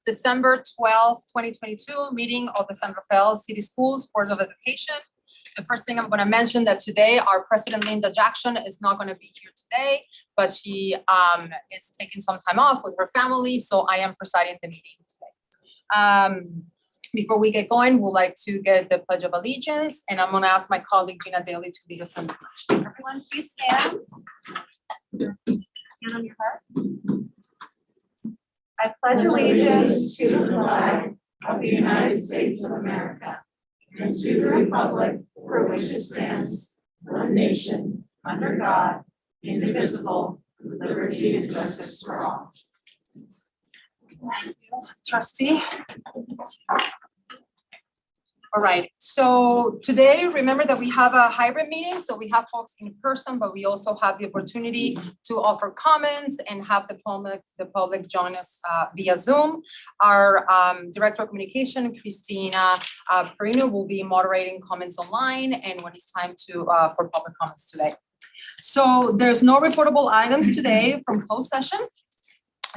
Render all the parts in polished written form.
December 12th, 2022 meeting of the San Rafael City Schools Board of Education. The first thing I'm going to mention that today our President Linda Jackson is not going to be here today, but she is taking some time off with her family, so I am presiding the meeting today. Before we get going, we'd like to get the Pledge of Allegiance, and I'm going to ask my colleague Gina Daly to lead us in the pledge. Everyone, please stand. Hand on your heart. I pledge allegiance to the flag of the United States of America and to the republic for which it stands, one nation, under God, indivisible, with liberty and justice for all. Trustee. All right, so today, remember that we have a hybrid meeting, so we have folks in person, but we also have the opportunity to offer comments and have the public join us via Zoom. Our Director of Communication, Christina Perino, will be moderating comments online, and when it's time to for public comments today. So there's no reportable items today from closed session.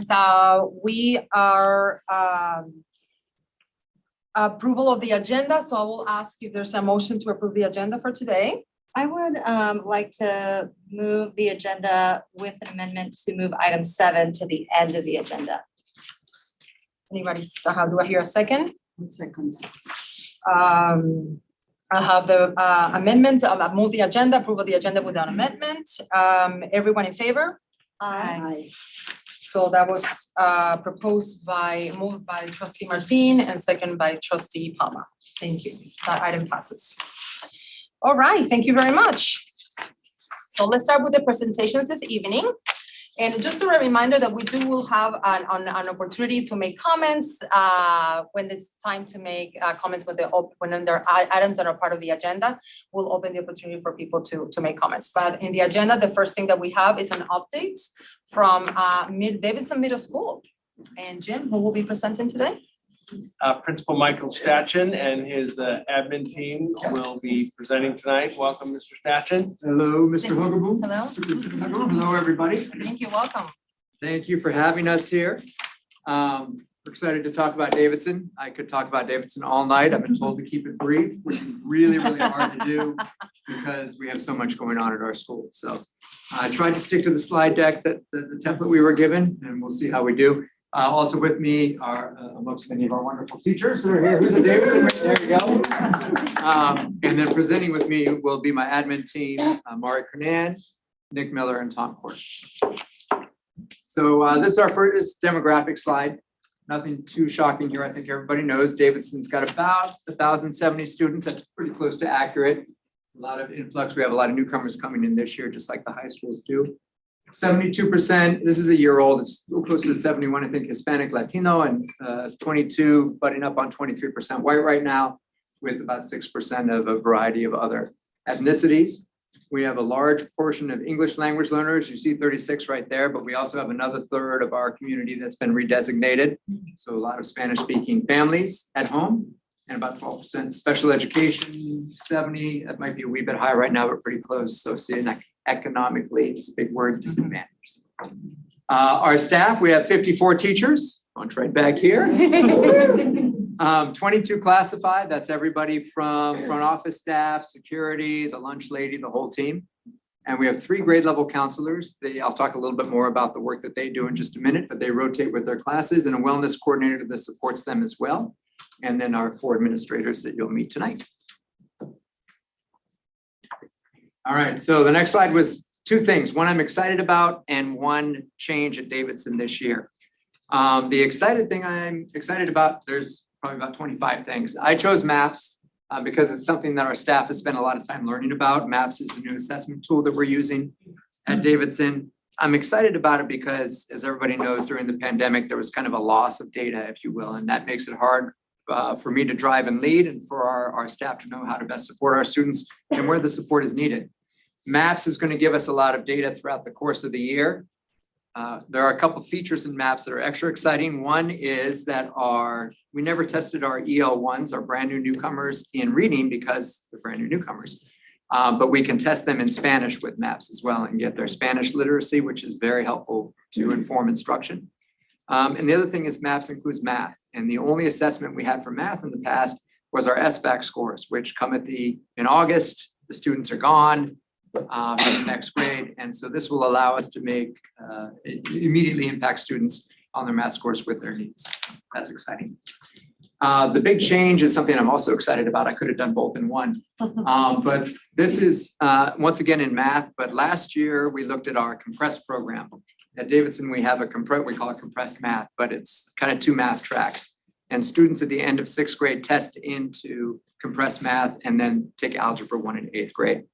So we are approval of the agenda. So I will ask if there's a motion to approve the agenda for today. I would like to move the agenda with an amendment to move item 7 to the end of the agenda. Anybody, do I hear a second? Second. I have the amendment, move the agenda, approve of the agenda without amendment. Everyone in favor? Aye. So that was moved by Trustee Martin and second by Trustee Palma. Thank you. That item passes. All right, thank you very much. So let's start with the presentations this evening. And just a reminder that we will have an opportunity to make comments when it's time to make comments when there are items that are part of the agenda. We'll open the opportunity for people to make comments. But in the agenda, the first thing that we have is an update from Davidson Middle School. And Jim, who will be presenting today? Principal Michael Stachin and his admin team will be presenting tonight. Welcome, Mr. Stachin. Hello, Mr. Hogeboom. Hello. Hello, everybody. Thank you, welcome. Thank you for having us here. We're excited to talk about Davidson. I could talk about Davidson all night. I've been told to keep it brief, which is really, really hard to do because we have so much going on at our school. So I tried to stick to the slide deck, that the template we were given, and we'll see how we do. Also with me are amongst many of our wonderful teachers that are here. Who's a Davidson? There you go. And then presenting with me will be my admin team, Mari Kernan, Nick Miller, and Tom Court. So this is our first demographic slide. Nothing too shocking here. I think everybody knows Davidson's got about 1,070 students. That's pretty close to accurate. A lot of influx. We have a lot of newcomers coming in this year, just like the high schools do. 72%, this is a year old, it's a little closer to 71, I think, Hispanic, Latino, and 22, butting up on 23% white right now, with about 6% of a variety of other ethnicities. We have a large portion of English language learners. You see 36 right there, but we also have another third of our community that's been redesignated. So a lot of Spanish-speaking families at home, and about 12% special education, 70, that might be a wee bit high right now, but pretty close. So economically, it's a big word, disadvantage. Our staff, we have 54 teachers, punch right back here. 22 classified, that's everybody from front office staff, security, the lunch lady, the whole team. And we have 3 grade level counselors. I'll talk a little bit more about the work that they do in just a minute, but they rotate with their classes, and a wellness coordinator that supports them as well. And then our 4 administrators that you'll meet tonight. All right, so the next slide was 2 things. One I'm excited about and one change at Davidson this year. The excited thing I'm excited about, there's probably about 25 things. I chose MAPS because it's something that our staff has spent a lot of time learning about. MAPS is the new assessment tool that we're using at Davidson. I'm excited about it because, as everybody knows, during the pandemic, there was kind of a loss of data, if you will, and that makes it hard for me to drive and lead, and for our staff to know how to best support our students and where the support is needed. MAPS is going to give us a lot of data throughout the course of the year. There are a couple of features in MAPS that are extra exciting. One is that we never tested our EL1s, our brand new newcomers, in reading because they're brand new newcomers. But we can test them in Spanish with MAPS as well and get their Spanish literacy, which is very helpful to inform instruction. And the other thing is MAPS includes math. And the only assessment we had for math in the past was our SBAC scores, which come in August, the students are gone in the next grade. And so this will allow us to make, immediately impact students on their math scores with their needs. That's exciting. The big change is something I'm also excited about. I could have done both in one. But this is once again in math, but last year we looked at our compressed program. At Davidson, we have we call it compressed math, but it's kind of 2 math tracks. And students at the end of 6th grade test into compressed math and then take algebra 1 in 8th grade.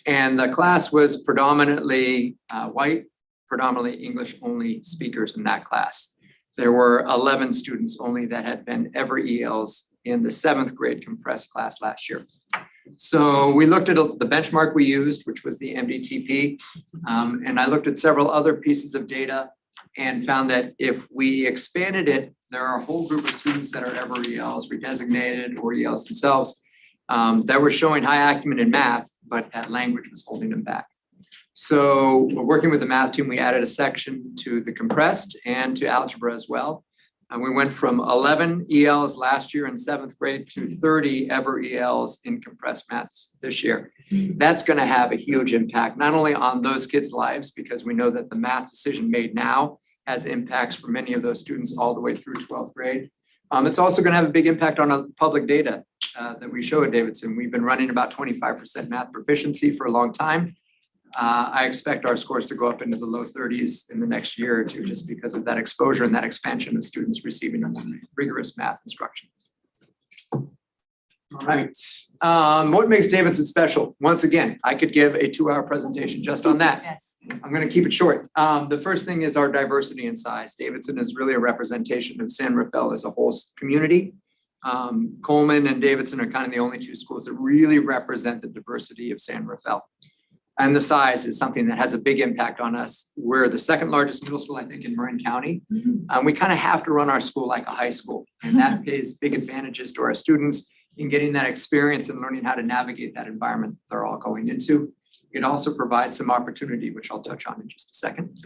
And the class was predominantly white, predominantly English only speakers in that class. There were 11 students only that had been ever ELs in the 7th grade compressed class last year. So we looked at the benchmark we used, which was the MDTP. And I looked at several other pieces of data and found that if we expanded it, there are a whole group of students that are ever ELs, redesignated or ELs themselves, that were showing high acumen in math, but that language was holding them back. So we're working with the math team, we added a section to the compressed and to algebra as well. And we went from 11 ELs last year in 7th grade to 30 ever ELs in compressed maths this year. That's going to have a huge impact, not only on those kids' lives, because we know that the math decision made now has impacts for many of those students all the way through 12th grade. It's also going to have a big impact on public data that we show at Davidson. We've been running about 25% math proficiency for a long time. I expect our scores to go up into the low 30s in the next year or two, just because of that exposure and that expansion of students receiving rigorous math instruction. All right. What makes Davidson special? Once again, I could give a 2-hour presentation just on that. Yes. I'm going to keep it short. The first thing is our diversity in size. Davidson is really a representation of San Rafael as a whole community. Coleman and Davidson are kind of the only 2 schools that really represent the diversity of San Rafael. And the size is something that has a big impact on us. We're the 2nd largest middle school, I think, in Marin County. We kind of have to run our school like a high school, and that pays big advantages to our students in getting that experience and learning how to navigate that environment that they're all going into. It also provides some opportunity, which I'll touch on in just a second.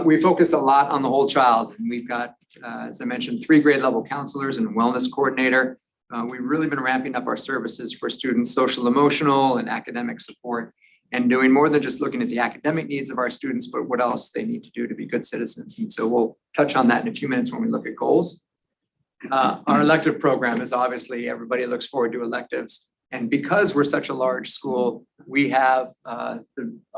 We focus a lot on the whole child, and we've got, as I mentioned, 3 grade level counselors and a wellness coordinator. We've really been ramping up our services for students' social, emotional, and academic support, and doing more than just looking at the academic needs of our students, but what else they need to do to be good citizens. And so we'll touch on that in a few minutes when we look at goals. Our elective program is obviously, everybody looks forward to electives. And because we're such a large school, we have a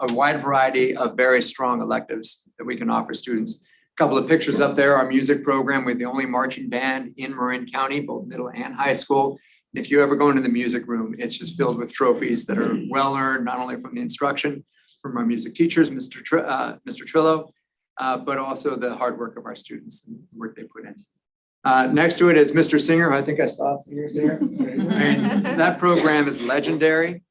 wide variety of very strong electives that we can offer students. A couple of pictures up there, our music program, we're the only marching band in Marin County, both middle and high school. If you ever go into the music room, it's just filled with trophies that are well earned, not only from the instruction from our music teachers, Mr. Trillo, but also the hard work of our students and the work they put in. Next to it is Mr. Singer. I think I saw Singer. And that program is legendary.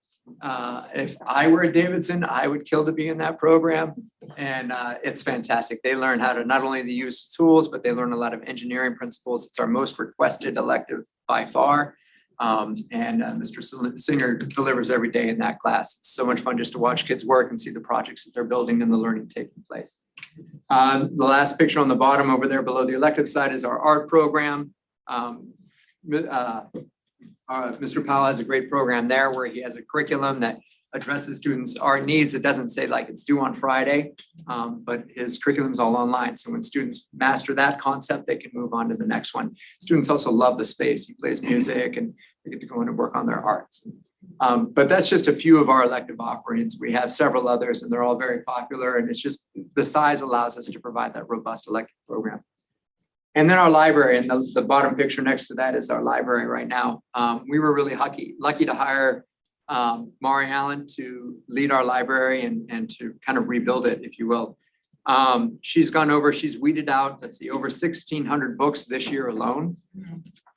If I were at Davidson, I would kill to be in that program. And it's fantastic. They learn how to not only use tools, but they learn a lot of engineering principles. It's our most requested elective by far. Mr. Singer delivers every day in that class. It's so much fun just to watch kids work and see the projects that they're building and the learning taking place. The last picture on the bottom over there below the elective side is our art program. Mr. Powell has a great program there where he has a curriculum that addresses students' art needs. It doesn't say like it's due on Friday, but his curriculum is all online. So when students master that concept, they can move on to the next one. Students also love the space. He plays music and they get to go in and work on their arts. But that's just a few of our elective offerings. We have several others and they're all very popular, and it's just the size allows us to provide that robust elective program. And then our library, and the bottom picture next to that is our library right now. We were really lucky to hire Mari Allen to lead our library and to kind of rebuild it, if you will. She's weeded out, let's see, over 1,600 books this year alone.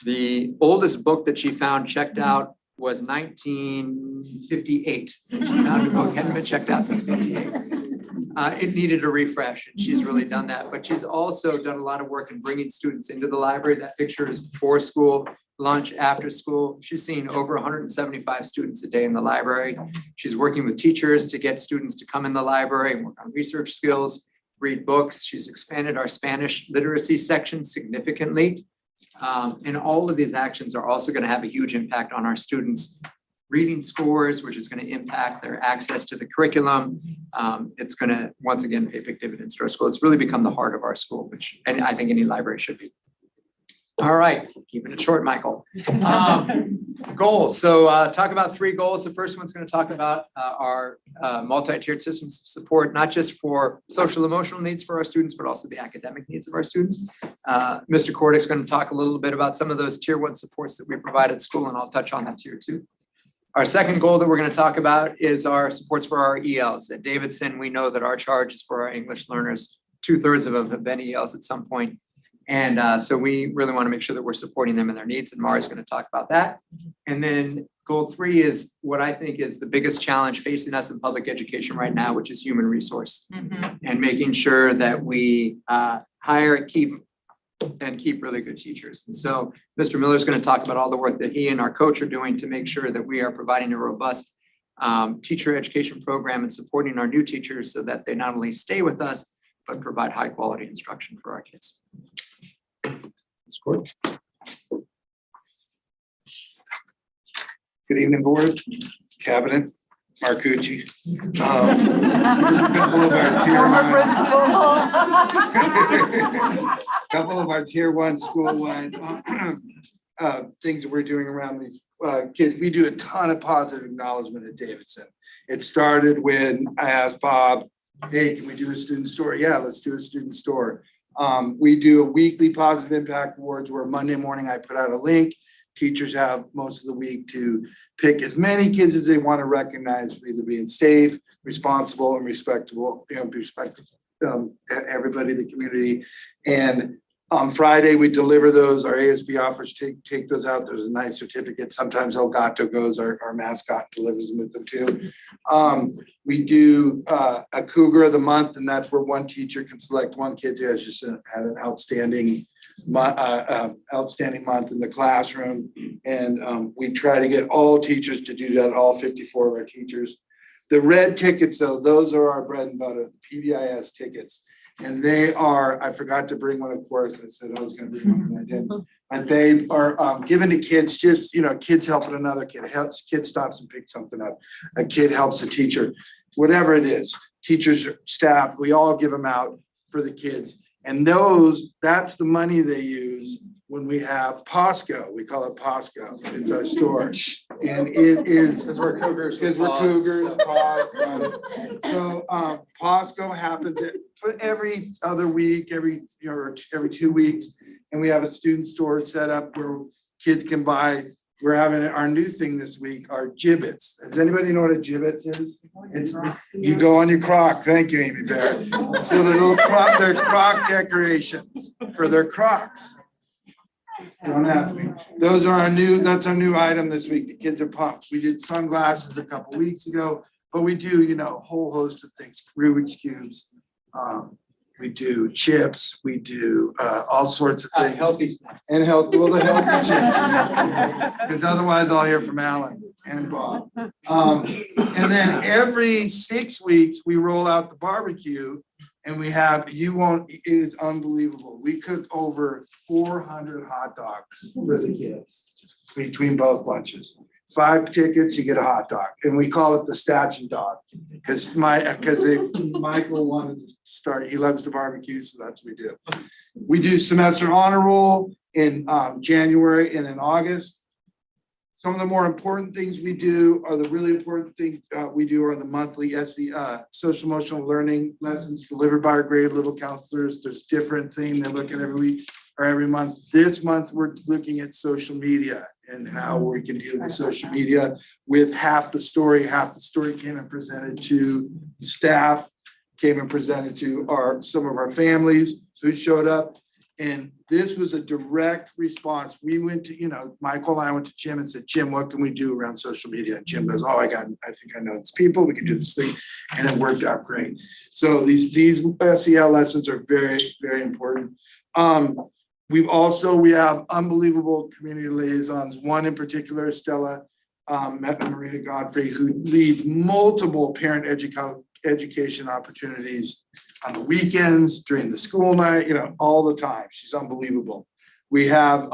The oldest book that she found checked out was 1958. She found a book, hadn't been checked out since 1958. It needed a refresh, and she's really done that. But she's also done a lot of work in bringing students into the library. That picture is before school, lunch, after school. She's seen over 175 students a day in the library. She's working with teachers to get students to come in the library and work on research skills. read books. She's expanded our Spanish literacy section significantly. And all of these actions are also going to have a huge impact on our students' reading scores, which is going to impact their access to the curriculum. It's going to, once again, pay big dividends to our school. It's really become the heart of our school, which, and I think any library should be. All right, keeping it short, Michael. Goals. So talk about 3 goals. The first one's going to talk about our multi-tiered systems of support, not just for social emotional needs for our students, but also the academic needs of our students. Mr. Kordick's going to talk a little bit about some of those tier 1 supports that we provide at school, and I'll touch on that tier 2. Our second goal that we're going to talk about is our supports for our ELs. At Davidson, we know that our charge is for our English learners. 2/3 of them have been ELs at some point. And so we really want to make sure that we're supporting them in their needs, and Mari's going to talk about that. And then goal 3 is what I think is the biggest challenge facing us in public education right now, which is human resource. And making sure that we hire, keep really good teachers. And so Mr. Miller is going to talk about all the work that he and our coach are doing to make sure that we are providing a robust teacher education program and supporting our new teachers so that they not only stay with us, but provide high quality instruction for our kids. Good evening, board, cabinet, Marcucci. Couple of our tier 1 school-wide things that we're doing around these kids. We do a ton of positive acknowledgement at Davidson. It started when I asked Bob, hey, can we do a student story? Yeah, let's do a student story. We do a weekly positive impact awards where Monday morning I put out a link. Teachers have most of the week to pick as many kids as they want to recognize for either being safe, responsible, and respectable, everybody in the community. And on Friday, we deliver those. Our ASB offers take those out. There's a nice certificate. Sometimes Elgato goes, our mascot delivers them with them too. We do a Cougar of the Month, and that's where one teacher can select one kid who has just had an outstanding month in the classroom. And we try to get all teachers to do that, all 54 of our teachers. The red tickets, though, those are our bread and butter, the PBIS tickets. And they are, I forgot to bring one, of course. I said I was going to bring one and I didn't. But they are given to kids, just, kids helping another kid. Kid stops and picks something up. A kid helps a teacher, whatever it is. Teachers, staff, we all give them out for the kids. And that's the money they use when we have POSCO. We call it POSCO. It's our store. And it is. Because we're Cougars. Because we're Cougars. So POSCO happens for every other week, every 2 weeks. And we have a student store set up where kids can buy. We're having our new thing this week, our gibbets. Does anybody know what a gibbets is? It's you go on your Croc. Thank you, Amy Bear. So they're Croc decorations for their Crocs. Don't ask me. That's our new item this week. The kids are pumped. We did sunglasses a couple weeks ago, but we do, a whole host of things, Rubik's Cubes. We do chips, we do all sorts of things. Healthy snacks. And the healthy chips. Because otherwise I'll hear from Alan and Bob. And then every 6 weeks, we roll out the barbecue. And we have, it is unbelievable. We cook over 400 hot dogs for the kids between both lunches. 5 tickets, you get a hot dog. And we call it the Statue Dog because Michael wanted to start, he loves to barbecue, so that's what we do. We do semester honor roll in January and in August. Some of the more important things we do are the really important thing we do are the monthly social emotional learning lessons delivered by our grade level counselors. There's different things they look at every week or every month. This month, we're looking at social media and how we can deal with social media with half the story. Half the story came and presented to the staff, came and presented to some of our families who showed up. And this was a direct response. We went to, Michael and I went to Jim and said, Jim, what can we do around social media? And Jim goes, I think I know these people. We can do this thing. And it worked out great. So these SEL lessons are very, very important. We have unbelievable community liaisons. One in particular, Stella Marina Godfrey, who leads multiple parent education opportunities on the weekends, during the school night, all the time. She's unbelievable. We have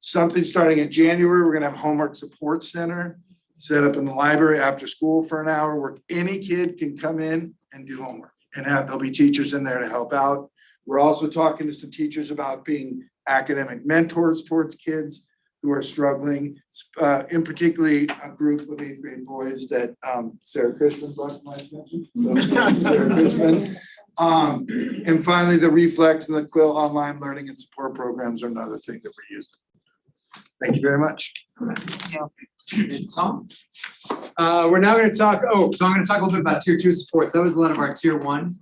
something starting in January. We're gonna have homework support center set up in the library after school for an hour where any kid can come in and do homework and there'll be teachers in there to help out. We're also talking to some teachers about being academic mentors towards kids who are struggling, in particularly a group of 8th grade boys that Sarah Crispin brought to my attention. So, Sarah Crispin. And finally, the Reflex and the Quill online learning and support programs are another thing that we're using. Thank you very much. Tom? We're now going to talk, so I'm going to talk a little bit about tier 2 supports. That was a lot of our tier 1.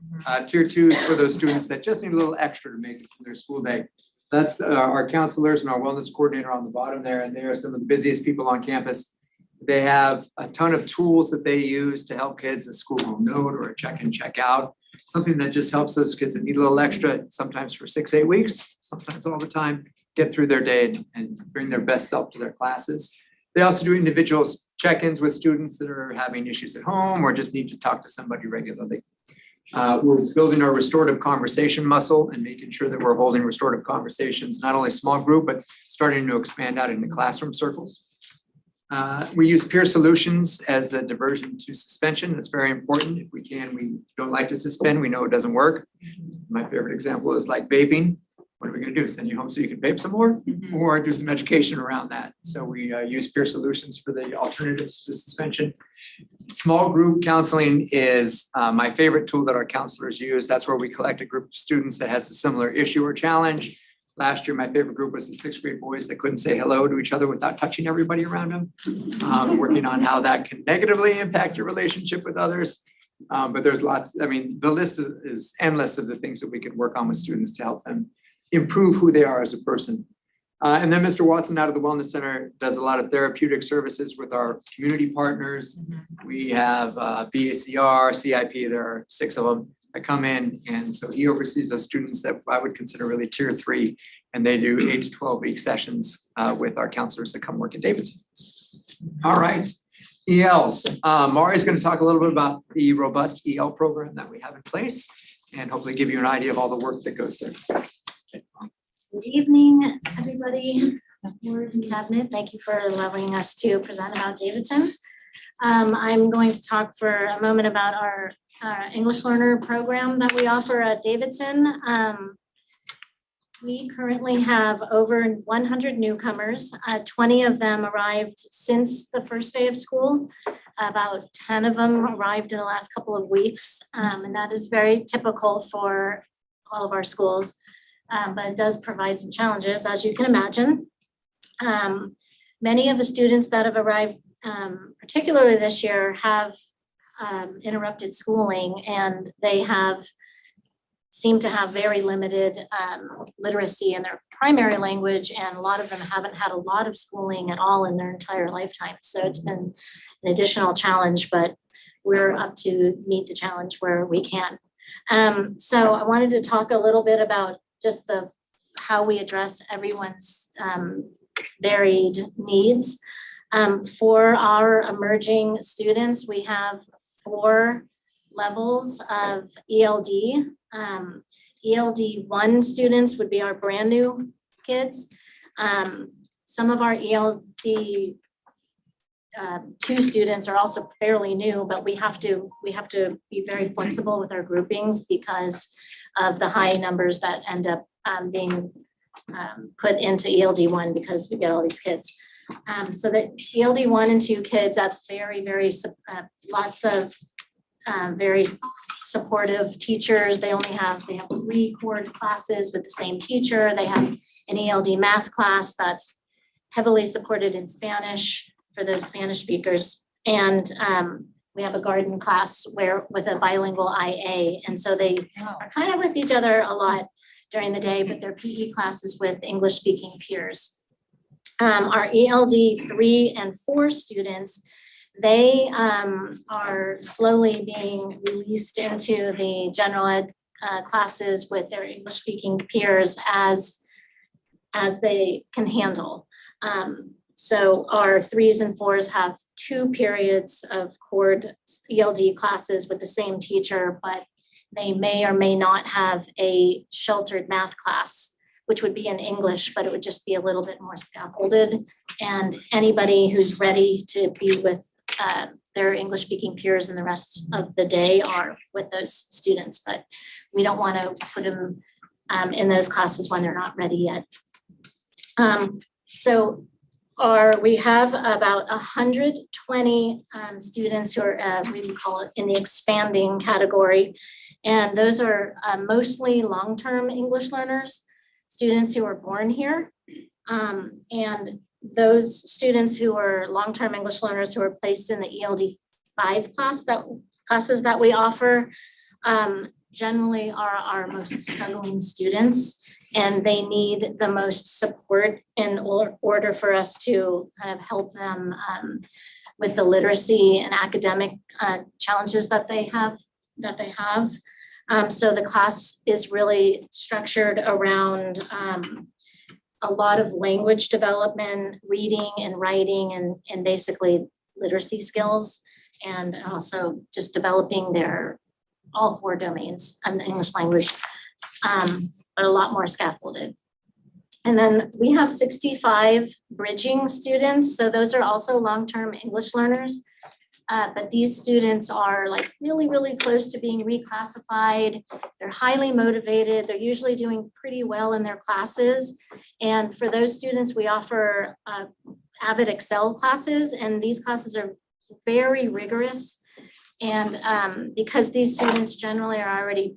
Tier 2 is for those students that just need a little extra to make it through their school day. That's our counselors and our wellness coordinator on the bottom there, and they are some of the busiest people on campus. They have a ton of tools that they use to help kids, a school home note or a check-in, check-out, something that just helps those kids that need a little extra, sometimes for 6-8 weeks, sometimes all the time, get through their day and bring their best self to their classes. They also do individual check-ins with students that are having issues at home or just need to talk to somebody regularly. We're building our restorative conversation muscle and making sure that we're holding restorative conversations, not only small group, but starting to expand out into classroom circles. We use peer solutions as a diversion to suspension. That's very important. If we can, we don't like to suspend. We know it doesn't work. My favorite example is like vaping. What are we going to do? Send you home so you can vape some more, or do some education around that? So we use peer solutions for the alternatives to suspension. Small group counseling is my favorite tool that our counselors use. That's where we collect a group of students that has a similar issue or challenge. Last year, my favorite group was the 6th grade boys that couldn't say hello to each other without touching everybody around them. Working on how that can negatively impact your relationship with others. But there's lots, the list is endless of the things that we can work on with students to help them improve who they are as a person. And then Mr. Watson out of the Wellness Center does a lot of therapeutic services with our community partners. We have BACR, CIP, there are 6 of them that come in. And so he oversees those students that I would consider really tier 3. And they do 8 to 12 week sessions with our counselors that come work at Davidson. All right, ELs. Mari's going to talk a little bit about the robust EL program that we have in place and hopefully give you an idea of all the work that goes there. Good evening, everybody, board and cabinet. Thank you for allowing us to present about Davidson. I'm going to talk for a moment about our English learner program that we offer at Davidson. We currently have over 100 newcomers. 20 of them arrived since the first day of school. About 10 of them arrived in the last couple of weeks, and that is very typical for all of our schools. But it does provide some challenges, as you can imagine. Many of the students that have arrived, particularly this year, have interrupted schooling, and they seem to have very limited literacy in their primary language, and a lot of them haven't had a lot of schooling at all in their entire lifetime. So it's been an additional challenge, but we're up to meet the challenge where we can. So I wanted to talk a little bit about just how we address everyone's varied needs. For our emerging students, we have 4 levels of ELD. ELD 1 students would be our brand new kids. Some of our ELD 2 students are also fairly new, but we have to be very flexible with our groupings because of the high numbers that end up being put into ELD 1 because we get all these kids. So that ELD 1 and 2 kids, that's very, lots of very supportive teachers. They have 3 core classes with the same teacher. They have an ELD math class that's heavily supported in Spanish for those Spanish speakers. And we have a garden class with a bilingual IA. And so they are kind of with each other a lot during the day, but they're PE classes with English speaking peers. Our ELD 3 and 4 students, they are slowly being released into the general ed classes with their English speaking peers as they can handle. So our 3s and 4s have 2 periods of cord ELD classes with the same teacher, but they may or may not have a sheltered math class, which would be in English, but it would just be a little bit more scaffolded. And anybody who's ready to be with their English speaking peers and the rest of the day are with those students, but we don't want to put them in those classes when they're not ready yet. So we have about 120 students who are, we would call it in the expanding category. And those are mostly long-term English learners, students who were born here. And those students who are long-term English learners who are placed in the ELD 5 classes that we offer generally are our most struggling students. And they need the most support in order for us to kind of help them with the literacy and academic challenges that they have. So the class is really structured around a lot of language development, reading and writing, and basically literacy skills, and also just developing their all 4 domains and the English language, but a lot more scaffolded. And then we have 65 bridging students. So those are also long-term English learners. But these students are like really, really close to being reclassified. They're highly motivated. They're usually doing pretty well in their classes. And for those students, we offer Avid Excel classes, and these classes are very rigorous. And because these students generally are already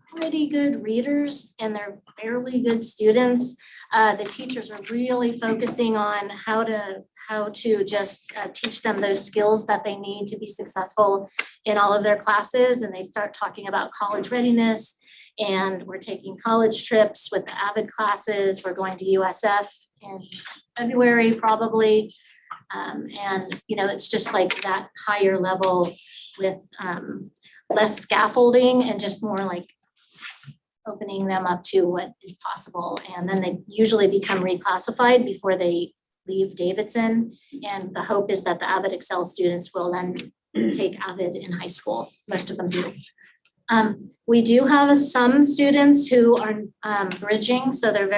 pretty good readers and they're fairly good students, the teachers are really focusing on how to just teach them those skills that they need to be successful in all of their classes. And they start talking about college readiness, and we're taking college trips with the Avid classes. We're going to USF in February probably. And it's just like that higher level with less scaffolding and just more like opening them up to what is possible. And then they usually become reclassified before they leave Davidson. And the hope is that the Avid Excel students will then take Avid in high school. Most of them do. We do have some students who are bridging, so they're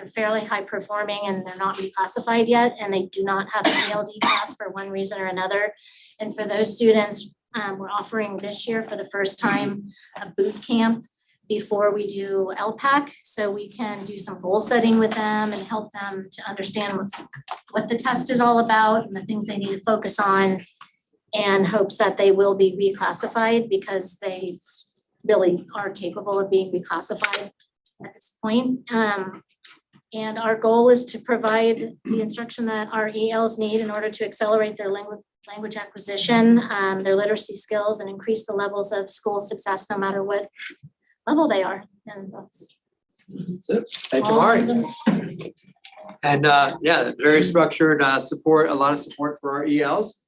fairly high performing and they're not reclassified yet, and they do not have an ELD class for one reason or another. And for those students, we're offering this year for the first time a boot camp before we do LPAC, so we can do some goal setting with them and help them to understand what the test is all about and the things they need to focus on, and hopes that they will be reclassified because they really are capable of being reclassified at this point. And our goal is to provide the instruction that our ELs need in order to accelerate their language acquisition, their literacy skills, and increase the levels of school success no matter what level they are. And that's Thank you, Mari. And very structured support, a lot of support for our ELs.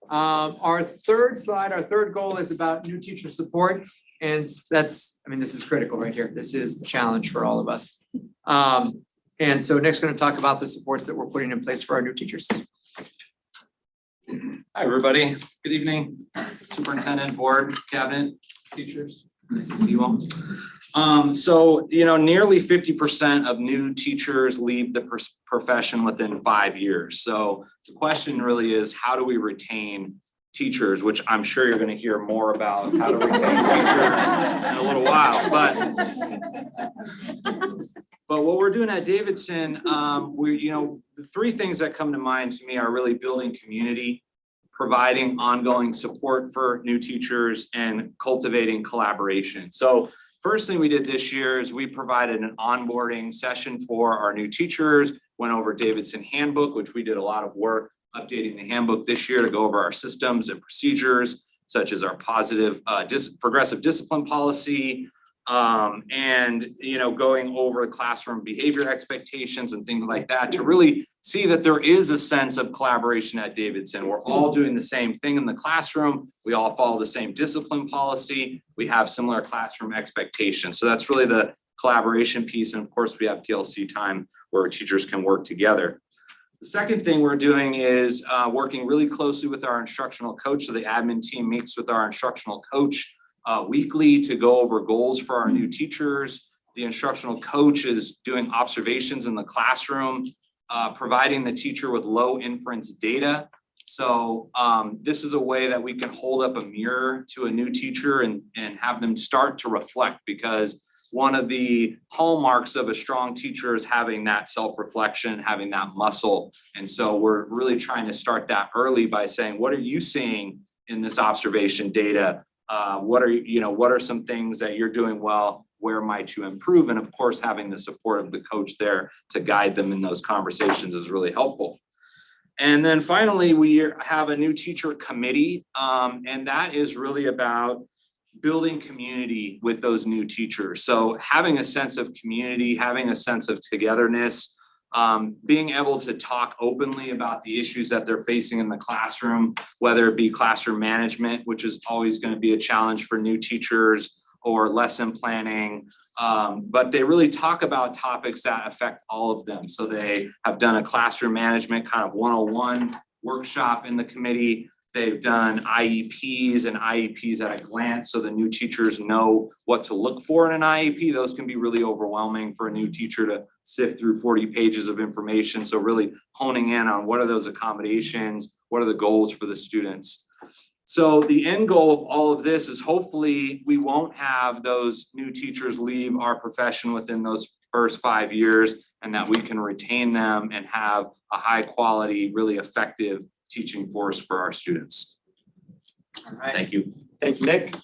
Our third goal is about new teacher support. And this is critical right here. This is the challenge for all of us. And so Nick's going to talk about the supports that we're putting in place for our new teachers. Hi, everybody. Good evening, superintendent, board, cabinet, teachers. Nice to see you all. So, nearly 50% of new teachers leave the profession within 5 years. So the question really is, how do we retain teachers, which I'm sure you're going to hear more about how to retain teachers in a little while. But what we're doing at Davidson, the 3 things that come to mind to me are really building community, providing ongoing support for new teachers, and cultivating collaboration. So first thing we did this year is we provided an onboarding session for our new teachers, went over Davidson handbook, which we did a lot of work updating the handbook this year to go over our systems and procedures, such as our positive progressive discipline policy, and going over classroom behavior expectations and things like that, to really see that there is a sense of collaboration at Davidson. We're all doing the same thing in the classroom. We all follow the same discipline policy. We have similar classroom expectations. So that's really the collaboration piece. And of course, we have PLC time where teachers can work together. The second thing we're doing is working really closely with our instructional coach. So the admin team meets with our instructional coach weekly to go over goals for our new teachers. The instructional coach is doing observations in the classroom, providing the teacher with low inference data. So this is a way that we can hold up a mirror to a new teacher and have them start to reflect, because one of the hallmarks of a strong teacher is having that self-reflection, having that muscle. And so we're really trying to start that early by saying, what are you seeing in this observation data? What are some things that you're doing well? Where might you improve? And of course, having the support of the coach there to guide them in those conversations is really helpful. And then finally, we have a new teacher committee, and that is really about building community with those new teachers. So having a sense of community, having a sense of togetherness, being able to talk openly about the issues that they're facing in the classroom, whether it be classroom management, which is always going to be a challenge for new teachers, or lesson planning. But they really talk about topics that affect all of them. So they have done a classroom management kind of 101 workshop in the committee. They've done IEPs and IEPs at a glance, so the new teachers know what to look for in an IEP. Those can be really overwhelming for a new teacher to sift through 40 pages of information. So really honing in on what are those accommodations, what are the goals for the students. So the end goal of all of this is hopefully we won't have those new teachers leave our profession within those first 5 years, and that we can retain them and have a high quality, really effective teaching force for our students. All right. Thank you. Thank you, Nick.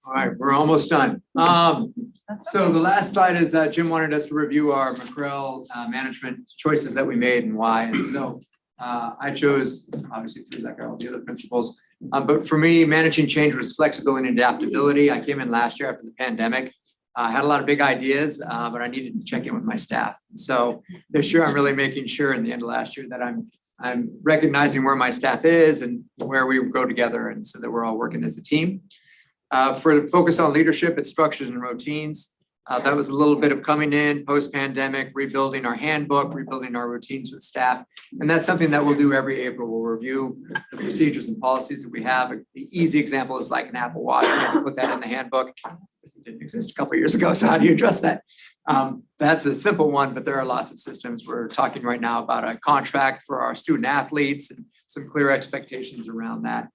All right, we're almost done. So the last slide is Jim wanted us to review our McCrell management choices that we made and why. And so I chose, obviously through like all the other principles, but for me, managing change was flexibility and adaptability. I came in last year after the pandemic. I had a lot of big ideas, but I needed to check in with my staff. So this year, I'm really making sure in the end of last year that I'm recognizing where my staff is and where we go together, and so that we're all working as a team. For the focus on leadership, it's structures and routines. That was a little bit of coming in post-pandemic, rebuilding our handbook, rebuilding our routines with staff. And that's something that we'll do every April. We'll review the procedures and policies that we have. The easy example is like an Apple Watch. We have to put that in the handbook. It didn't exist a couple of years ago. So how do you address that? That's a simple one, but there are lots of systems. We're talking right now about a contract for our student athletes and some clear expectations around that.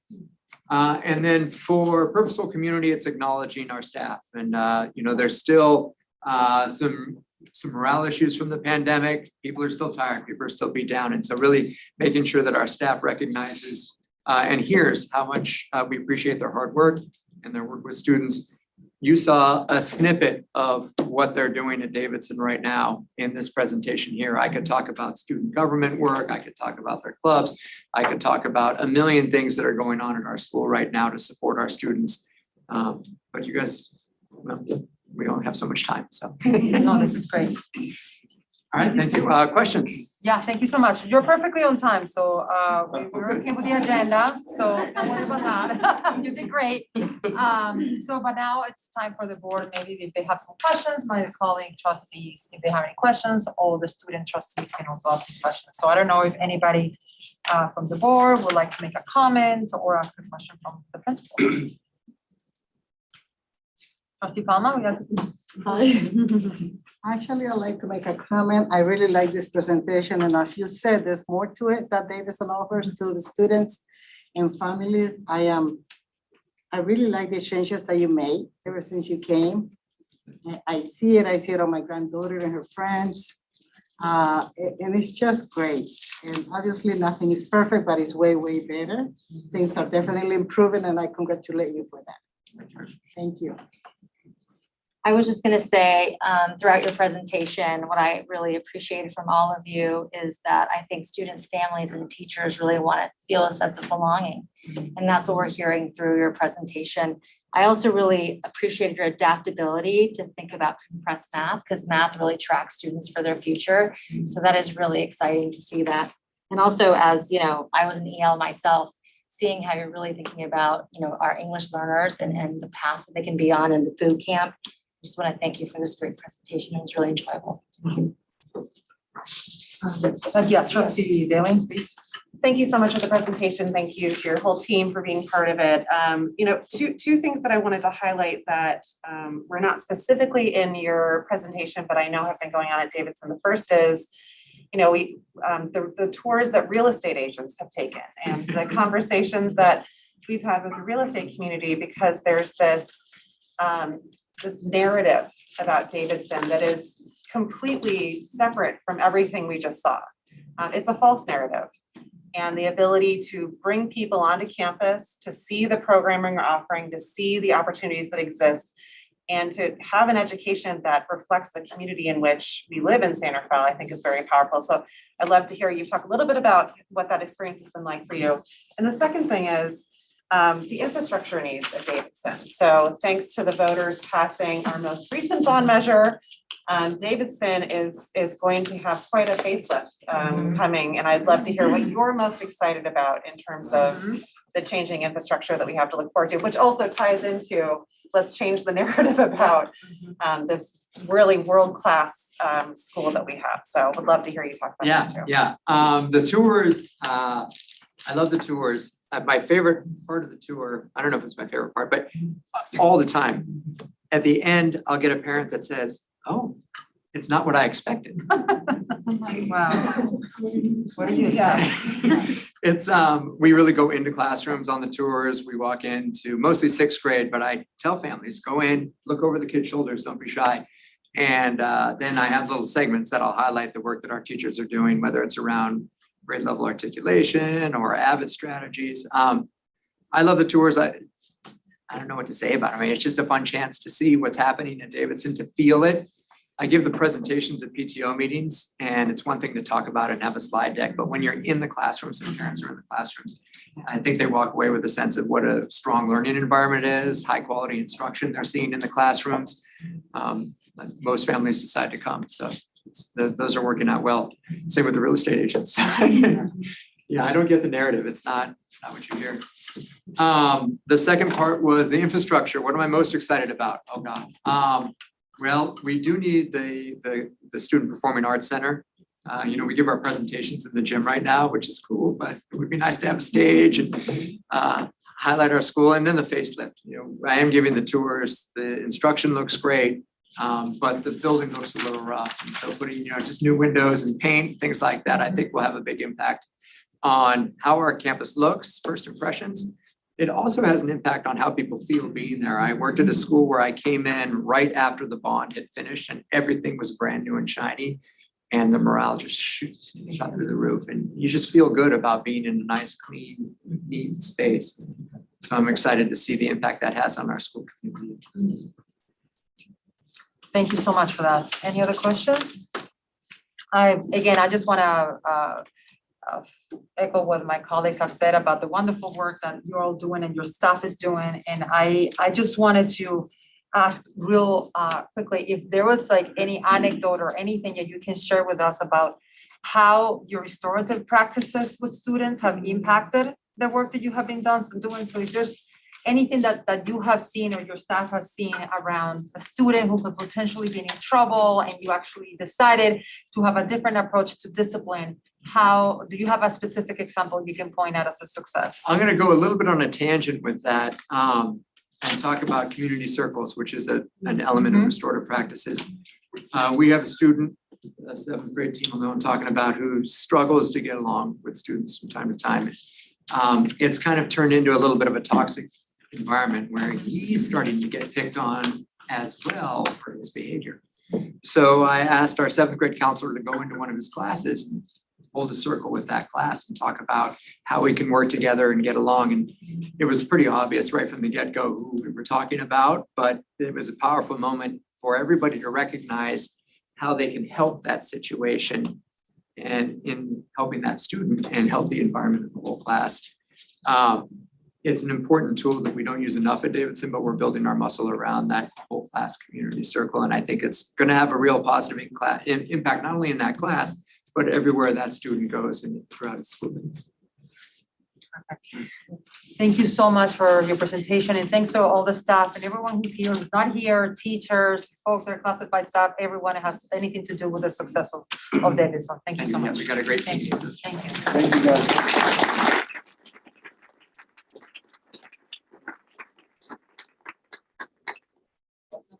And then for purposeful community, it's acknowledging our staff. And there's still some morale issues from the pandemic. People are still tired, people are still beat down. And so really making sure that our staff recognizes and hears how much we appreciate their hard work and their work with students. You saw a snippet of what they're doing at Davidson right now in this presentation here. I could talk about student government work. I could talk about their clubs. I could talk about a million things that are going on in our school right now to support our students. But you guys, well, we don't have so much time, so. No, this is great. All right, thank you. Questions? Yeah, thank you so much. You're perfectly on time, so we're okay with the agenda, so don't worry about that. You did great. But now it's time for the board, maybe if they have some questions, my colleague trustees, if they have any questions, all the student trustees can also ask some questions. So I don't know if anybody from the board would like to make a comment or ask a question from the principal. Trustee Palma, yes. Hi. Actually, I'd like to make a comment. I really like this presentation, and as you said, there's more to it that Davidson offers to the students and families. I really like the changes that you made ever since you came. I see it on my granddaughter and her friends. And it's just great. And obviously nothing is perfect, but it's way, way better. Things are definitely improving, and I congratulate you for that. Thank you. I was just gonna say, throughout your presentation, what I really appreciated from all of you is that I think students, families, and teachers really want to feel a sense of belonging. And that's what we're hearing through your presentation. I also really appreciated your adaptability to think about compressed math, because math really tracks students for their future. So that is really exciting to see that. And also, as you know, I was an EL myself, seeing how you're really thinking about, our English learners and the path that they can be on in the boot camp. I just want to thank you for this great presentation. It was really enjoyable. Thank you. Yeah, trustee Daly, please. Thank you so much for the presentation. Thank you to your whole team for being part of it. Two things that I wanted to highlight that were not specifically in your presentation, but I know have been going on at Davidson. The first is, the tours that real estate agents have taken and the conversations that we've had with the real estate community, because there's this narrative about Davidson that is completely separate from everything we just saw. It's a false narrative. And the ability to bring people onto campus, to see the programming we're offering, to see the opportunities that exist, and to have an education that reflects the community in which we live in Santa Fe, I think is very powerful. So I'd love to hear you talk a little bit about what that experience has been like for you. And the second thing is the infrastructure needs of Davidson. So thanks to the voters passing our most recent bond measure, Davidson is going to have quite a facelift coming, and I'd love to hear what you're most excited about in terms of the changing infrastructure that we have to look forward to, which also ties into let's change the narrative about this really world-class school that we have. So would love to hear you talk about this too. Yeah, the tours, I love the tours. My favorite part of the tour, I don't know if it's my favorite part, but all the time, at the end, I'll get a parent that says, "Oh, it's not what I expected." Wow. What did you expect? It's, we really go into classrooms on the tours. We walk into mostly sixth grade, but I tell families, go in, look over the kids' shoulders, don't be shy. And then I have little segments that I'll highlight the work that our teachers are doing, whether it's around grade level articulation or AVID strategies. I love the tours. I don't know what to say about it. I mean, it's just a fun chance to see what's happening at Davidson, to feel it. I give the presentations at PTO meetings, and it's one thing to talk about it and have a slide deck, but when you're in the classrooms and parents are in the classrooms, I think they walk away with a sense of what a strong learning environment is, high quality instruction they're seeing in the classrooms. Most families decide to come, so those are working out well. Same with the real estate agents. Yeah, I don't get the narrative. It's not what you hear. The second part was the infrastructure. What am I most excited about? Oh God. Well, we do need the Student Performing Arts Center. We give our presentations in the gym right now, which is cool, but it would be nice to have a stage and highlight our school, and then the facelift. I am giving the tours. The instruction looks great, but the building looks a little rough. And so putting, just new windows and paint, things like that, I think will have a big impact on how our campus looks, first impressions. It also has an impact on how people feel being there. I worked at a school where I came in right after the bond had finished and everything was brand new and shiny. And the morale just shot through the roof. And you just feel good about being in a nice, clean, neat space. So I'm excited to see the impact that has on our school community. Thank you so much for that. Any other questions? I just want to echo what my colleagues have said about the wonderful work that you're all doing and your staff is doing. And I just wanted to ask real quickly if there was like any anecdote or anything that you can share with us about how your restorative practices with students have impacted the work that you have been doing. So if there's anything that you have seen or your staff have seen around a student who could potentially be in trouble and you actually decided to have a different approach to discipline, how do you have a specific example you can point out as a success? I'm going to go a little bit on a tangent with that and talk about community circles, which is an element of restorative practices. We have a student, a seventh grade team will know I'm talking about, who struggles to get along with students from time to time. It's kind of turned into a little bit of a toxic environment where he's starting to get picked on as well for his behavior. So I asked our seventh grade counselor to go into one of his classes and hold a circle with that class and talk about how we can work together and get along. And it was pretty obvious right from the get-go who we were talking about, but it was a powerful moment for everybody to recognize how they can help that situation and in helping that student and help the environment of the whole class. It's an important tool that we don't use enough at Davidson, but we're building our muscle around that whole class community circle. And I think it's going to have a real positive impact, not only in that class, but everywhere that student goes and throughout his school days. Thank you so much for your presentation and thanks to all the staff and everyone who's here, who's not here, teachers, folks that are classified staff, everyone that has anything to do with the success of Davidson. Thank you so much. We got a great team. Thank you. Thank you. Thank you, guys.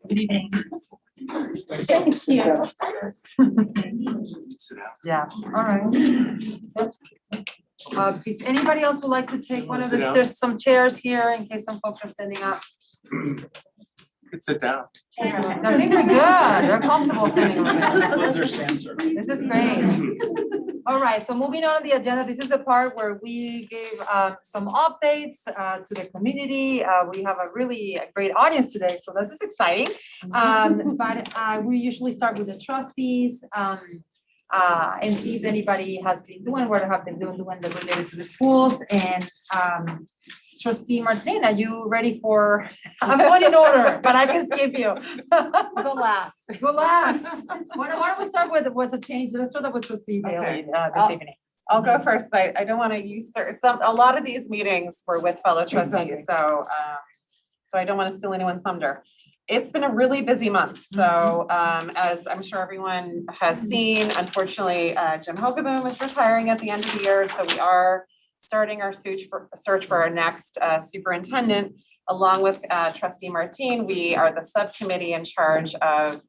Good evening. Thank you. Sit down. Yeah, all right. If anybody else would like to take one of Sit the, down. there's some chairs here in case some folks are standing up. You could sit down. I think we're good. They're comfortable standing over there. This is great. All right, so moving on to the agenda, this is the part where we give some updates to the community. We have a really great audience today, so this is exciting. But we usually start with the trustees and see if anybody has been doing what they have been doing that related to the schools. And Trustee Martin, are you ready for, I'm going in order, but I can skip you. Go last. Go last. Why don't we start with what's a change? Let's start with Trustee Daly this I'll- evening. I'll go first, but I don't want to usurp a lot of these meetings were with fellow trustees, so I don't want to steal anyone's thunder. It's been a really busy month, so as I'm sure everyone has seen, unfortunately, Jim Hogaboom is retiring at the end of the year, so we are starting our search for our next superintendent. Along with Trustee Martin, we are the subcommittee in charge of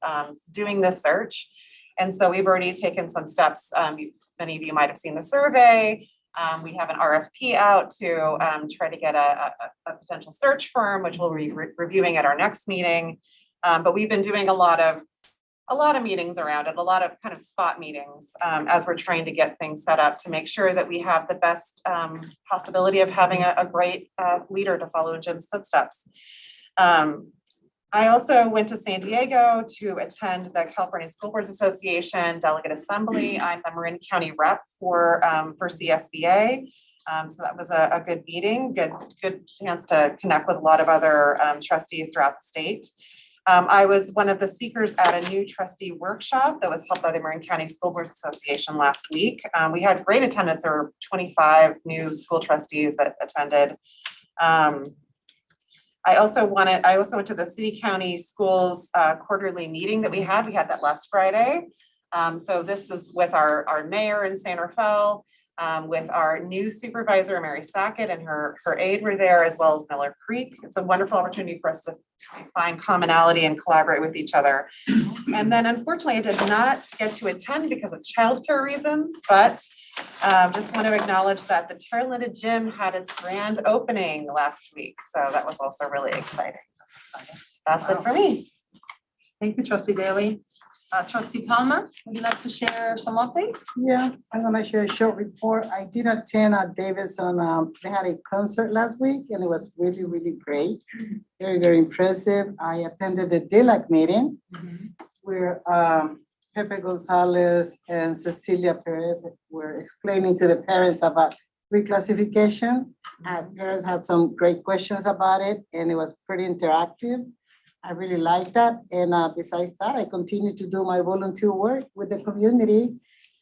doing this search. And so we've already taken some steps. Many of you might have seen the survey. We have an RFP out to try to get a potential search firm, which we'll be reviewing at our next meeting. But we've been doing a lot of meetings around it, a lot of kind of spot meetings as we're trying to get things set up to make sure that we have the best possibility of having a great leader to follow in Jim's footsteps. I also went to San Diego to attend the California School Boards Association Delegate Assembly. I'm the Marin County rep for CSBA. So that was a good meeting, good chance to connect with a lot of other trustees throughout the state. I was one of the speakers at a new trustee workshop that was held by the Marin County School Boards Association last week. We had great attendance. There were 25 new school trustees that attended. I also went to the City County Schools quarterly meeting that we had. We had that last Friday. So this is with our mayor in San Rafael, with our new supervisor, Mary Sackett, and her aide were there, as well as Miller Creek. It's a wonderful opportunity for us to find commonality and collaborate with each other. And then unfortunately, I did not get to attend because of childcare reasons, but just want to acknowledge that the Terlinda Gym had its grand opening last week. So that was also really exciting. That's it for me. Thank you, Trustee Daly. Trustee Palmer, would you like to share some updates? Yeah, I'm gonna share a short report. I did attend Davidson, they had a concert last week and it was really, really great. Very, very impressive. I attended the DILAC meeting where Pepe Gonzalez and Cecilia Perez were explaining to the parents about reclassification. Parents had some great questions about it and it was pretty interactive. I really like that. And besides that, I continue to do my volunteer work with the community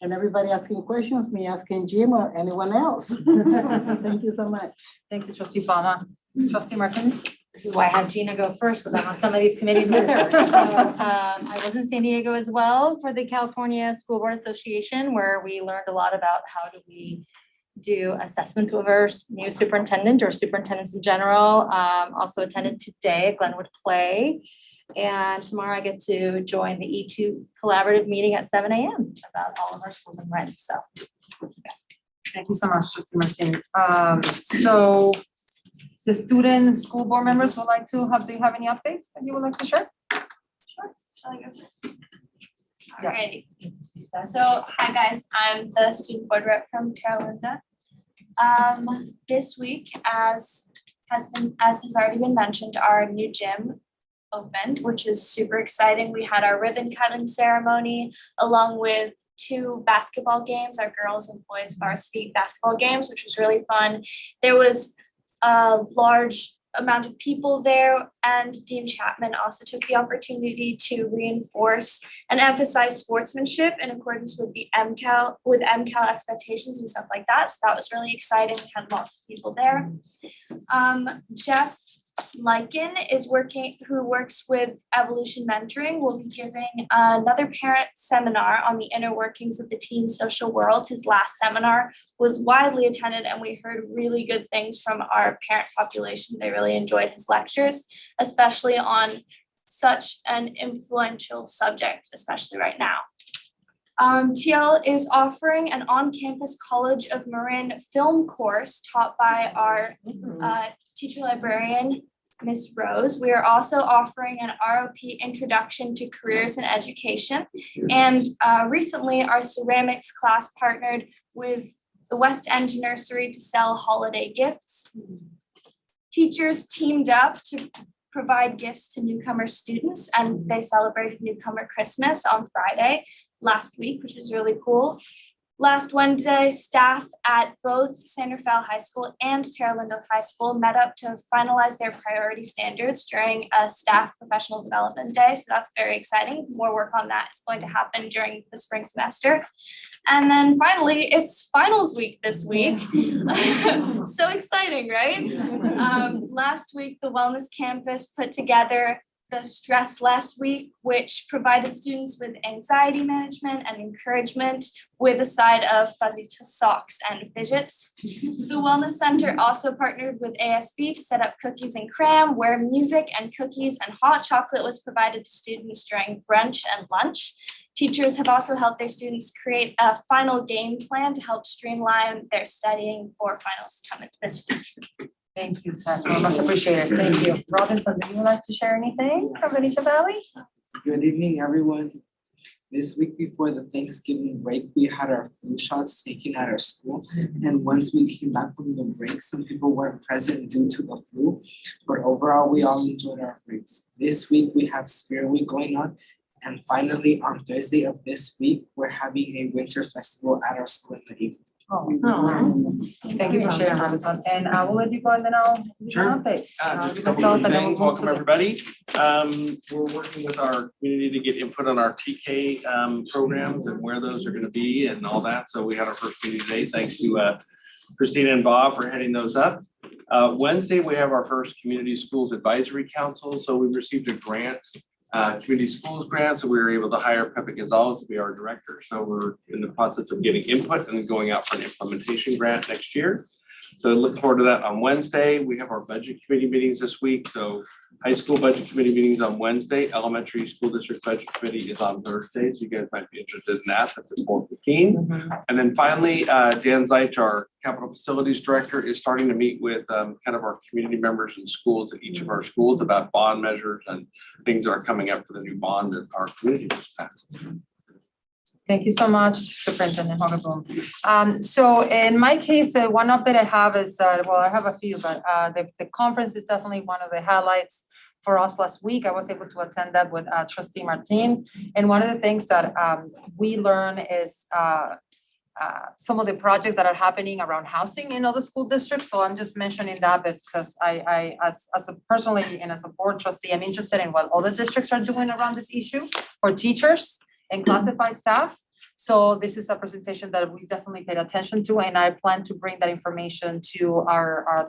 and everybody asking questions, me asking Jim or anyone else. Thank you so much. Thank you, Trustee Palmer. Trustee Martin? This is why I have Gina go first, because I'm on some of these committees with her. So I was in San Diego as well for the California School Board Association, where we learned a lot about how do we do assessments with our new superintendent or superintendents in general. Also attended today at Glenwood Play. And tomorrow I get to join the E2 collaborative meeting at 7 a.m. about all of our schools in red. So Thank you so much, Trustee Martin. So the student school board members would like to do you have any updates that you would like to share? Sure, shall I go first? Yeah. Alrighty, so hi guys, I'm the student board rep from Terlinda. This week, as has already been mentioned, our new gym opened, which is super exciting. We had our ribbon cutting ceremony along with 2 basketball games, our girls and boys varsity basketball games, which was really fun. There was a large amount of people there, and Dean Chapman also took the opportunity to reinforce and emphasize sportsmanship in accordance with the MCAL expectations and stuff like that. So that was really exciting. We had lots of people there. Jeff Lycan who works with Evolution Mentoring, will be giving another parent seminar on the inner workings of the teen social world. His last seminar was widely attended and we heard really good things from our parent population. They really enjoyed his lectures, especially on such an influential subject, especially right now. TL is offering an on-campus College of Marin film course taught by our teacher librarian, Ms. Rose. We are also offering an ROP Introduction to Careers in Education. And recently our ceramics class partnered with the West End Nursery to sell holiday gifts. Teachers teamed up to provide gifts to newcomer students, and they celebrated Newcomer Christmas on Friday last week, which was really cool. Last Wednesday, staff at both San Rafael High School and Terra Linda High School met up to finalize their priority standards during a staff professional development day. So that's very exciting. More work on that is going to happen during the spring semester. And then finally, it's finals week this week. So exciting, right? Last week, the Wellness Campus put together the Stress Less Week, which provided students with anxiety management and encouragement with a side of fuzzy socks and fidgets. The Wellness Center also partnered with ASB to set up Cookies and Cram, where music and cookies and hot chocolate was provided to students during brunch and lunch. Teachers have also helped their students create a final game plan to help streamline their studying for finals coming this week. Thank you, Tatiana. Much appreciated. Thank you. Robinson, do you like to share anything from Benicia Valley? Good evening, everyone. This week before the Thanksgiving break, we had our flu shots taken at our school. And once we came back from the break, some people weren't present due to the flu. But overall, we all enjoyed our breaks. This week, we have Spirit Week going on. And finally, on Thursday of this week, we're having a winter festival at our school in the evening. Oh, thank you for sharing, Robinson. And we'll let you go and then I'll give you Sure. an update. Just a Give couple us of and then we'll things. move to Welcome, the- everybody. We're working with our community to get input on our TK programs and where those are gonna be and all that. So we had our first meeting today. Thanks to Christina and Bob for heading those up. Wednesday, we have our first Community Schools Advisory Council. So we received a grant, community schools grant, so we were able to hire Pepe Gonzalez to be our director. So we're in the process of getting input and then going out for an implementation grant next year. So look forward to that on Wednesday. We have our budget committee meetings this week. So high school budget committee meetings on Wednesday, elementary school district budget committee is on Thursday. So you guys might be interested in that. That's at 4:15. And then finally, Dan Zeich, our capital facilities director, is starting to meet with kind of our community members and schools at each of our schools about bond measures and things that are coming up for the new bond that our community just passed. Thank you so much, Superintendent Hogaboom. So in my case, one update I have is, well, I have a few, but the conference is definitely one of the highlights for us last week. I was able to attend that with Trustee Martin. And one of the things that we learn is some of the projects that are happening around housing in other school districts. So I'm just mentioning that because I as a personally and as a board trustee, I'm interested in what other districts are doing around this issue for teachers and classified staff. So this is a presentation that we definitely paid attention to, and I plan to bring that information to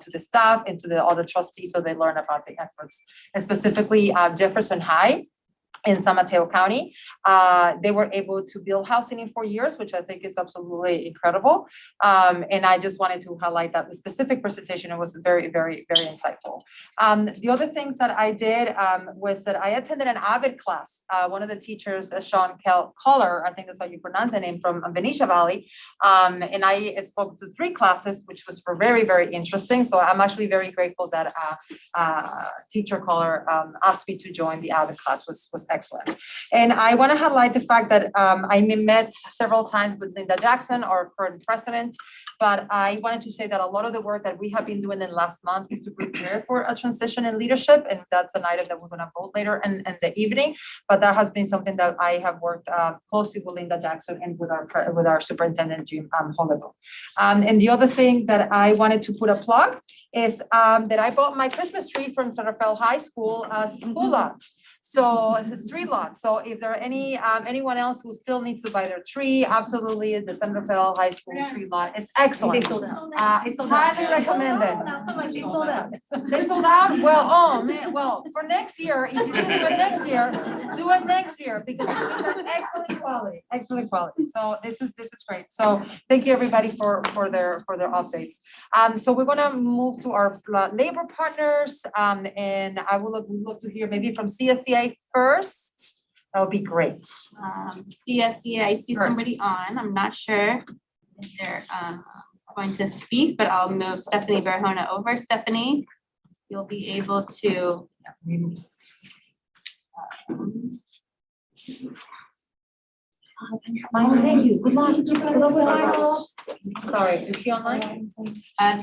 to the staff and to the other trustees so they learn about the efforts. And specifically Jefferson High in San Mateo County, they were able to build housing in 4 years, which I think is absolutely incredible. And I just wanted to highlight that the specific presentation. It was very, very, very insightful. The other things that I did was that I attended an AVID class. One of the teachers, Sean Collar, I think that's how you pronounce the name, from Benicia Valley. And I spoke to 3 classes, which was very, very interesting. So I'm actually very grateful that teacher Collar asked me to join the AVID class. Was excellent. And I want to highlight the fact that I met several times with Linda Jackson, our current president, but I wanted to say that a lot of the work that we have been doing in the last month is to prepare for a transition in leadership, and that's an item that we're going to vote later in the evening. But that has been something that I have worked closely with Linda Jackson and with our superintendent, Jim Holloway. And the other thing that I wanted to put a plug is that I bought my Christmas tree from Santa Fe High School school lot. So it's a tree lot. So if there are anyone else who still needs to buy their tree, absolutely, the Santa Fe High School tree lot is excellent. It's highly recommended. They sold out. They sold out? Well, oh man, well, for next year, if you do it next year, do it next year because these are excellent quality. So this is great. So thank you everybody for their updates. So we're gonna move to our labor partners, and I would love to hear maybe from CSCA first. That would be great. CSCA, I see somebody on, I'm not sure if they're going to speak, but I'll move Stephanie Verhona over. Stephanie, you'll be able to. Thank you. Good luck. Sorry, is she online?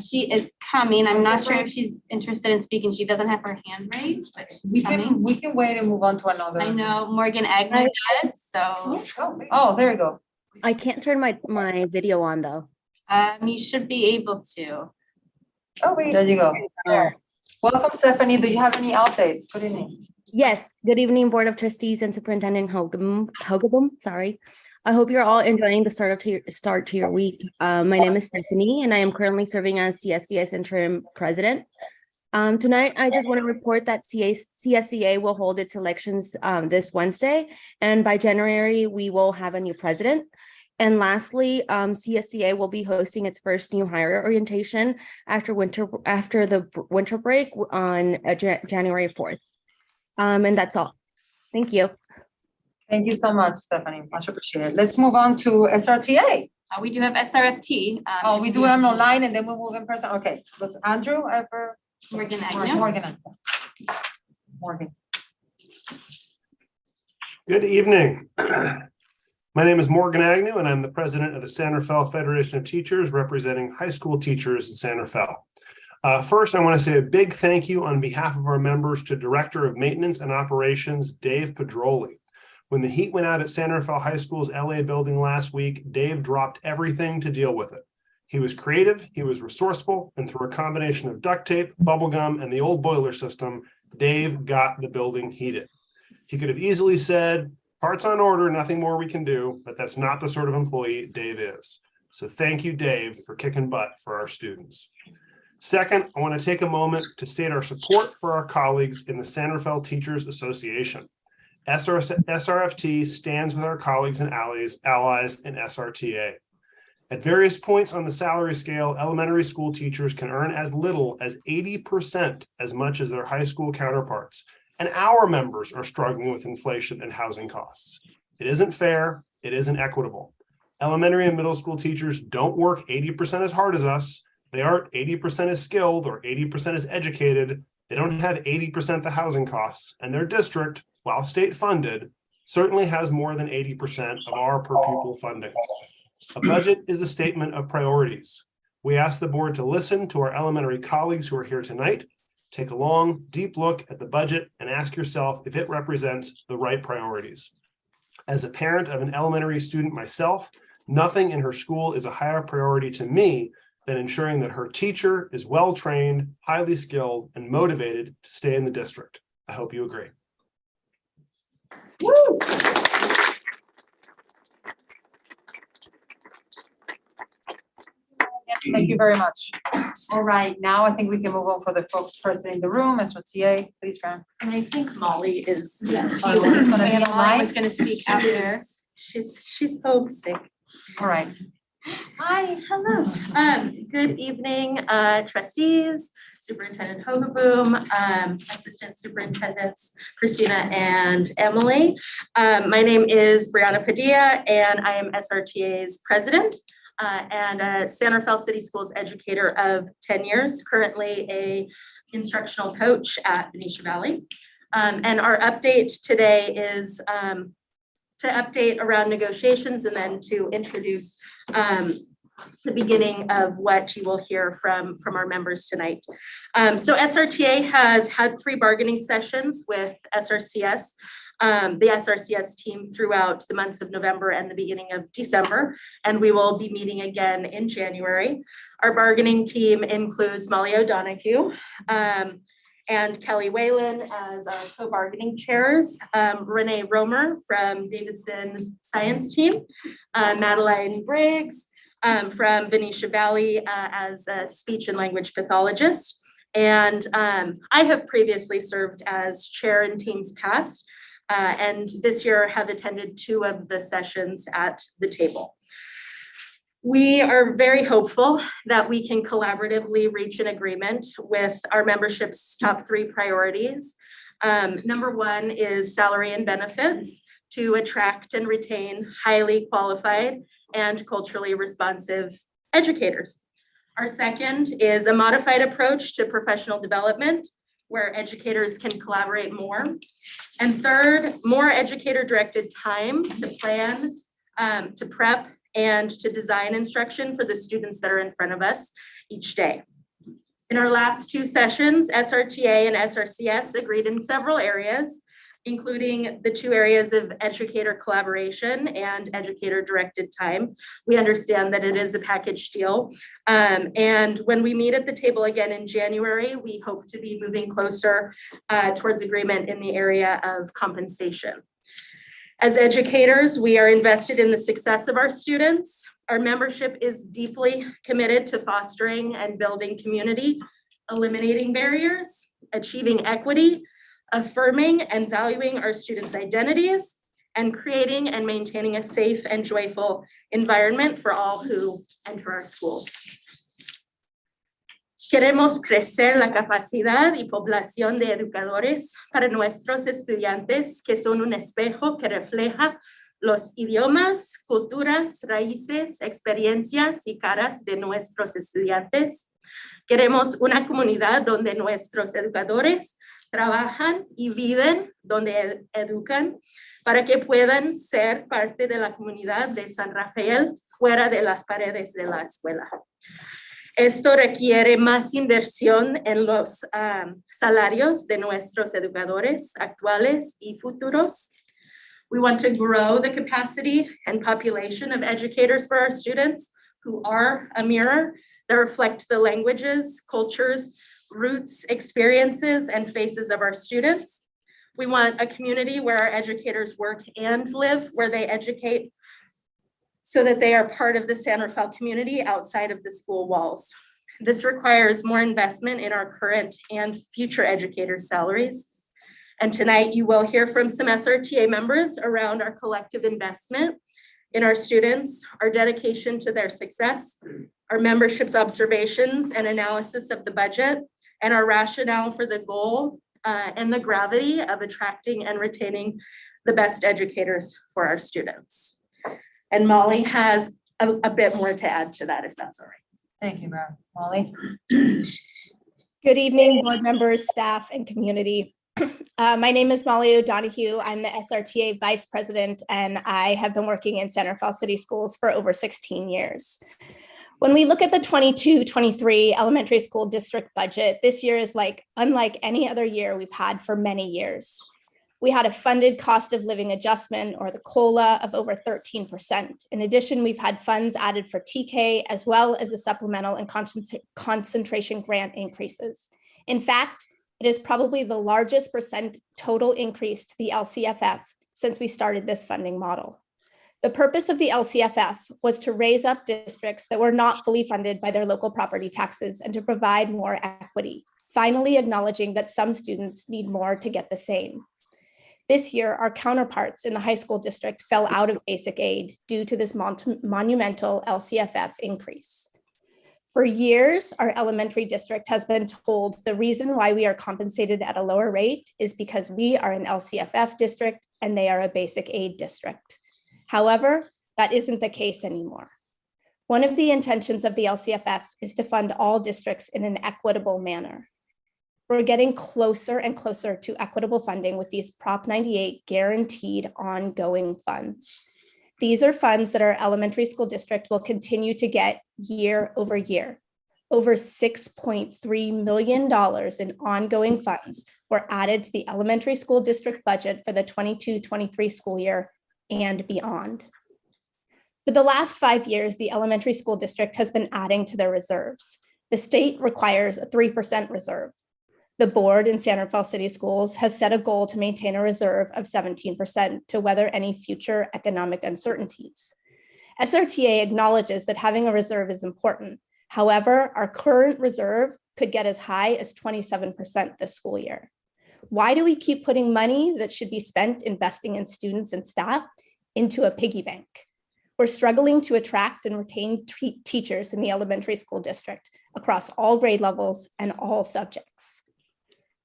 She is coming. I'm not sure if she's interested in speaking. She doesn't have her hand raised, but she's coming. We can wait and move on to another. I know Morgan Agnew does, so. Oh, there you go. I can't turn my video on though. You should be able to. Oh, wait. There you go. Welcome, Stephanie. Do you have any updates? Good evening. Yes, good evening, Board of Trustees and Superintendent Hogeboom. Sorry. I hope you're all enjoying the start to your week. My name is Stephanie, and I am currently serving as CSCS interim president. Tonight, I just want to report that CSCA will hold its elections this Wednesday, and by January, we will have a new president. And lastly, CSCA will be hosting its first new hire orientation after the winter break on January 4th. And that's all. Thank you. Thank you so much, Stephanie. Much appreciated. Let's move on to SRTA. We do have SRFT. Oh, we do them online and then we'll move in person. Okay. Was Andrew ever? Morgan Agnew. Morgan. Good evening. My name is Morgan Agnew, and I'm the president of the San Rafael Federation of Teachers, representing high school teachers in San Rafael. First, I want to say a big thank you on behalf of our members to Director of Maintenance and Operations, Dave Pedroli. When the heat went out at San Rafael High School's LA building last week, Dave dropped everything to deal with it. He was creative, he was resourceful, and through a combination of duct tape, bubble gum, and the old boiler system, Dave got the building heated. He could have easily said, "Parts on order, nothing more we can do," but that's not the sort of employee Dave is. So thank you, Dave, for kicking butt for our students. Second, I want to take a moment to state our support for our colleagues in the San Rafael Teachers Association. SRFT stands with our colleagues and allies in SRTA. At various points on the salary scale, elementary school teachers can earn as little as 80% as much as their high school counterparts. And our members are struggling with inflation and housing costs. It isn't fair, it isn't equitable. Elementary and middle school teachers don't work 80% as hard as us. They aren't 80% as skilled or 80% as educated. They don't have 80% the housing costs, and their district, while state funded, certainly has more than 80% of our per pupil funding. A budget is a statement of priorities. We ask the board to listen to our elementary colleagues who are here tonight. Take a long, deep look at the budget and ask yourself if it represents the right priorities. As a parent of an elementary student myself, nothing in her school is a higher priority to me than ensuring that her teacher is well-trained, highly skilled, and motivated to stay in the district. I hope you agree. Woo! Thank you very much. All right, now I think we can move on for the folks present in the room. SRTA, please, Fran. And I think Molly is. Yes, she is gonna be online. Was gonna speak after. She's homesick. All right. Hi, hello. Good evening, trustees, Superintendent Hogeboom, Assistant Superintendents Christina and Emily. My name is Brianna Padilla, and I am SRTA's president. And a San Rafael City Schools educator of 10 years, currently a instructional coach at Benicia Valley. And our update today is to update around negotiations and then to introduce the beginning of what you will hear from our members tonight. So SRTA has had 3 bargaining sessions with SRCS, the SRCS team throughout the months of November and the beginning of December, and we will be meeting again in January. Our bargaining team includes Molly O'Donoghue and Kelly Whalen as our co-bargaining chairs, Renee Romer from Davidson's science team, Madeline Briggs, from Benicia Valley as a speech and language pathologist. And I have previously served as chair in teams past, and this year have attended 2 of the sessions at the table. We are very hopeful that we can collaboratively reach an agreement with our membership's top 3 priorities. Number 1 is salary and benefits to attract and retain highly qualified and culturally responsive educators. Our second is a modified approach to professional development where educators can collaborate more. And third, more educator-directed time to plan, to prep, and to design instruction for the students that are in front of us each day. In our last 2 sessions, SRTA and SRCS agreed in several areas, including the 2 areas of educator collaboration and educator-directed time. We understand that it is a package deal. And when we meet at the table again in January, we hope to be moving closer towards agreement in the area of compensation. As educators, we are invested in the success of our students. Our membership is deeply committed to fostering and building community, eliminating barriers, achieving equity, affirming and valuing our students' identities, and creating and maintaining a safe and joyful environment for all who enter our schools. Queremos crecer la capacidad y población de educadores para nuestros estudiantes, que son un espejo que refleja los idiomas, culturas, raíces, experiencias y caras de nuestros estudiantes. Queremos una comunidad donde nuestros educadores trabajan y viven donde educan para que puedan ser parte de la comunidad de San Rafael fuera de las paredes de la escuela. Esto requiere más inversión en los salarios de nuestros educadores actuales y futuros. We want to grow the capacity and population of educators for our students who are a mirror that reflect the languages, cultures, roots, experiences, and faces of our students. We want a community where our educators work and live, where they educate, so that they are part of the San Rafael community outside of the school walls. This requires more investment in our current and future educators' salaries. And tonight you will hear from some SRTA members around our collective investment in our students, our dedication to their success, our membership's observations and analysis of the budget, and our rationale for the goal and the gravity of attracting and retaining the best educators for our students. And Molly has a bit more to add to that, if that's all right. Thank you, Mara. Molly? Good evening, board members, staff, and community. My name is Molly O'Donoghue. I'm the SRTA Vice President, and I have been working in San Rafael City Schools for over 16 years. When we look at the 22-23 elementary school district budget, this year is unlike any other year we've had for many years. We had a funded cost of living adjustment, or the COLA, of over 13%. In addition, we've had funds added for TK, as well as the supplemental and concentration grant increases. In fact, it is probably the largest percent total increase to the LCFF since we started this funding model. The purpose of the LCFF was to raise up districts that were not fully funded by their local property taxes and to provide more equity, finally acknowledging that some students need more to get the same. This year, our counterparts in the high school district fell out of basic aid due to this monumental LCFF increase. For years, our elementary district has been told the reason why we are compensated at a lower rate is because we are an LCFF district and they are a basic aid district. However, that isn't the case anymore. One of the intentions of the LCFF is to fund all districts in an equitable manner. We're getting closer and closer to equitable funding with these Prop 98 guaranteed ongoing funds. These are funds that our elementary school district will continue to get year over year. Over $6.3 million in ongoing funds were added to the elementary school district budget for the 22-23 school year and beyond. For the last 5 years, the elementary school district has been adding to their reserves. The state requires a 3% reserve. The board in San Rafael City Schools has set a goal to maintain a reserve of 17% to weather any future economic uncertainties. SRTA acknowledges that having a reserve is important. However, our current reserve could get as high as 27% this school year. Why do we keep putting money that should be spent investing in students and staff into a piggy bank? We're struggling to attract and retain teachers in the elementary school district across all grade levels and all subjects.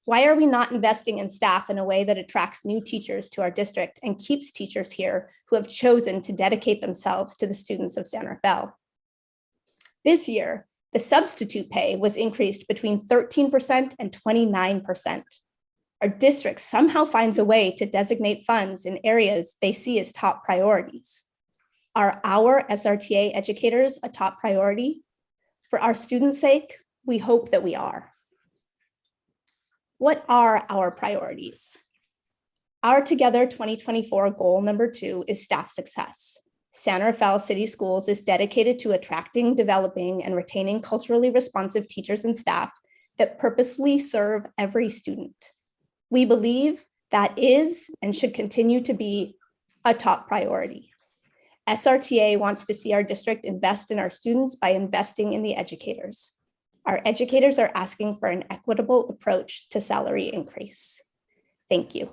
Why are we not investing in staff in a way that attracts new teachers to our district and keeps teachers here who have chosen to dedicate themselves to the students of San Rafael? This year, the substitute pay was increased between 13% and 29%. Our district somehow finds a way to designate funds in areas they see as top priorities. Are our SRTA educators a top priority? For our students' sake, we hope that we are. What are our priorities? Our Together 2024 goal number 2 is staff success. San Rafael City Schools is dedicated to attracting, developing, and retaining culturally responsive teachers and staff that purposely serve every student. We believe that is and should continue to be a top priority. SRTA wants to see our district invest in our students by investing in the educators. Our educators are asking for an equitable approach to salary increase. Thank you.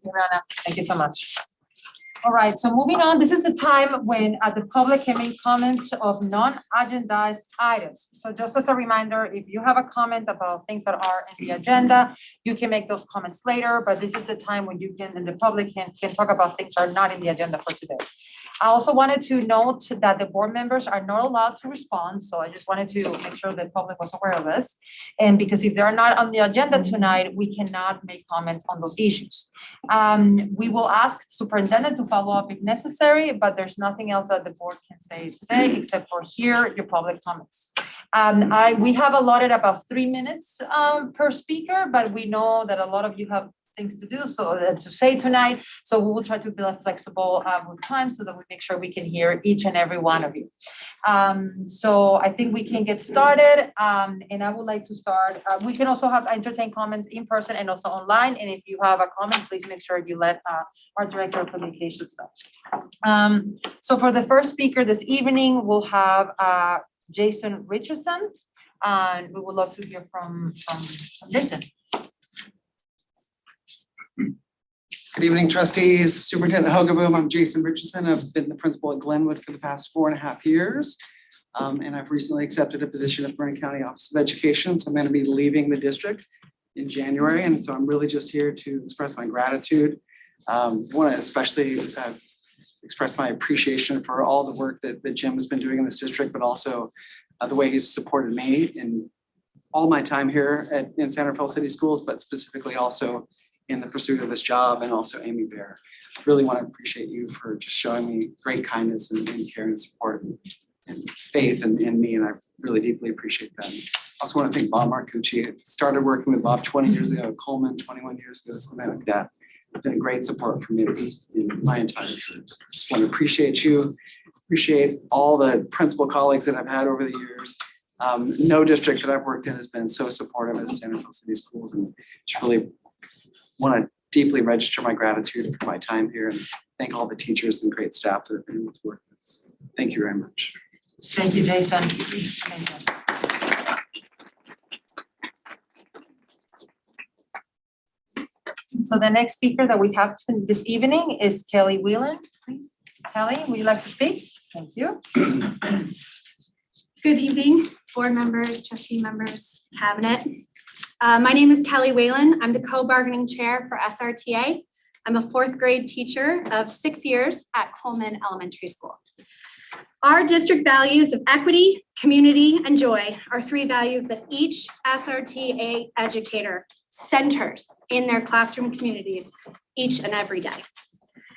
Rana, thank you so much. All right, so moving on, this is a time when the public can make comments of non-agendized items. So just as a reminder, if you have a comment about things that are in the agenda, you can make those comments later, but this is a time when you can, and the public can talk about things that are not in the agenda for today. I also wanted to note that the board members are not allowed to respond, so I just wanted to make sure the public was aware of this. And because if they're not on the agenda tonight, we cannot make comments on those issues. We will ask superintendent to follow up if necessary, but there's nothing else that the board can say today except for hear your public comments. We have allotted about 3 minutes per speaker, but we know that a lot of you have things to do, so to say tonight. So we will try to be flexible with time so that we make sure we can hear each and every one of you. So I think we can get started, and I would like to start. We can also have entertain comments in person and also online. And if you have a comment, please make sure you let our director of communications know. So for the first speaker this evening, we'll have Jason Richardson, and we would love to hear from Jason. Good evening, trustees, Superintendent Hogeboom. I'm Jason Richardson. I've been the principal at Glenwood for the past 4.5 years. And I've recently accepted a position at Vernon County Office of Education. So I'm going to be leaving the district in January. And so I'm really just here to express my gratitude. I want to especially express my appreciation for all the work that Jim has been doing in this district, but also the way he's supported me in all my time here in San Rafael City Schools, but specifically also in the pursuit of this job, and also Amy Bear. I really want to appreciate you for just showing me great kindness and care and support and faith in me, and I really deeply appreciate that. I also want to thank Bob Marcucci. I started working with Bob 20 years ago, Coleman 21 years ago, something like that. It's been a great support for me in my entire career. I just want to appreciate you, appreciate all the principal colleagues that I've had over the years. No district that I've worked in has been so supportive as San Rafael City Schools, and just really want to deeply register my gratitude for my time here and thank all the teachers and great staff that have been able to work with us. Thank you very much. Thank you, Jason. So the next speaker that we have this evening is Kelly Whelan. Please, Kelly, would you like to speak? Thank you. Good evening, board members, trustee members, cabinet. My name is Kelly Whelan. I'm the co-bargaining chair for SRTA. I'm a fourth grade teacher of 6 years at Coleman Elementary School. Our district values of equity, community, and joy are 3 values that each SRTA educator centers in their classroom communities each and every day.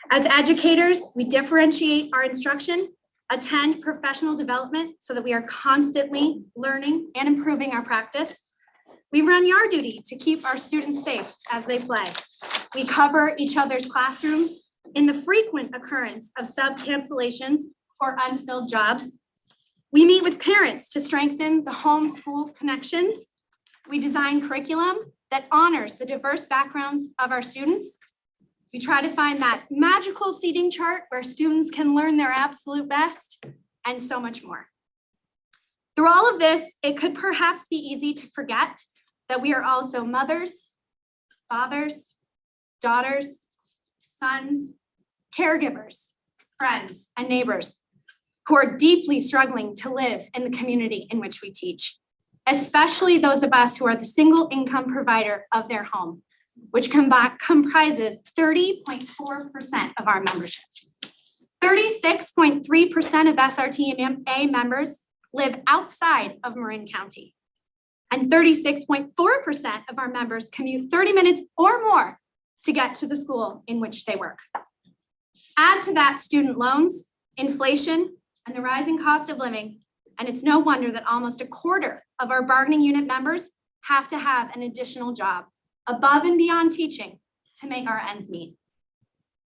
As educators, we differentiate our instruction, attend professional development so that we are constantly learning and improving our practice. We run yard duty to keep our students safe as they play. We cover each other's classrooms in the frequent occurrence of sub-cancellations or unfilled jobs. We meet with parents to strengthen the home-school connections. We design curriculum that honors the diverse backgrounds of our students. We try to find that magical seating chart where students can learn their absolute best, and so much more. Through all of this, it could perhaps be easy to forget that we are also mothers, fathers, daughters, sons, caregivers, friends, and neighbors who are deeply struggling to live in the community in which we teach, especially those of us who are the single income provider of their home, which comprises 30.4% of our membership. 36.3% of SRTA members live outside of Marin County. And 36.4% of our members commute 30 minutes or more to get to the school in which they work. Add to that student loans, inflation, and the rising cost of living, and it's no wonder that almost a quarter of our bargaining unit members have to have an additional job above and beyond teaching to make our ends meet.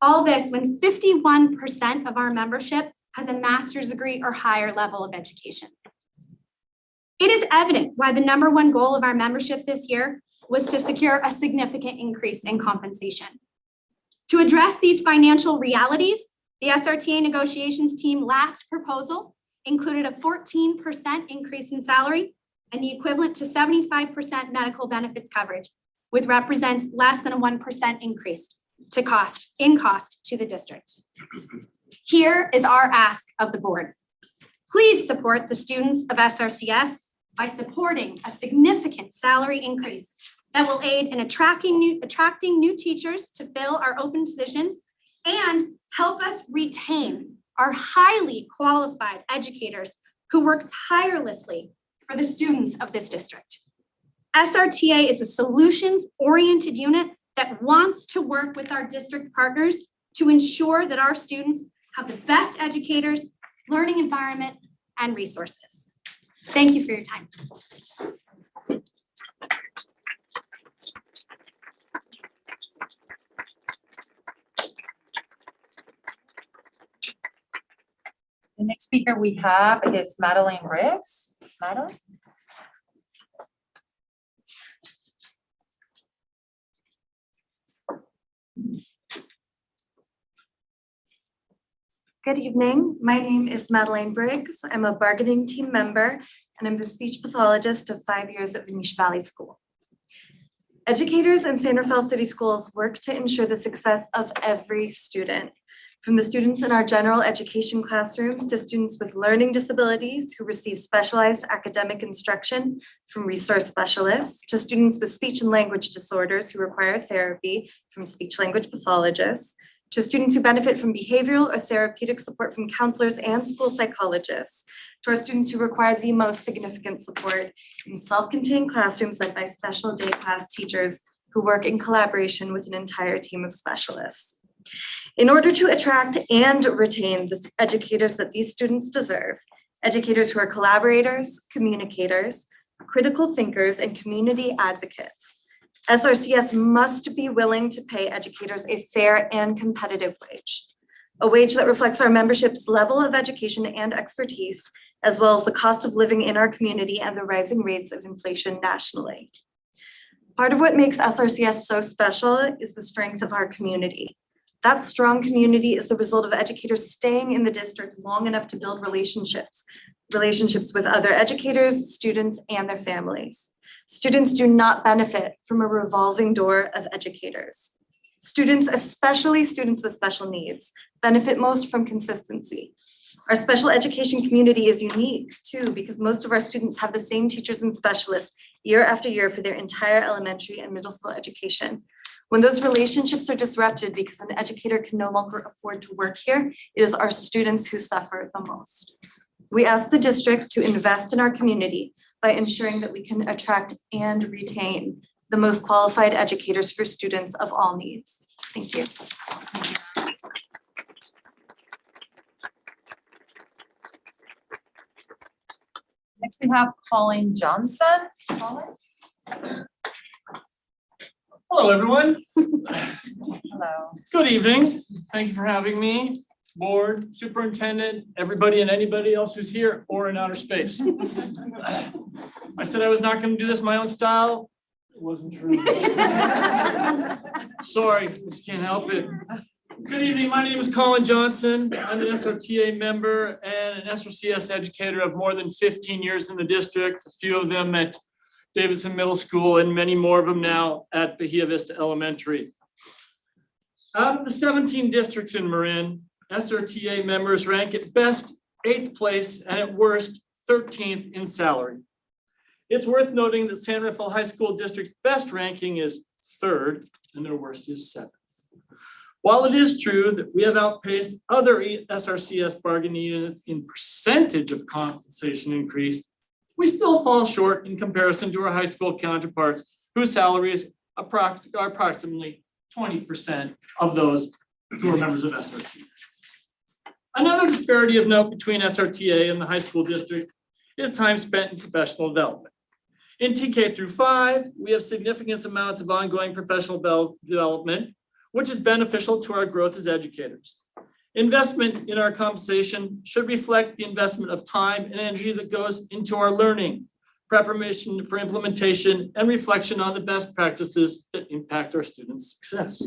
All this when 51% of our membership has a master's degree or higher level of education. It is evident why the #1 goal of our membership this year was to secure a significant increase in compensation. To address these financial realities, the SRTA negotiations team last proposal included a 14% increase in salary and the equivalent to 75% medical benefits coverage, which represents less than a 1% increase in cost to the district. Here is our ask of the board. Please support the students of SRCS by supporting a significant salary increase that will aid in attracting new teachers to fill our open positions and help us retain our highly qualified educators who work tirelessly for the students of this district. SRTA is a solutions-oriented unit that wants to work with our district partners to ensure that our students have the best educators, learning environment, and resources. Thank you for your time. The next speaker we have is Madeline Riggs. Madeline? Good evening. My name is Madeline Briggs. I'm a bargaining team member, and I'm the speech pathologist of 5 years at Venetian Valley School. Educators in San Rafael City Schools work to ensure the success of every student, from the students in our general education classrooms to students with learning disabilities who receive specialized academic instruction from resource specialists, to students with speech and language disorders who require therapy from speech language pathologists, to students who benefit from behavioral or therapeutic support from counselors and school psychologists, to our students who require the most significant support in self-contained classrooms led by special day class teachers who work in collaboration with an entire team of specialists. In order to attract and retain the educators that these students deserve, educators who are collaborators, communicators, critical thinkers, and community advocates, SRCS must be willing to pay educators a fair and competitive wage, a wage that reflects our membership's level of education and expertise, as well as the cost of living in our community and the rising rates of inflation nationally. Part of what makes SRCS so special is the strength of our community. That strong community is the result of educators staying in the district long enough to build relationships with other educators, students, and their families. Students do not benefit from a revolving door of educators. Students, especially students with special needs, benefit most from consistency. Our special education community is unique too, because most of our students have the same teachers and specialists year after year for their entire elementary and middle school education, When those relationships are disrupted because an educator can no longer afford to work here, it is our students who suffer the most. We ask the district to invest in our community by ensuring that we can attract and retain the most qualified educators for students of all needs. Thank you. Next, we have Colleen Johnson. Colleen? Hello, everyone. Hello. Good evening. Thank you for having me, board, superintendent, everybody and anybody else who's here or in outer space. I said I was not going to do this my own style. It wasn't true. Sorry, just can't help it. Good evening. My name is Colin Johnson. I'm an SRTA member and an SRCS educator of more than 15 years in the district, a few of them at Davidson Middle School and many more of them now at Bahia Vista Elementary. Out of the 17 districts in Marin, SRTA members rank at best 8th place and at worst 13th in salary. It's worth noting that San Rafael High School District's best ranking is 3rd and their worst is 7th. While it is true that we have outpaced other SRCS bargaining units in percentage of compensation increase, we still fall short in comparison to our high school counterparts whose salaries are approximately 20% of those who are members of SRTA. Another disparity of note between SRTA and the high school district is time spent in professional development. In TK through 5, we have significant amounts of ongoing professional development, which is beneficial to our growth as educators. Investment in our compensation should reflect the investment of time and energy that goes into our learning, preparation for implementation, and reflection on the best practices that impact our students' success.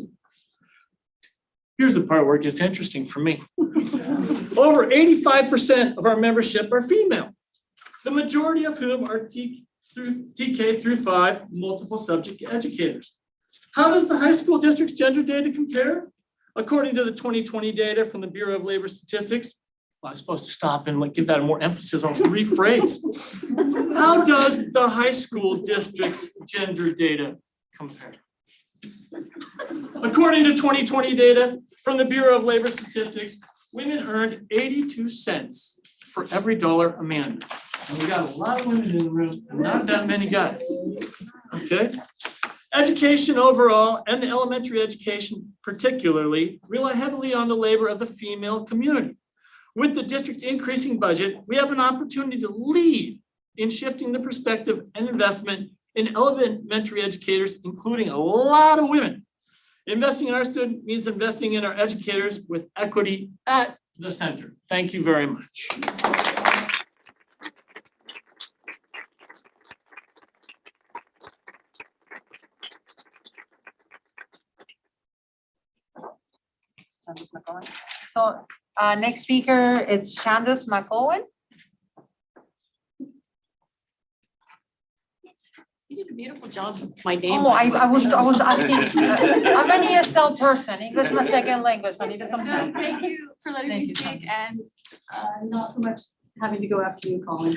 Here's the part where it gets interesting for me. Over 85% of our membership are female, the majority of whom are TK through 5 multiple subject educators. How does the high school district's gender data compare? According to the 2020 data from the Bureau of Labor Statistics, well, I was supposed to stop and give that more emphasis on rephrase. How does the high school district's gender data compare? According to 2020 data from the Bureau of Labor Statistics, women earned 82 cents for every dollar a man did. And we got a lot of women in the room and not that many guys. Okay. Education overall and the elementary education particularly rely heavily on the labor of the female community. With the district's increasing budget, we have an opportunity to lead in shifting the perspective and investment in elementary educators, including a lot of women. Investing in our students means investing in our educators with equity at the center. Thank you very much. So next speaker, it's Shandos McCowan. You did a beautiful job with my name. Oh, I was asking, I'm an ESL person, English my second language, so I need some So help. thank you for letting me Thank you, speak and not so much having to go after you, Colin.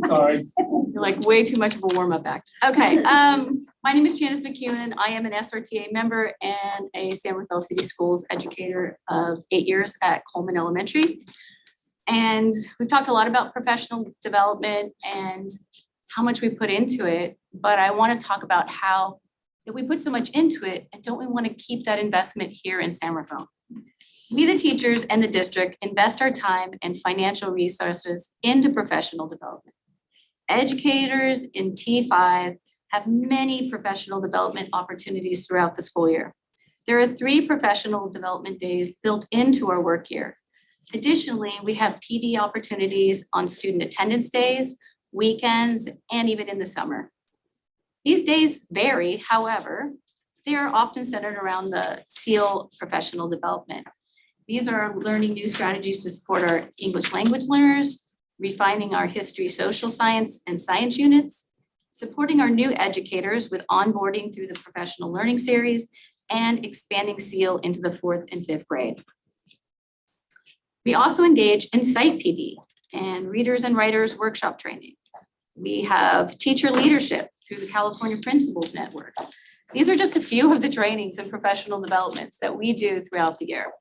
Sorry. You're like way too much of a warm-up act. Okay, my name is Janice McEwen. I am an SRTA member and a San Rafael City Schools educator of 8 years at Coleman Elementary. And we've talked a lot about professional development and how much we put into it, but I want to talk about how if we put so much into it, and don't we want to keep that investment here in San Rafael? We, the teachers and the district, invest our time and financial resources into professional development. Educators in T5 have many professional development opportunities throughout the school year. There are 3 professional development days built into our work year. Additionally, we have PD opportunities on student attendance days, weekends, and even in the summer. These days vary, however, they are often centered around the SEAL professional development. These are learning new strategies to support our English language learners, refining our history, social science, and science units, supporting our new educators with onboarding through the professional learning series, and expanding SEAL into the 4th and 5th grade. We also engage in site PD and readers and writers workshop training. We have teacher leadership through the California Principals Network. These are just a few of the trainings and professional developments that we do throughout the year.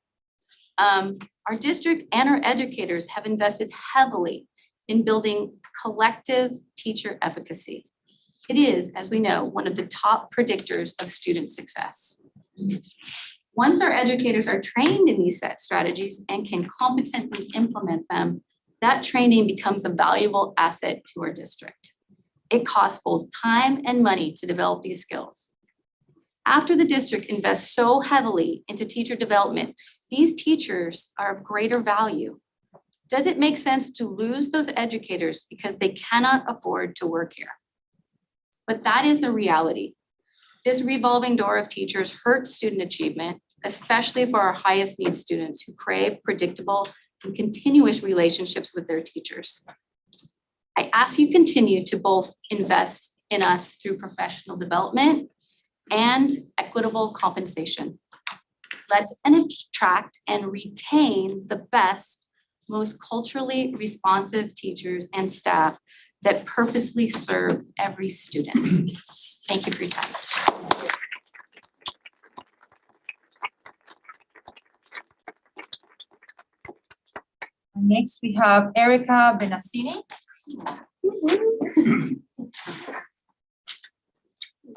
Our district and our educators have invested heavily in building collective teacher efficacy. It is, as we know, one of the top predictors of student success. Once our educators are trained in these set strategies and can competently implement them, that training becomes a valuable asset to our district. It costs both time and money to develop these skills. After the district invests so heavily into teacher development, these teachers are of greater value. Does it make sense to lose those educators because they cannot afford to work here? But that is the reality. This revolving door of teachers hurts student achievement, especially for our highest need students who crave predictable and continuous relationships with their teachers. I ask you continue to both invest in us through professional development and equitable compensation. Let's attract and retain the best, most culturally responsive teachers and staff that purposely serve every student. Thank you for your time. Next, we have Erica Benassini.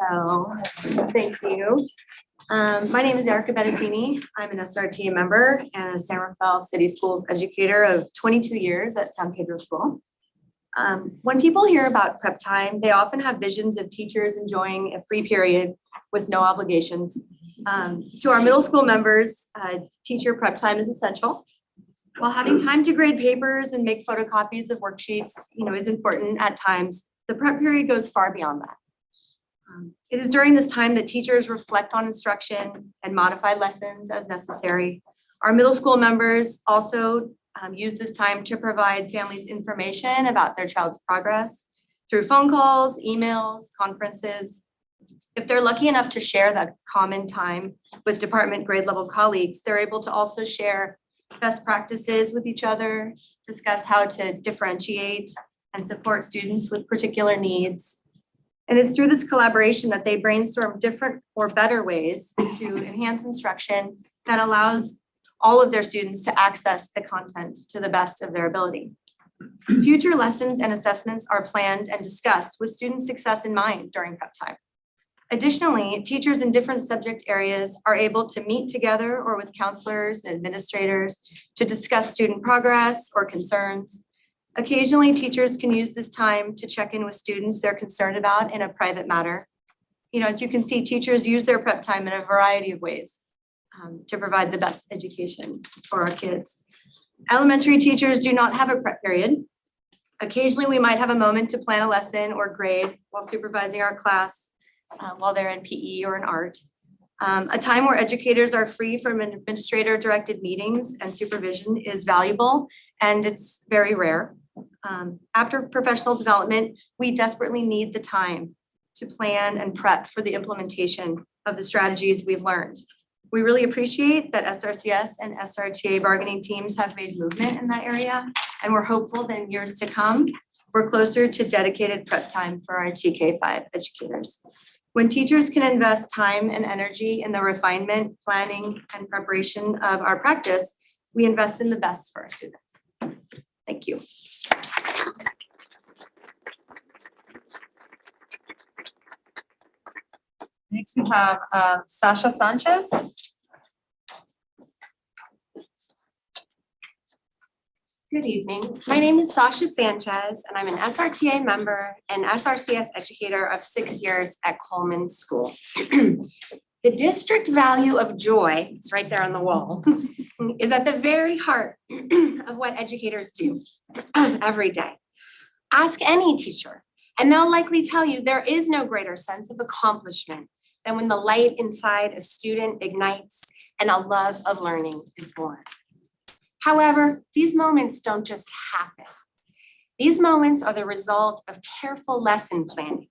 Hello, thank you. My name is Erica Benassini. I'm an SRTA member and a San Rafael City Schools educator of 22 years at San Pedro School. When people hear about prep time, they often have visions of teachers enjoying a free period with no obligations. To our middle school members, teacher prep time is essential. While having time to grade papers and make photocopies of worksheets, is important at times, the prep period goes far beyond that. It is during this time that teachers reflect on instruction and modify lessons as necessary. Our middle school members also use this time to provide families information about their child's progress through phone calls, emails, conferences. If they're lucky enough to share that common time with department grade level colleagues, they're able to also share best practices with each other, discuss how to differentiate and support students with particular needs. And it's through this collaboration that they brainstorm different or better ways to enhance instruction that allows all of their students to access the content to the best of their ability. Future lessons and assessments are planned and discussed with student success in mind during prep time. Additionally, teachers in different subject areas are able to meet together or with counselors and administrators to discuss student progress or concerns. Occasionally, teachers can use this time to check in with students they're concerned about in a private matter. As you can see, teachers use their prep time in a variety of ways to provide the best education for our kids. Elementary teachers do not have a prep period. Occasionally, we might have a moment to plan a lesson or grade while supervising our class while they're in PE or in art. A time where educators are free from administrator-directed meetings and supervision is valuable, and it's very rare. After professional development, we desperately need the time to plan and prep for the implementation of the strategies we've learned. We really appreciate that SRCS and SRTA bargaining teams have made movement in that area, and we're hopeful that in years to come, we're closer to dedicated prep time for our TK5 educators. When teachers can invest time and energy in the refinement, planning, and preparation of our practice, we invest in the best for our students. Thank you. Next, we have Sasha Sanchez. Good evening. My name is Sasha Sanchez, and I'm an SRTA member and SRCS educator of 6 years at Coleman School. The district value of joy, it's right there on the wall, is at the very heart of what educators do every day. Ask any teacher, and they'll likely tell you there is no greater sense of accomplishment than when the light inside a student ignites and a love of learning is born. However, these moments don't just happen. These moments are the result of careful lesson planning,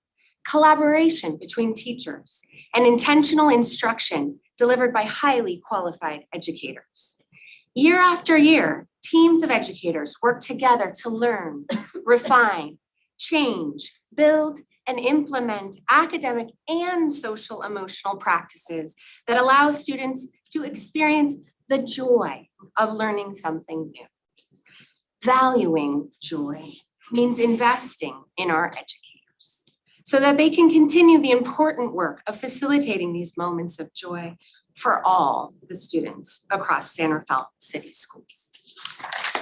collaboration between teachers, and intentional instruction delivered by highly qualified educators. Year after year, teams of educators work together to learn, refine, change, build, and implement academic and social emotional practices that allow students to experience the joy of learning something new. Valuing joy means investing in our educators so that they can continue the important work of facilitating these moments of joy for all the students across San Rafael City Schools.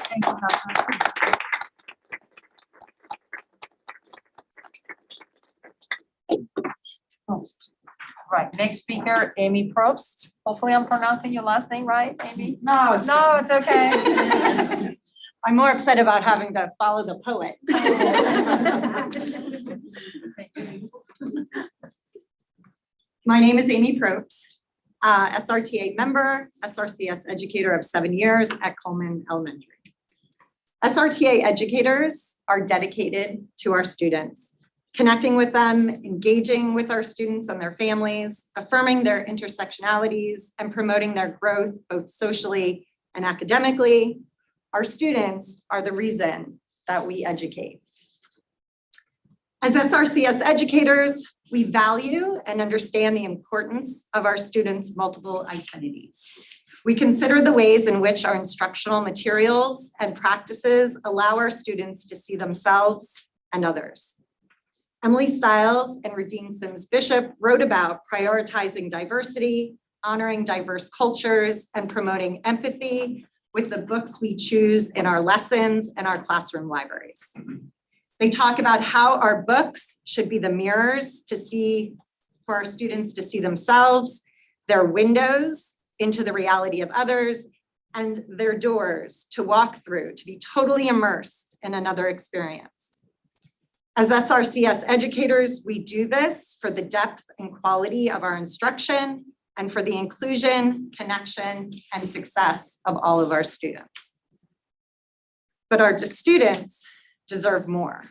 Thank you, Sasha. Probst. Right, next speaker, Amy Probst. Hopefully I'm pronouncing your last name right, Amy? No, it's okay. I'm more upset about having to follow the poet. My name is Amy Probst, SRTA member, SRCS educator of 7 years at Coleman Elementary. SRTA educators are dedicated to our students, connecting with them, engaging with our students and their families, affirming their intersectionalities, and promoting their growth both socially and academically. Our students are the reason that we educate. As SRCS educators, we value and understand the importance of our students' multiple identities. We consider the ways in which our instructional materials and practices allow our students to see themselves and others. Emily Stiles and Radine Sims Bishop wrote about prioritizing diversity, honoring diverse cultures, and promoting empathy with the books we choose in our lessons and our classroom libraries. They talk about how our books should be the mirrors for our students to see themselves, their windows into the reality of others, and their doors to walk through, to be totally immersed in another experience. As SRCS educators, we do this for the depth and quality of our instruction and for the inclusion, connection, and success of all of our students. But our students deserve more.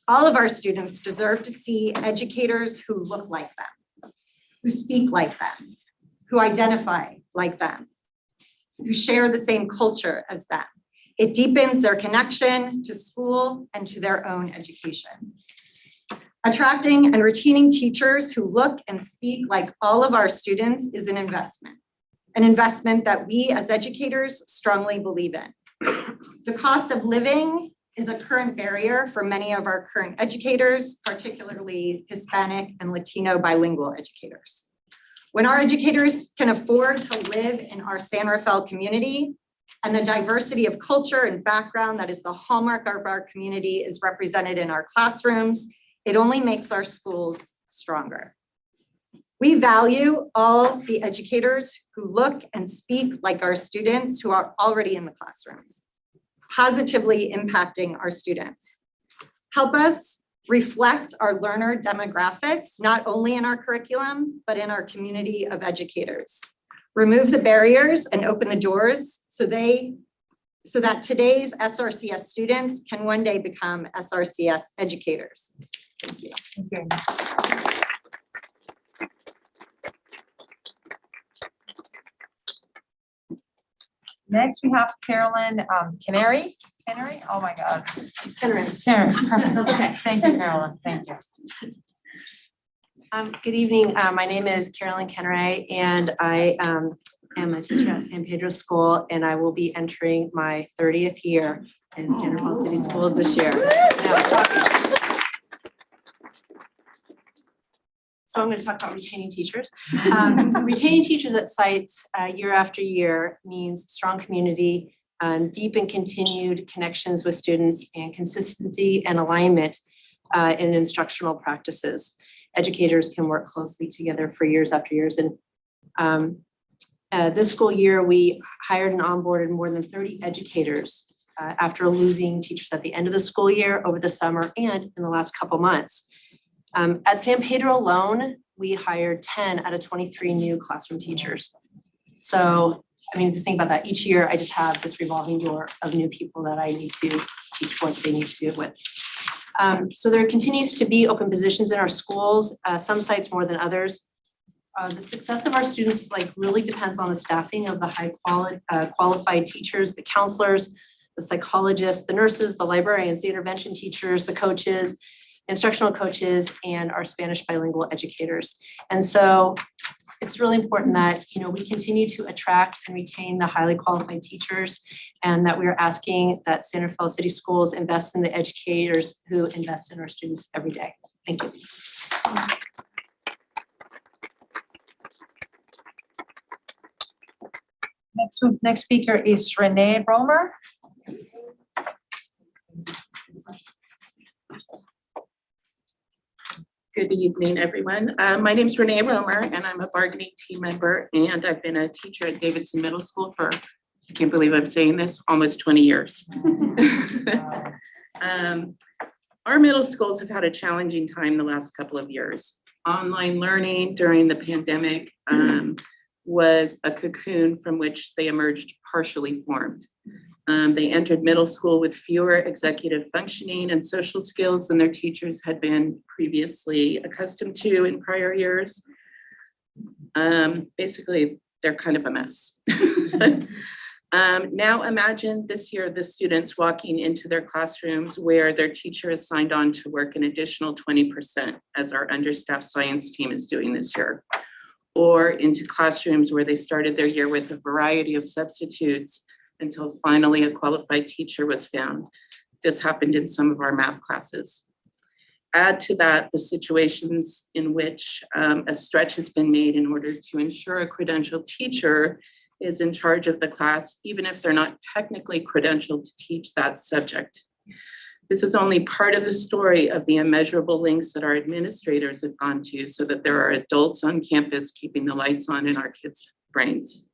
All of our students deserve to see educators who look like them, who speak like them, who identify like them, who share the same culture as them. It deepens their connection to school and to their own education. Attracting and retaining teachers who look and speak like all of our students is an investment that we as educators strongly believe in. The cost of living is a current barrier for many of our current educators, particularly Hispanic and Latino bilingual educators. When our educators can afford to live in our San Rafael community and the diversity of culture and background that is the hallmark of our community is represented in our classrooms, it only makes our schools stronger. We value all the educators who look and speak like our students who are already in the classrooms, positively impacting our students. Help us reflect our learner demographics, not only in our curriculum, but in our community of educators. Remove the barriers and open the doors so that today's SRCS students can one day become SRCS educators. Thank you. Next, we have Carolyn Canary, oh my God. Canary, perfect. That's okay. Thank you, Carolyn, thank you. Good evening. My name is Carolyn Kenray, and I am a teacher at San Pedro School, and I will be entering my 30th year in San Rafael City Schools this year. So I'm going to talk about retaining teachers. Retaining teachers at sites year after year means strong community, deep and continued connections with students, and consistency and alignment in instructional practices. Educators can work closely together for years after years. And this school year, we hired and onboarded more than 30 educators after losing teachers at the end of the school year, over the summer, and in the last couple months. At San Pedro alone, we hired 10 out of 23 new classroom teachers. So, I mean, just think about that. Each year, I just have this revolving door of new people that I need to teach what they need to do it with. So there continues to be open positions in our schools, some sites more than others. The success of our students really depends on the staffing of the high qualified teachers, the counselors, the psychologists, the nurses, the librarians, the intervention teachers, the coaches, instructional coaches, and our Spanish bilingual educators. And so it's really important that, you know, we continue to attract and retain the highly qualified teachers, and that we are asking that San Rafael City Schools invest in the educators who invest in our students every day. Thank you. Next speaker is Renee Romer. Good evening, everyone. My name is Renee Romer, and I'm a bargaining team member, and I've been a teacher at Davidson Middle School for, I can't believe I'm saying this, almost 20 years. Our middle schools have had a challenging time the last couple of years. Online learning during the pandemic was a cocoon from which they emerged partially formed. They entered middle school with fewer executive functioning and social skills than their teachers had been previously accustomed to in prior years. Basically, they're kind of a mess. Now imagine this year the students walking into their classrooms where their teacher is signed on to work an additional 20%, as our understaffed science team is doing this year, or into classrooms where they started their year with a variety of substitutes until finally a qualified teacher was found. This happened in some of our math classes. Add to that the situations in which a stretch has been made in order to ensure a credentialed teacher is in charge of the class, even if they're not technically credentialed to teach that subject. This is only part of the story of the immeasurable lengths that our administrators have gone to so that there are adults on campus keeping the lights on in our kids' brains.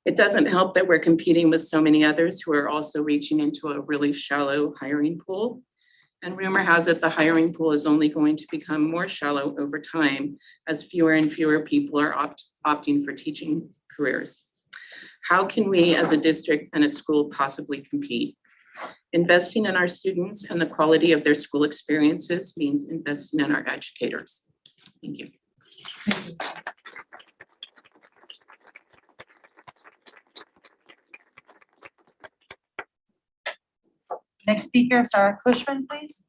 It doesn't help that we're competing with so many others who are also reaching into a really shallow hiring pool. And rumor has it the hiring pool is only going to become more shallow over time as fewer and fewer people are opting for teaching careers. How can we as a district and a school possibly compete? Investing in our students and the quality of their school experiences means investing in our educators. Thank you. Next speaker, Sarah Cushman, please.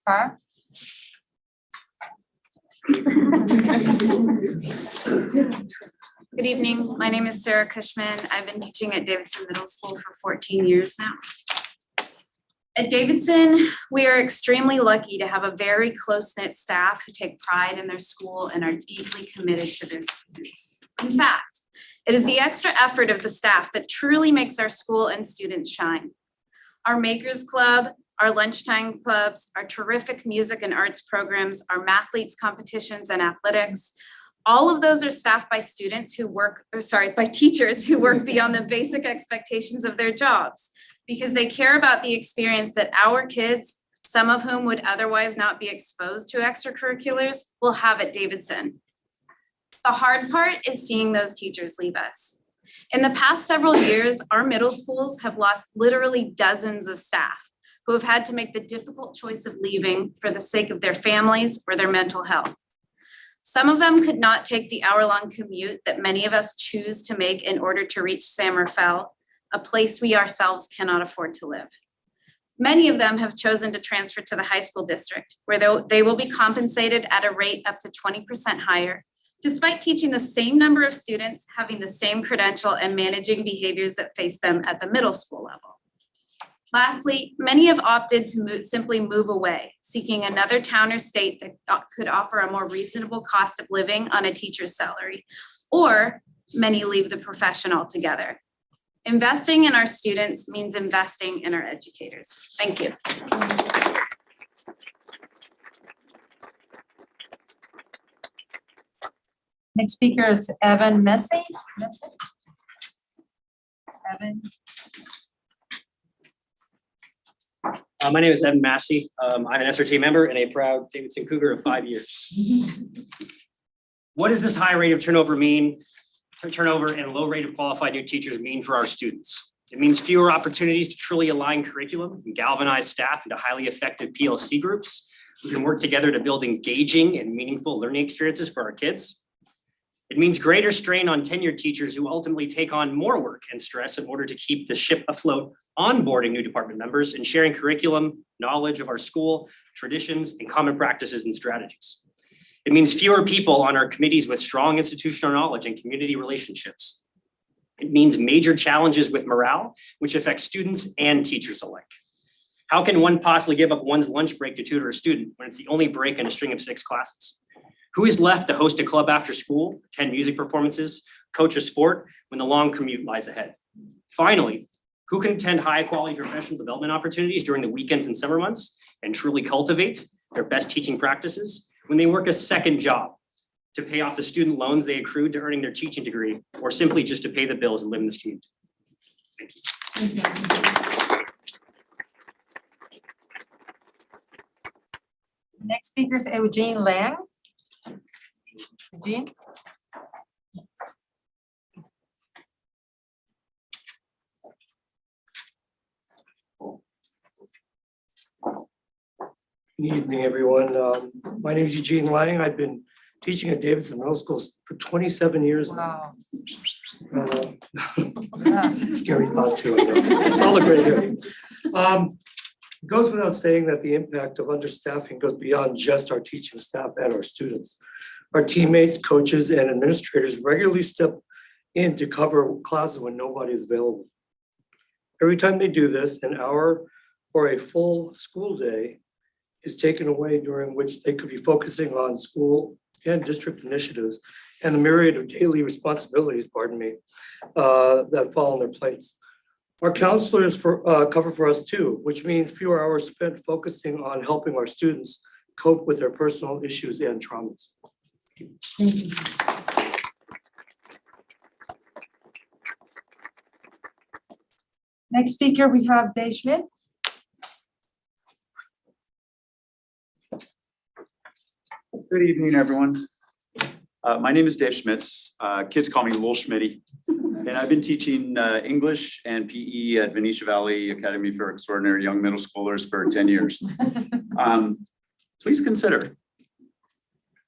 Sarah. Good evening. My name is Sarah Cushman. I've been teaching at Davidson Middle School for 14 years now. At Davidson, we are extremely lucky to have a very close-knit staff who take pride in their school and are deeply committed to their students. In fact, it is the extra effort of the staff that truly makes our school and students shine. Our Makers Club, our lunchtime clubs, our terrific music and arts programs, our mathletes competitions and athletics, all of those are staffed by students who work, by teachers who work beyond the basic expectations of their jobs because they care about the experience that our kids, some of whom would otherwise not be exposed to extracurriculars, will have at Davidson. The hard part is seeing those teachers leave us. In the past several years, our middle schools have lost literally dozens of staff who have had to make the difficult choice of leaving for the sake of their families or their mental health. Some of them could not take the hour-long commute that many of us choose to make in order to reach San Rafael, a place we ourselves cannot afford to live. Many of them have chosen to transfer to the high school district, where they will be compensated at a rate up to 20% higher, despite teaching the same number of students, having the same credential, and managing behaviors that face them at the middle school level. Lastly, many have opted to simply move away, seeking another town or state that could offer a more reasonable cost of living on a teacher's salary, or many leave the profession altogether. Investing in our students means investing in our educators. Thank you. Next speaker is Evan Messi. Evan. My name is Evan Massey. I'm an SRT member and a proud Davidson Cougar of 5 years. What does this high rate of turnover mean? Turnover and low rate of qualified new teachers mean for our students? It means fewer opportunities to truly align curriculum and galvanize staff into highly effective PLC groups who can work together to build engaging and meaningful learning experiences for our kids. It means greater strain on tenured teachers who ultimately take on more work and stress in order to keep the ship afloat, onboarding new department members and sharing curriculum, knowledge of our school, traditions, and common practices and strategies. It means fewer people on our committees with strong institutional knowledge and community relationships. It means major challenges with morale, which affects students and teachers alike. How can one possibly give up one's lunch break to tutor a student when it's the only break in a string of 6 classes? Who is left to host a club after school, attend music performances, coach a sport when the long commute lies ahead? Finally, who can attend high-quality professional development opportunities during the weekends and summer months and truly cultivate their best teaching practices when they work a second job to pay off the student loans they accrued to earning their teaching degree, or simply just to pay the bills and live in this community? Thank you. Next speaker is Eugene Lang. Eugene? Good evening, everyone. My name is Eugene Lang. I've been teaching at Davidson Middle School for 27 years now. Wow. Scary thought too, I know. It's all a great area. It goes without saying that the impact of understaffing goes beyond just our teaching staff and our students. Our teammates, coaches, and administrators regularly step in to cover classes when nobody is available. Every time they do this, an hour or a full school day is taken away during which they could be focusing on school and district initiatives and the myriad of daily responsibilities, that fall on their plates. Our counselors cover for us too, which means fewer hours spent focusing on helping our students cope with their personal issues and traumas. Next speaker, we have Dave Schmidt. Good evening, everyone. My name is Dave Schmitz. Kids call me Lil Schmitty. And I've been teaching English and PE at Venetia Valley Academy for Extraordinary Young Middle Schoolers for 10 years. Please consider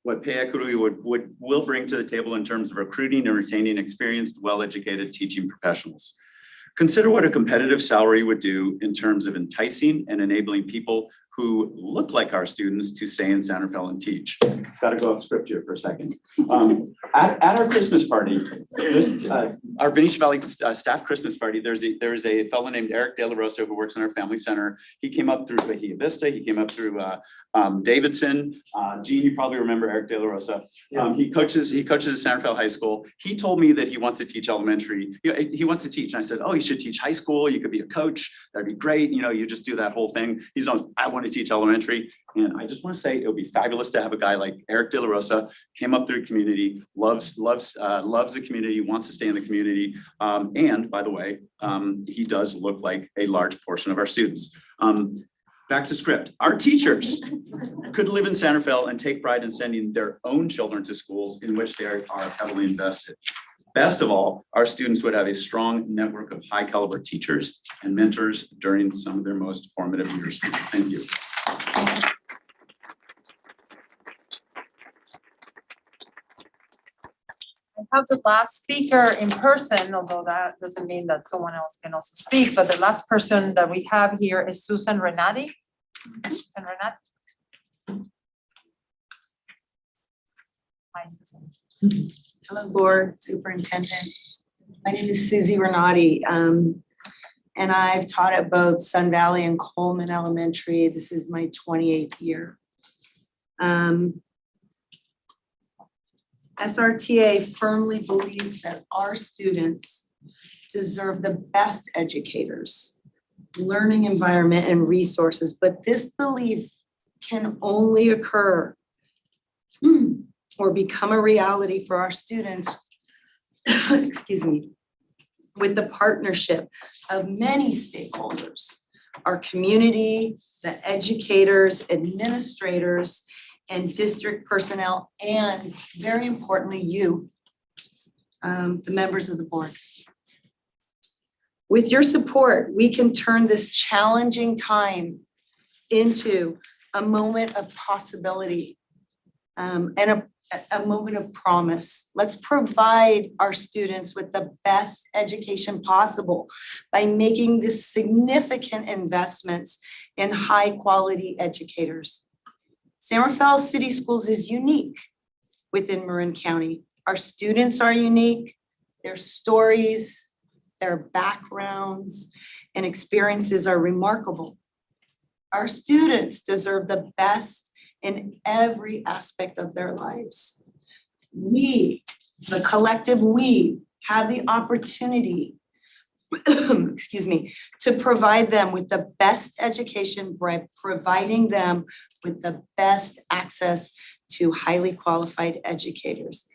what pay equity will bring to the table in terms of recruiting and retaining experienced, well-educated teaching professionals. Consider what a competitive salary would do in terms of enticing and enabling people who look like our students to stay in Santa Fe and teach. Got to go off script here for a second. At our Christmas party, our Venetia Valley staff Christmas party, there is a fellow named Eric De La Rosa who works in our family center. He came up through Bahia Vista. He came up through Davidson. Gene, you probably remember Eric De La Rosa. He coaches at Santa Fe High School. He told me that he wants to teach elementary. He wants to teach. And I said, oh, you should teach high school. You could be a coach. That'd be great. You just do that whole thing. He's not, I want to teach elementary. And I just want to say it would be fabulous to have a guy like Eric De La Rosa, came up through community, loves the community, wants to stay in the community. And by the way, he does look like a large portion of our students. Back to script. Our teachers could live in Santa Fe and take pride in sending their own children to schools in which they are heavily invested. Best of all, our students would have a strong network of high caliber teachers and mentors during some of their most formative years. Thank you. I have the last speaker in person, although that doesn't mean that someone else can also speak, but the last person that we have here is Susan Renati. Susan Renati. Hi, Susan. Hello, Board Superintendent. My name is Susie Renati, and I've taught at both Sun Valley and Coleman Elementary. This is my 28th year. SRTA firmly believes that our students deserve the best educators, learning environment, and resources, but this belief can only occur or become a reality for our students, excuse me, with the partnership of many stakeholders, our community, the educators, administrators, and district personnel, and very importantly, you, the members of the board. With your support, we can turn this challenging time into a moment of possibility and a moment of promise. Let's provide our students with the best education possible by making this significant investments in high quality educators. San Rafael City Schools is unique within Marin County. Our students are unique, their stories, their backgrounds, and experiences are remarkable. Our students deserve the best in every aspect of their lives. We, the collective we, have the opportunity, excuse me, to provide them with the best education by providing them with the best access to highly qualified educators.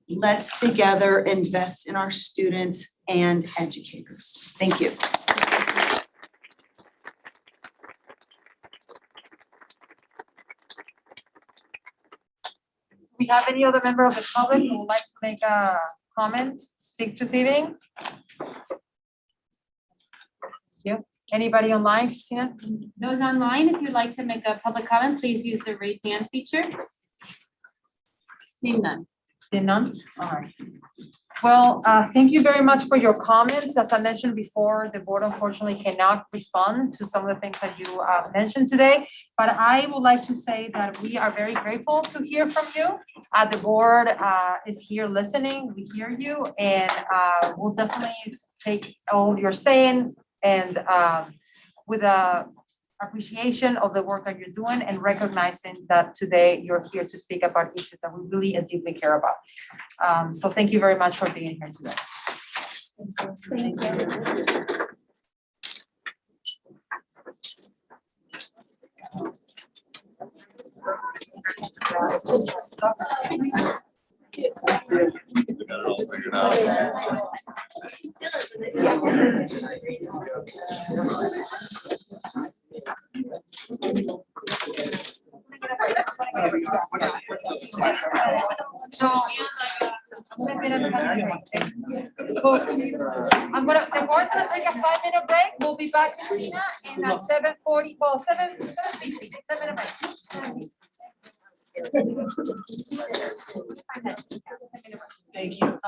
Let's together invest in our students and educators. Thank you. Do we have any other member of the public who would like to make a comment, speak this evening? Yeah, anybody online, Christina? Those online, if you'd like to make a public comment, please use the raise hand feature. Seeing none. Seeing none? All right. Well, thank you very much for your comments. As I mentioned before, the board unfortunately cannot respond to some of the things that you mentioned today. But I would like to say that we are very grateful to hear from you. The board is here listening, we hear you, and we'll definitely take all you're saying and with a appreciation of the work that you're doing and recognizing that today you're here to speak about issues that we really and deeply care about. So thank you very much for being here today. Thank you. So the board's gonna take a 5-minute break. We'll be back, Christina, and at 7:40, well, 7:50, 7 minutes. Thank you.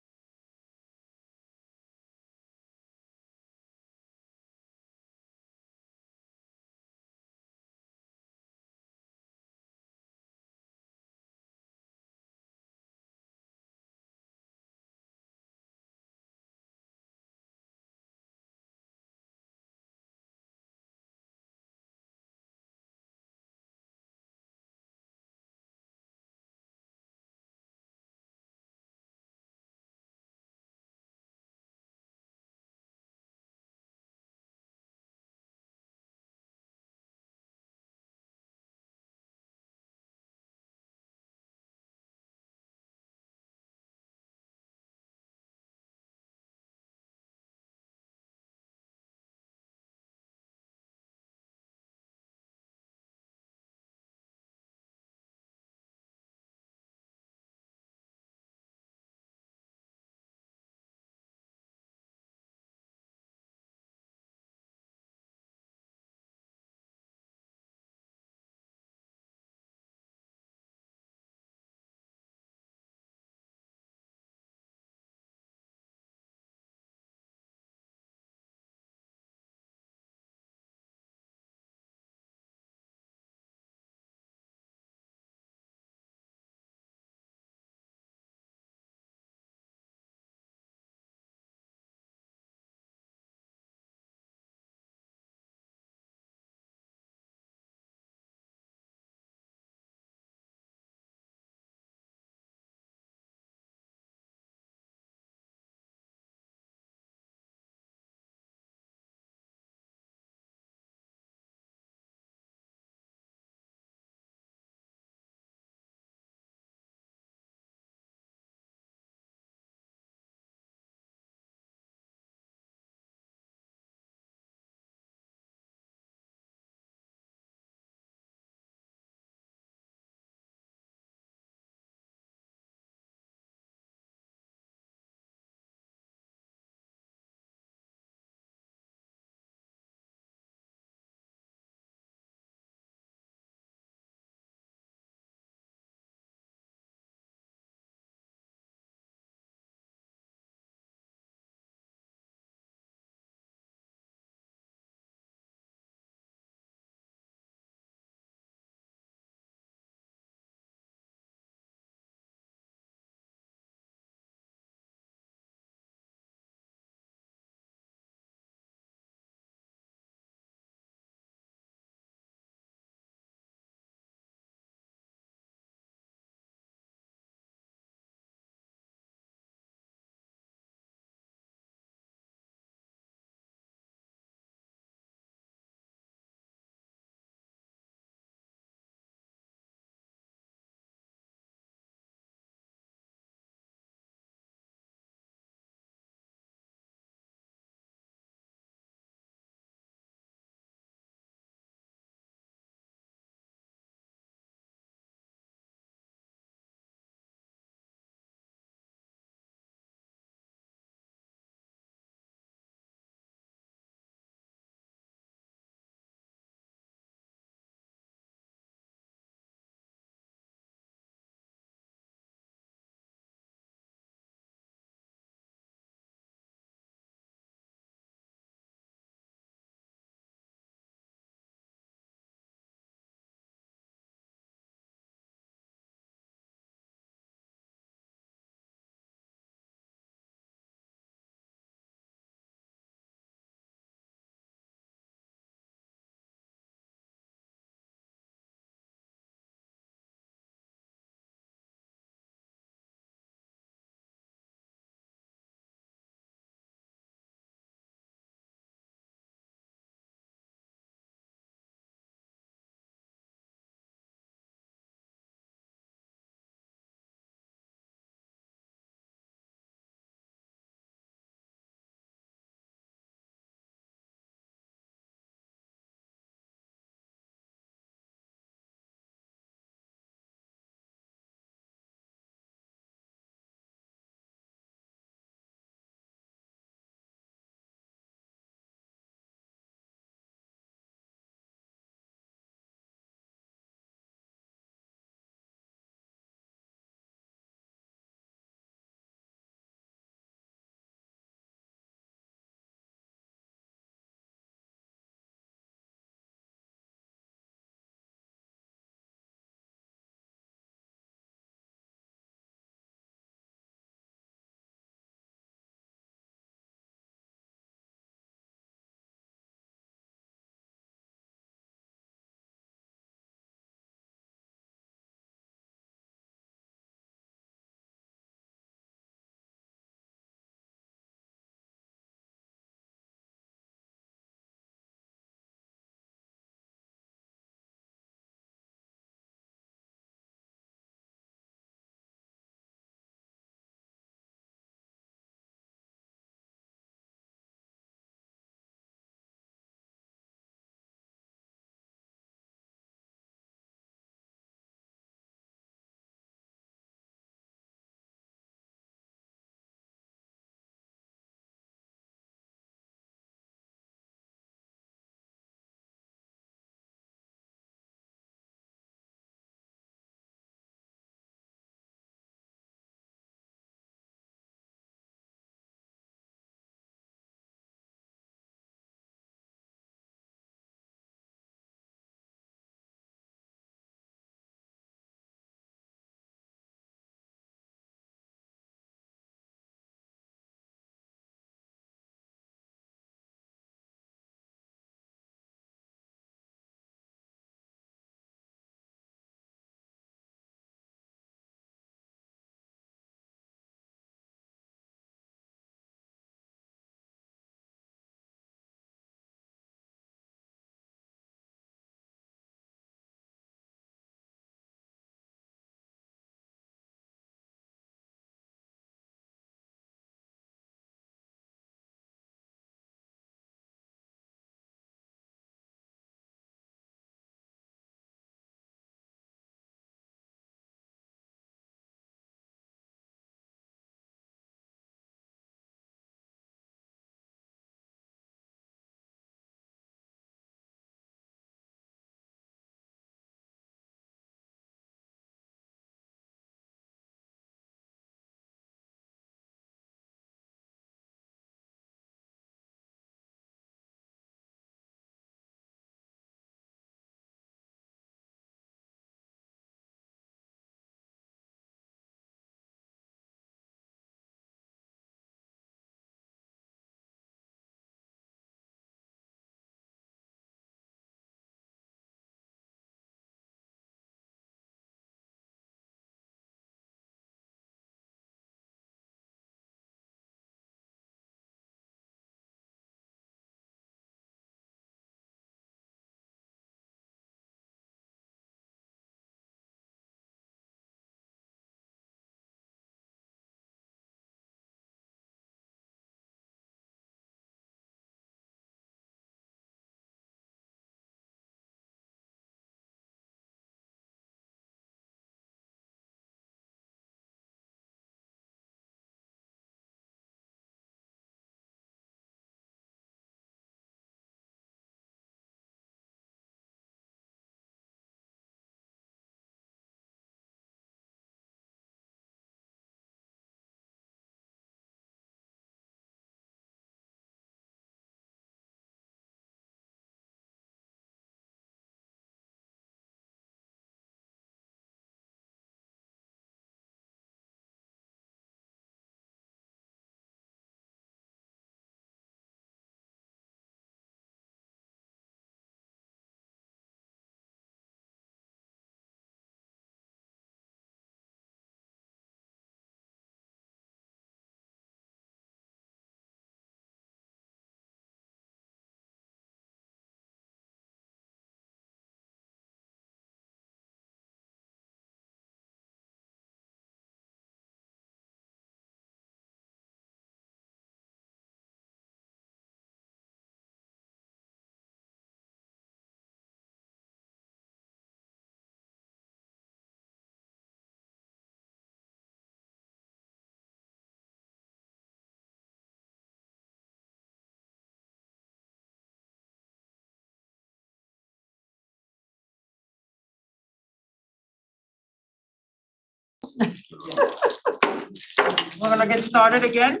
We're gonna get started again.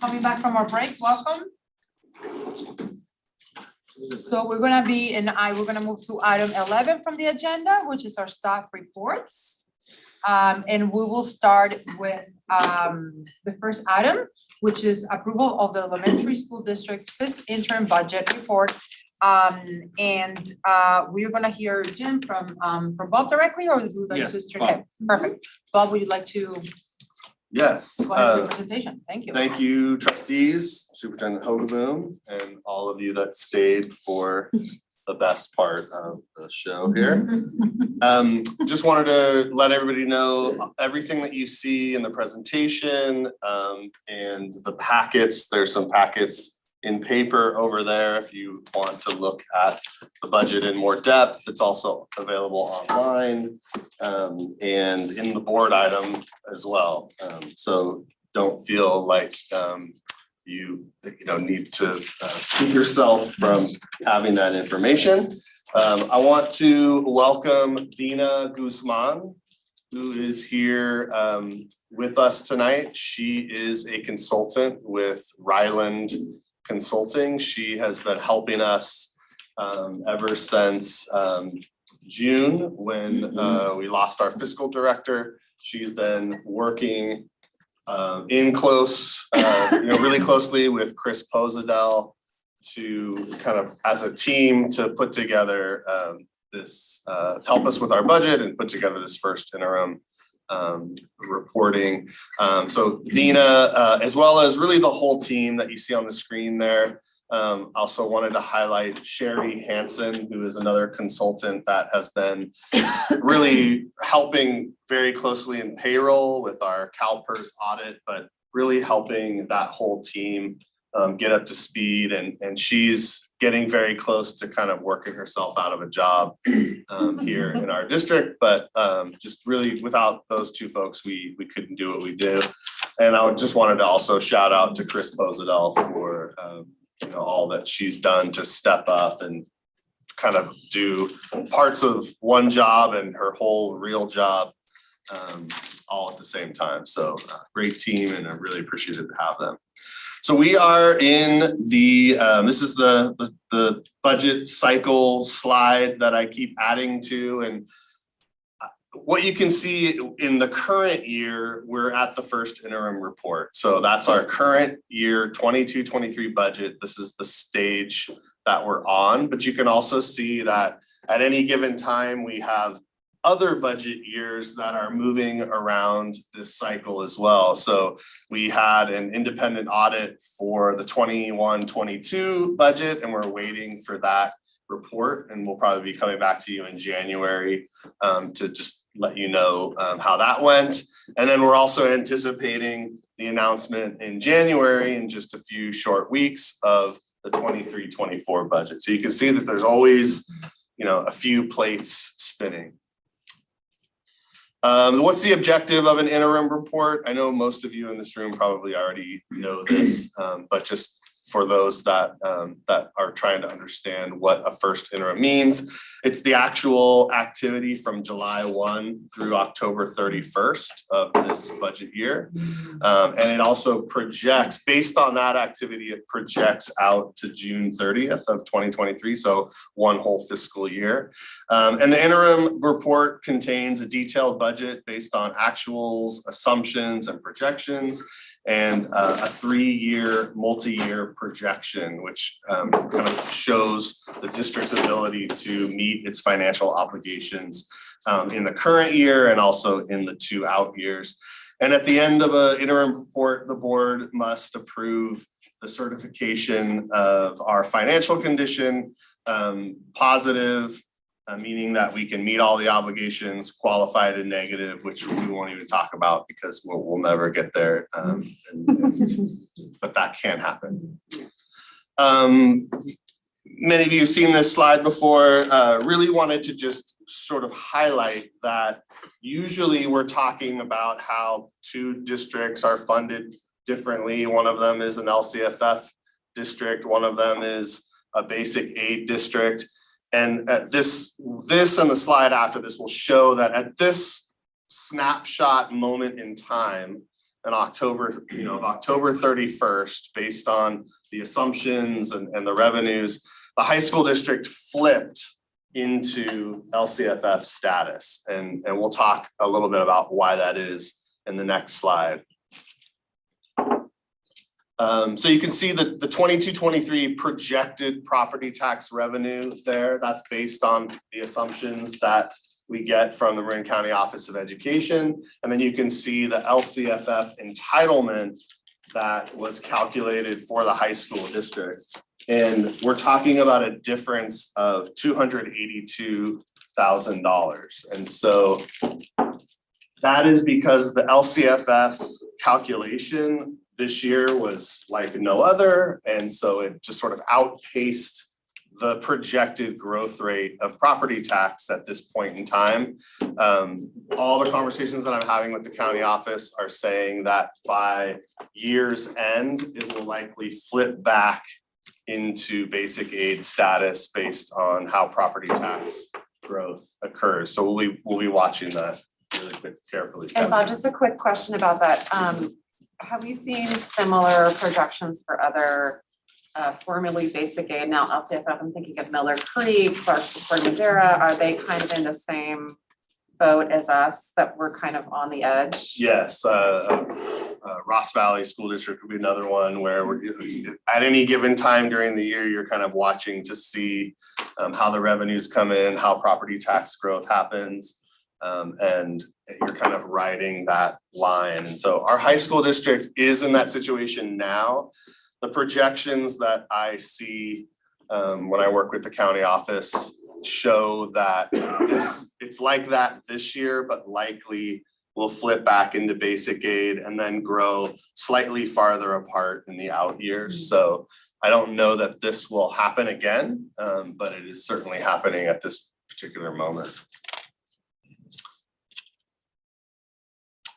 Coming back from our break, welcome. So we're gonna move to item 11 from the agenda, which is our staff reports. And we will start with the first item, which is approval of the elementary school district fiscal interim budget report. We're gonna hear Jim from Bob directly, or would you like to? Yes, Okay, perfect. Bob, would you like to Yes. go ahead with your presentation? Thank you. Thank you, trustees, Superintendent Hogaboom, and all of you that stayed for the best part of the show here. Just wanted to let everybody know everything that you see in the presentation and the packets. There's some packets in paper over there if you want to look at the budget in more depth. It's also available online and in the board item as well. So don't feel like you need to keep yourself from having that information. I want to welcome Vina Guzman, who is here with us tonight. She is a consultant with Ryland Consulting. She has been helping us ever since June when we lost our fiscal director. She's been working really closely with Chris Posadel to kind of as a team to put together this help us with our budget and put together this first interim reporting. So Vina, as well as really the whole team that you see on the screen there. Also wanted to highlight Sherry Hansen, who is another consultant that has been really helping very closely in payroll with our CalPERS audit, but really helping that whole team get up to speed. And she's getting very close to kind of working herself out of a job here in our district. But just really without those two folks, we couldn't do what we do. And I just wanted to also shout out to Chris Posadel for all that she's done to step up and kind of do parts of one job and her whole real job all at the same time. So great team, and I'm really appreciative to have them. So we are in this is the budget cycle slide that I keep adding to, and what you can see in the current year, we're at the first interim report. So that's our current year 22-23 budget. This is the stage that we're on, but you can also see that at any given time, we have other budget years that are moving around this cycle as well. So we had an independent audit for the 21-22 budget, and we're waiting for that report, and we'll probably be coming back to you in January to just let you know how that went. And then we're also anticipating the announcement in January in just a few short weeks of the 23-24 budget. So you can see that there's always, a few plates spinning. What's the objective of an interim report? I know most of you in this room probably already know this, but just for those that are trying to understand what a first interim means, it's the actual activity from July 1 through October 31st of this budget year. And it also projects, based on that activity, it projects out to June 30th of 2023, so one whole fiscal year. And the interim report contains a detailed budget based on actuals, assumptions, and projections, and a 3-year, multi-year projection, which kind of shows the district's ability to meet its financial obligations in the current year and also in the 2 out years. And at the end of an interim report, the board must approve the certification of our financial condition, positive, meaning that we can meet all the obligations, qualified and negative, which we won't even talk about because we'll never get there, but that can happen. Many of you have seen this slide before. Really wanted to just sort of highlight that usually we're talking about how 2 districts are funded differently. One of them is an LCFF district, one of them is a basic aid district. And this and the slide after this will show that at this snapshot moment in time in October, of October 31st, based on the assumptions and the revenues, the high school district flipped into LCFF status. And we'll talk a little bit about why that is in the next slide. So you can see that the 22-23 projected property tax revenue there, that's based on the assumptions that we get from the Marin County Office of Education. And then you can see the LCFF entitlement that was calculated for the high school district. And we're talking about a difference of $282,000. And so that is because the LCFF calculation this year was like no other. And so it just sort of outpaced the projected growth rate of property tax at this point in time. All the conversations that I'm having with the county office are saying that by year's end, it will likely flip back into basic aid status based on how property tax growth occurs. So we'll be watching that really carefully. And Bob, just a quick question about that. Have we seen similar projections for other formerly basic aid, now LCFF? I'm thinking of Miller Creek, Clarksburg, Madera. Are they kind of in the same boat as us, that we're kind of on the edge? Yes, Ross Valley School District would be another one where we're at any given time during the year, you're kind of watching to see how the revenues come in, how property tax growth happens. And you're kind of riding that line. And so our high school district is in that situation now. The projections that I see when I work with the county office show that it's like that this year, but likely will flip back into basic aid and then grow slightly farther apart in the out years. So I don't know that this will happen again, but it is certainly happening at this particular moment.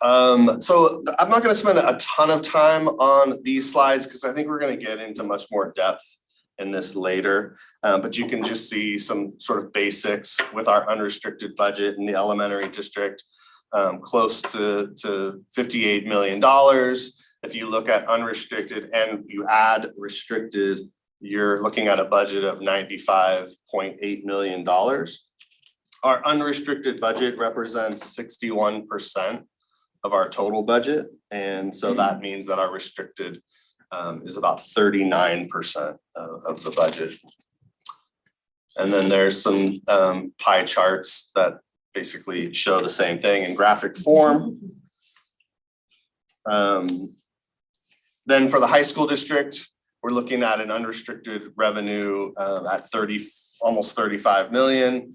So I'm not going to spend a ton of time on these slides because I think we're going to get into much more depth in this later. But you can just see some sort of basics with our unrestricted budget in the elementary district, close to $58 million. If you look at unrestricted and you add restricted, you're looking at a budget of $95.8 million. Our unrestricted budget represents 61% of our total budget. And so that means that our restricted is about 39% of the budget. And then there's some pie charts that basically show the same thing in graphic form. Then for the high school district, we're looking at an unrestricted revenue at almost 35 million.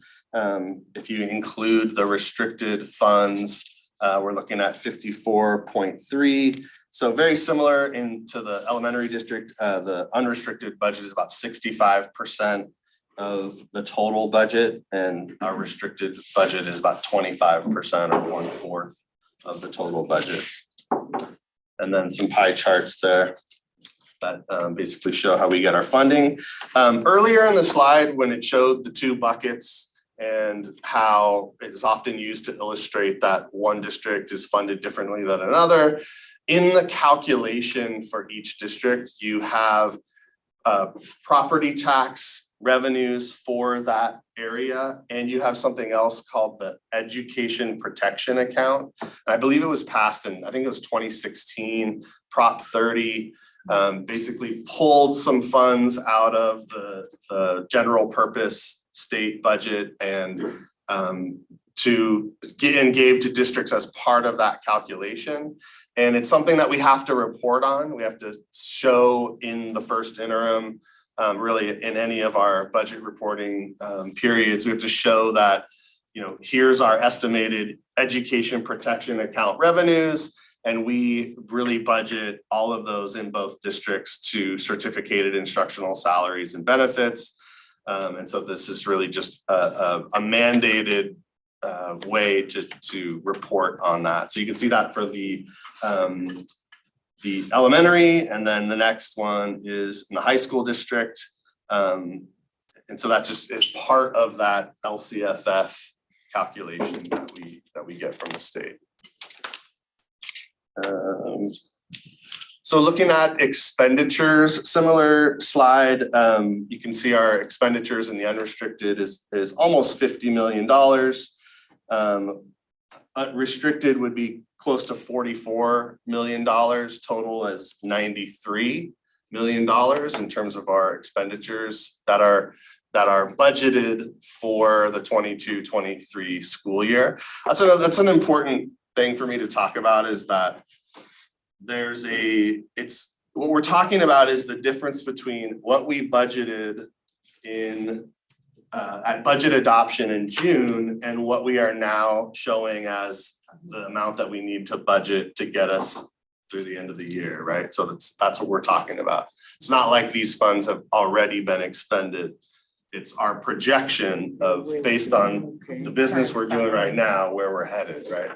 If you include the restricted funds, we're looking at 54.3. So very similar to the elementary district. The unrestricted budget is about 65% of the total budget, and our restricted budget is about 25% or 1/4 of the total budget. And then some pie charts there that basically show how we get our funding. Earlier in the slide, when it showed the two buckets and how it is often used to illustrate that one district is funded differently than another. In the calculation for each district, you have property tax revenues for that area, and you have something else called the education protection account. I believe it was passed in, I think it was 2016, Prop 30, basically pulled some funds out of the general purpose state budget and gave to districts as part of that calculation. And it's something that we have to report on. We have to show in the first interim, really in any of our budget reporting periods, we have to show that, here's our estimated education protection account revenues. And we really budget all of those in both districts to certificated instructional salaries and benefits. And so this is really just a mandated way to report on that. So you can see that for the elementary, and then the next one is in the high school district. And so that just is part of that LCFF calculation that we get from the state. So looking at expenditures, similar slide, you can see our expenditures in the unrestricted is almost $50 million. Restricted would be close to $44 million, total is $93 million in terms of our expenditures that are budgeted for the 22-23 school year. That's an important thing for me to talk about, is that what we're talking about is the difference between what we budgeted in at budget adoption in June and what we are now showing as the amount that we need to budget to get us through the end of the year, right? So that's what we're talking about. It's not like these funds have already been expended. It's our projection of, based on the business we're doing right now, where we're headed, right?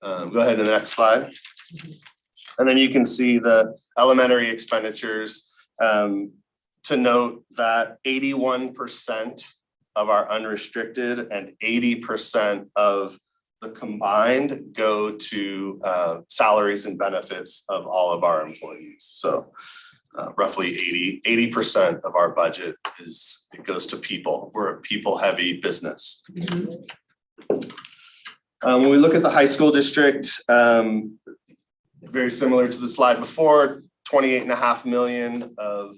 Go ahead to the next slide. And then you can see the elementary expenditures. To note that 81% of our unrestricted and 80% of the combined go to salaries and benefits of all of our employees. So roughly 80% of our budget it goes to people. We're a people-heavy business. When we look at the high school district, very similar to the slide before, 28.5 million of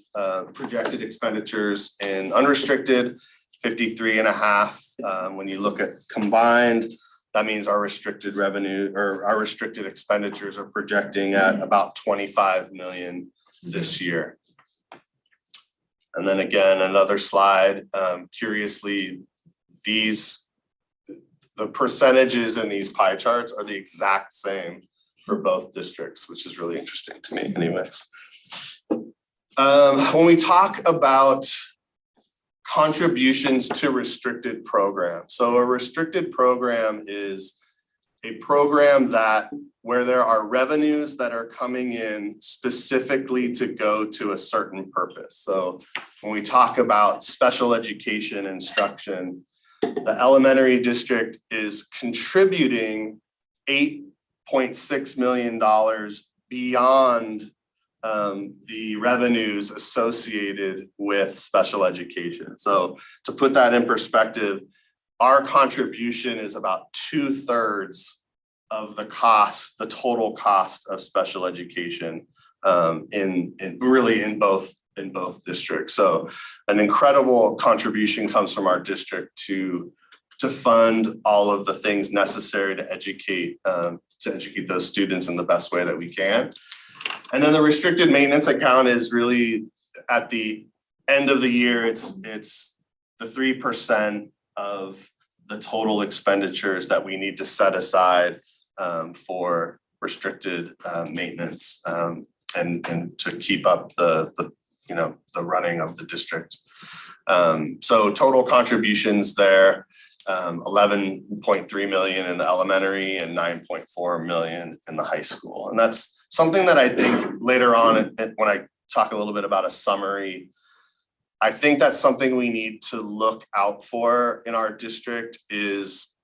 projected expenditures in unrestricted, 53.5. When you look at combined, that means our restricted revenue or our restricted expenditures are projecting at about 25 million this year. And then again, another slide, curiously, the percentages in these pie charts are the exact same for both districts, which is really interesting to me anyway. When we talk about contributions to restricted programs, so a restricted program is a program where there are revenues that are coming in specifically to go to a certain purpose. So when we talk about special education instruction, the elementary district is contributing $8.6 million beyond the revenues associated with special education. So to put that in perspective, our contribution is about 2/3 of the cost, the total cost of special education in both districts. So an incredible contribution comes from our district to fund all of the things necessary to educate those students in the best way that we can. And then the restricted maintenance account is really at the end of the year, it's the 3% of the total expenditures that we need to set aside for restricted maintenance and to keep up the running of the district. So total contributions there, 11.3 million in the elementary and 9.4 million in the high school. And that's something that I think later on, when I talk a little bit about a summary, I think that's something we need to look out for in our district is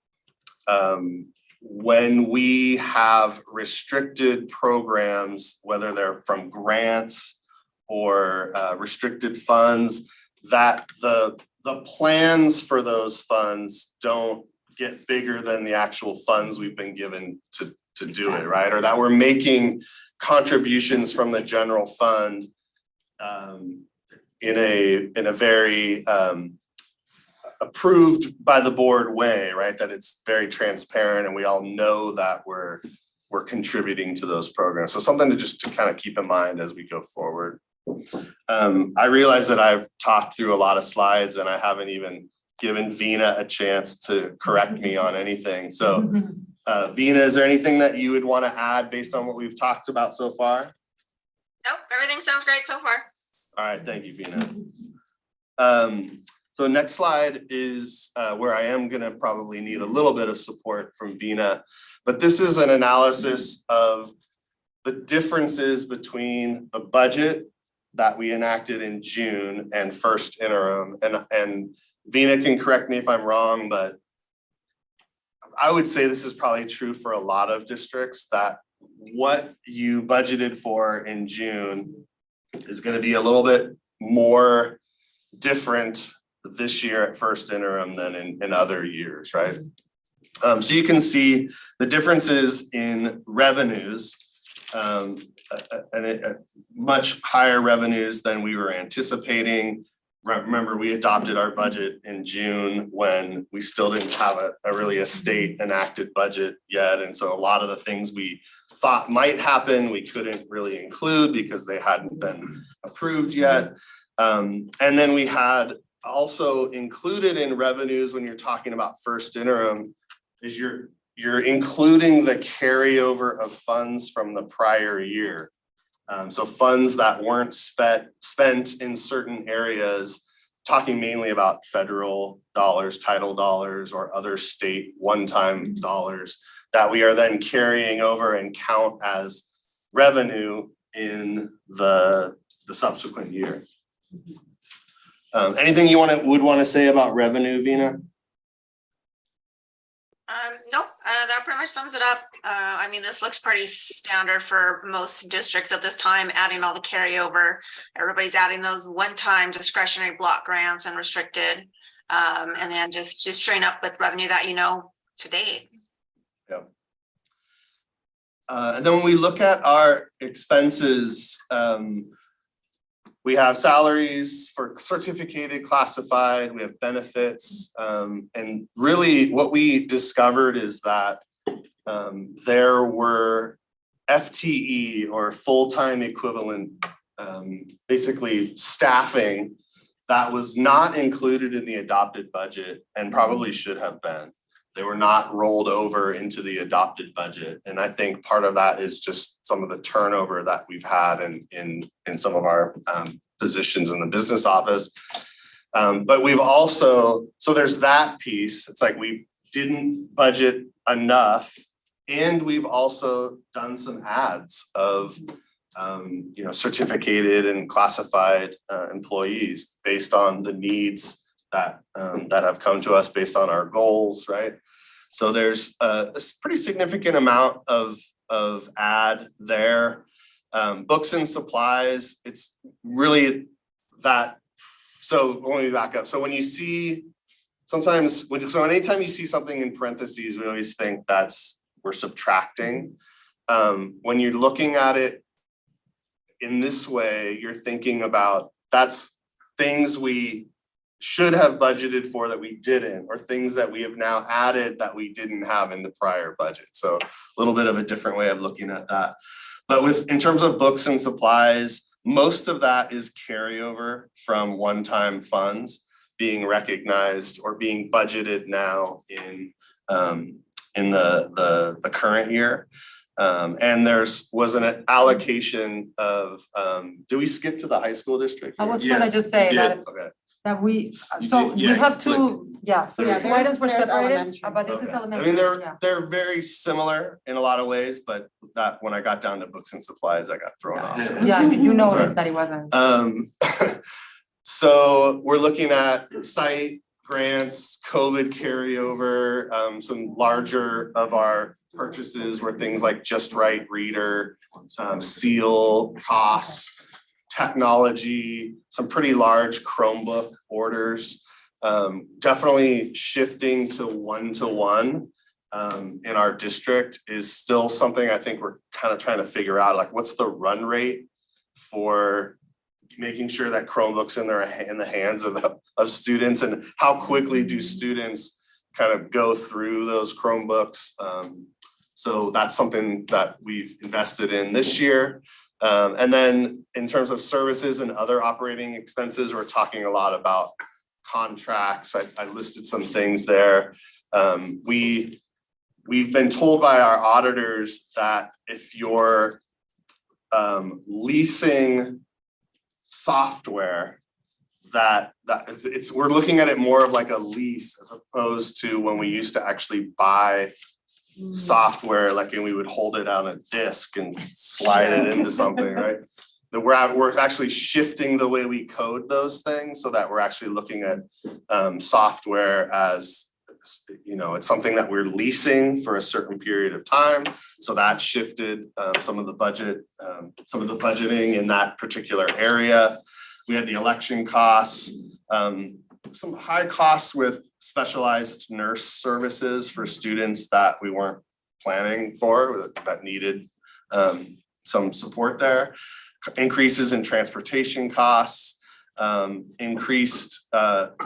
when we have restricted programs, whether they're from grants or restricted funds, that the plans for those funds don't get bigger than the actual funds we've been given to do it, right? Or that we're making contributions from the general fund in a very approved by the board way, right? That it's very transparent and we all know that we're contributing to those programs. So something to kind of keep in mind as we go forward. I realize that I've talked through a lot of slides and I haven't even given Vina a chance to correct me on anything. So Vina, is there anything that you would want to add based on what we've talked about so far? Nope, everything sounds great so far. All right, thank you, Vina. So next slide is where I am gonna probably need a little bit of support from Vina, but this is an analysis of the differences between the budget that we enacted in June and first interim. And Vina can correct me if I'm wrong, but I would say this is probably true for a lot of districts, that what you budgeted for in June is gonna be a little bit more different this year at first interim than in other years, right? So you can see the differences in revenues, much higher revenues than we were anticipating. Remember, we adopted our budget in June when we still didn't have a state enacted budget yet. And so a lot of the things we thought might happen, we couldn't really include because they hadn't been approved yet. And then we had also included in revenues, when you're talking about first interim, is you're including the carryover of funds from the prior year. So funds that weren't spent in certain areas, talking mainly about federal dollars, title dollars, or other state one-time dollars that we are then carrying over and count as revenue in the subsequent year. Anything you would want to say about revenue, Vina? Nope, that pretty much sums it up. I mean, this looks pretty standard for most districts at this time, adding all the carryover. Everybody's adding those one-time discretionary block grants and restricted, and then just train up with revenue that you know to date. Yeah. And then when we look at our expenses, we have salaries for certificated, classified, we have benefits. And really what we discovered is that there were FTE or full-time equivalent, basically staffing that was not included in the adopted budget and probably should have been. They were not rolled over into the adopted budget. And I think part of that is just some of the turnover that we've had in some of our positions in the business office. But we've also, so there's that piece. It's like we didn't budget enough, and we've also done some ads of certificated and classified employees based on the needs that have come to us based on our goals, right? So there's a pretty significant amount of ad there. Books and supplies, it's really that. So let me back up. So when you see anytime you see something in parentheses, we always think we're subtracting. When you're looking at it in this way, you're thinking about that's things we should have budgeted for that we didn't, or things that we have now added that we didn't have in the prior budget. So a little bit of a different way of looking at that. But in terms of books and supplies, most of that is carryover from one-time funds being recognized or being budgeted now in the current year. And was an allocation of, do we skip to the high school district? I was gonna just say that. Okay. That we, so we have two, so the two items were separated, but this is Okay. elementary. I mean, yeah. they're very similar in a lot of ways, but that when I got down to books and supplies, I got thrown off. Yeah, you noticed Sorry. that it wasn't. So we're looking at site grants, COVID carryover, some larger of our purchases were things like Just Right Reader, Seal, costs, technology, some pretty large Chromebook orders. Definitely shifting to one-to-one in our district is still something I think we're kind of trying to figure out, like what's the run rate for making sure that Chromebooks in the hands of students, and how quickly do students kind of go through those Chromebooks. So that's something that we've invested in this year. And then in terms of services and other operating expenses, we're talking a lot about contracts. I listed some things there. We've been told by our auditors that if you're leasing software, we're looking at it more of like a lease as opposed to when we used to actually buy software, like, and we would hold it on a disc and slide it into something, right? That we're actually shifting the way we code those things so that we're actually looking at software as it's something that we're leasing for a certain period of time. So that shifted some of the budgeting in that particular area. We had the election costs, some high costs with specialized nurse services for students that we weren't planning for, that needed some support there. Increases in transportation costs, increased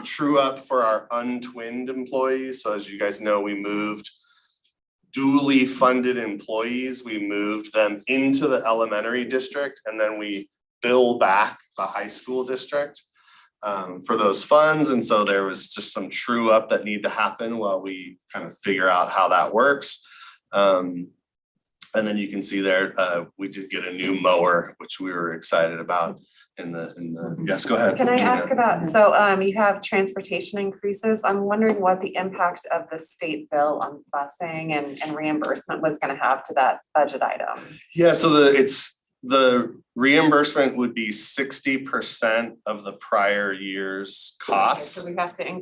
true up for our untwinned employees. So as you guys know, we moved dually funded employees. We moved them into the elementary district, and then we bill back the high school district for those funds. And so there was just some true up that needed to happen while we kind of figure out how that works. And then you can see there, we did get a new mower, which we were excited about yes, go ahead. Can I Gina. ask about, so you have transportation increases. I'm wondering what the impact of the state bill on busing and reimbursement was gonna have to that budget item. Yeah, so the reimbursement would be 60% of the prior year's cost. So we have to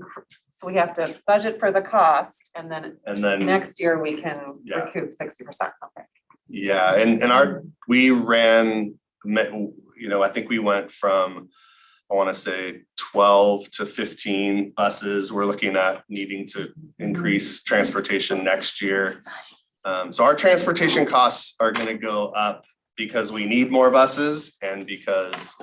we have to budget for the cost and then next year we can recoup 60%. Okay. Yeah, and we ran, I think we went from, I want to say 12 to 15 buses. We're looking at needing to increase transportation next year. So our transportation costs are going to go up because we need more buses and because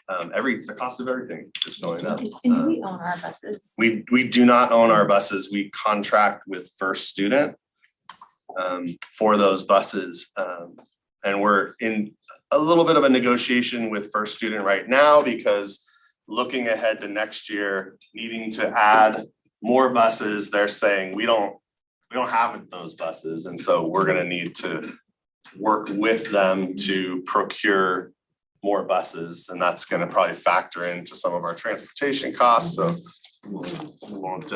the cost of everything is going up. And do we own our buses? We do not own our buses. We contract with First Student for those buses. And we're in a little bit of a negotiation with First Student right now because looking ahead to next year, needing to add more buses, they're saying we don't have those buses. And so we're gonna need to work with them to procure more buses, and that's gonna probably factor into some of our transportation costs. So we won't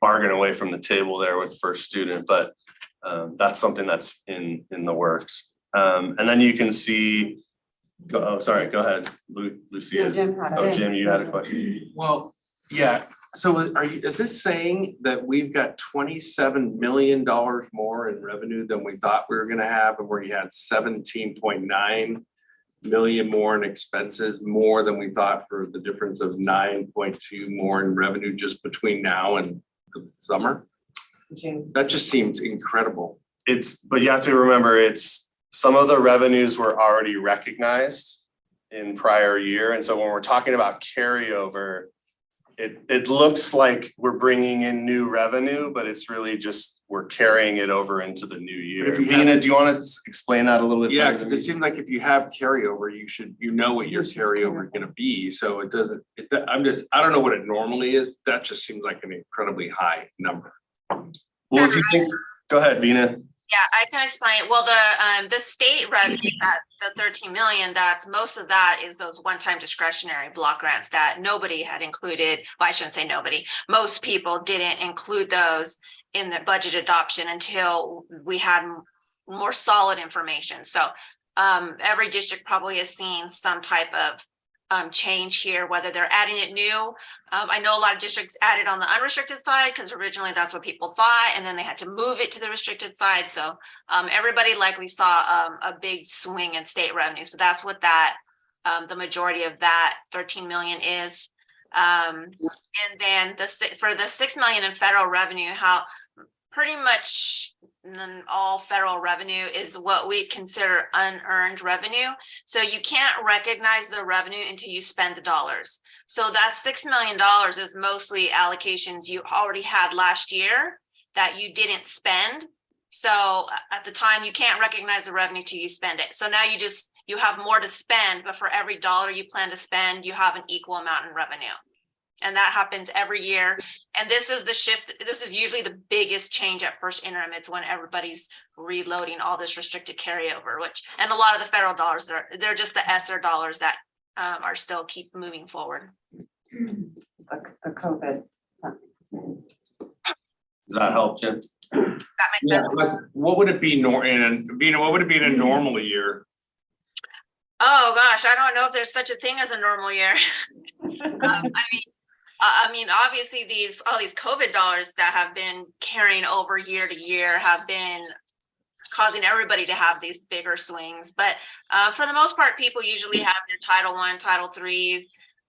bargain away from the table there with First Student, but that's something that's in the works. And then you can see, go ahead, Lucia. No, Jim had it. Oh, Jim, you had a question? Well, yeah, so is this saying that we've got $27 million more in revenue than we thought we were gonna have, and where you had 17.9 million more in expenses, more than we thought, for the difference of 9.2 more in revenue just between now and the summer? June. That just seems incredible. But you have to remember, some of the revenues were already recognized in prior year. And so when we're talking about carryover, it looks like we're bringing in new revenue, but it's really just we're carrying it over into the new year. Vina, do you want to explain that a little bit? Yeah, better to because me? it seems like if you have carryover, you know what your carryover is gonna be. So I don't know what it normally is. That just seems like an incredibly high number. Well, if you think, go ahead, Vina. Yeah, I can explain. Well, the state revenues at the 13 million, most of that is those one-time discretionary block grants that nobody had included. Well, I shouldn't say nobody. Most people didn't include those in the budget adoption until we had more solid information. So every district probably has seen some type of change here, whether they're adding it new. I know a lot of districts added on the unrestricted side because originally that's what people thought, and then they had to move it to the restricted side. So everybody likely saw a big swing in state revenue. So that's what the majority of that 13 million is. And then for the 6 million in federal revenue, how pretty much all federal revenue is what we consider unearned revenue. So you can't recognize the revenue until you spend the dollars. So that $6 million is mostly allocations you already had last year that you didn't spend. So at the time, you can't recognize the revenue till you spend it. So now you have more to spend, but for every dollar you plan to spend, you have an equal amount in revenue. And that happens every year. And this is the shift. This is usually the biggest change at first interim. It's when everybody's reloading all this restricted carryover, and a lot of the federal dollars, they're just the ESSER dollars that are still keep moving forward. The COVID. Does that help, Jim? That makes sense. But what would it be what would it be in a normal year? Oh gosh, I don't know if there's such a thing as a normal year. I mean, I mean, obviously all these COVID dollars that have been carrying over year to year have been causing everybody to have these bigger swings. But for the most part, people usually have your Title I, Title IIIs,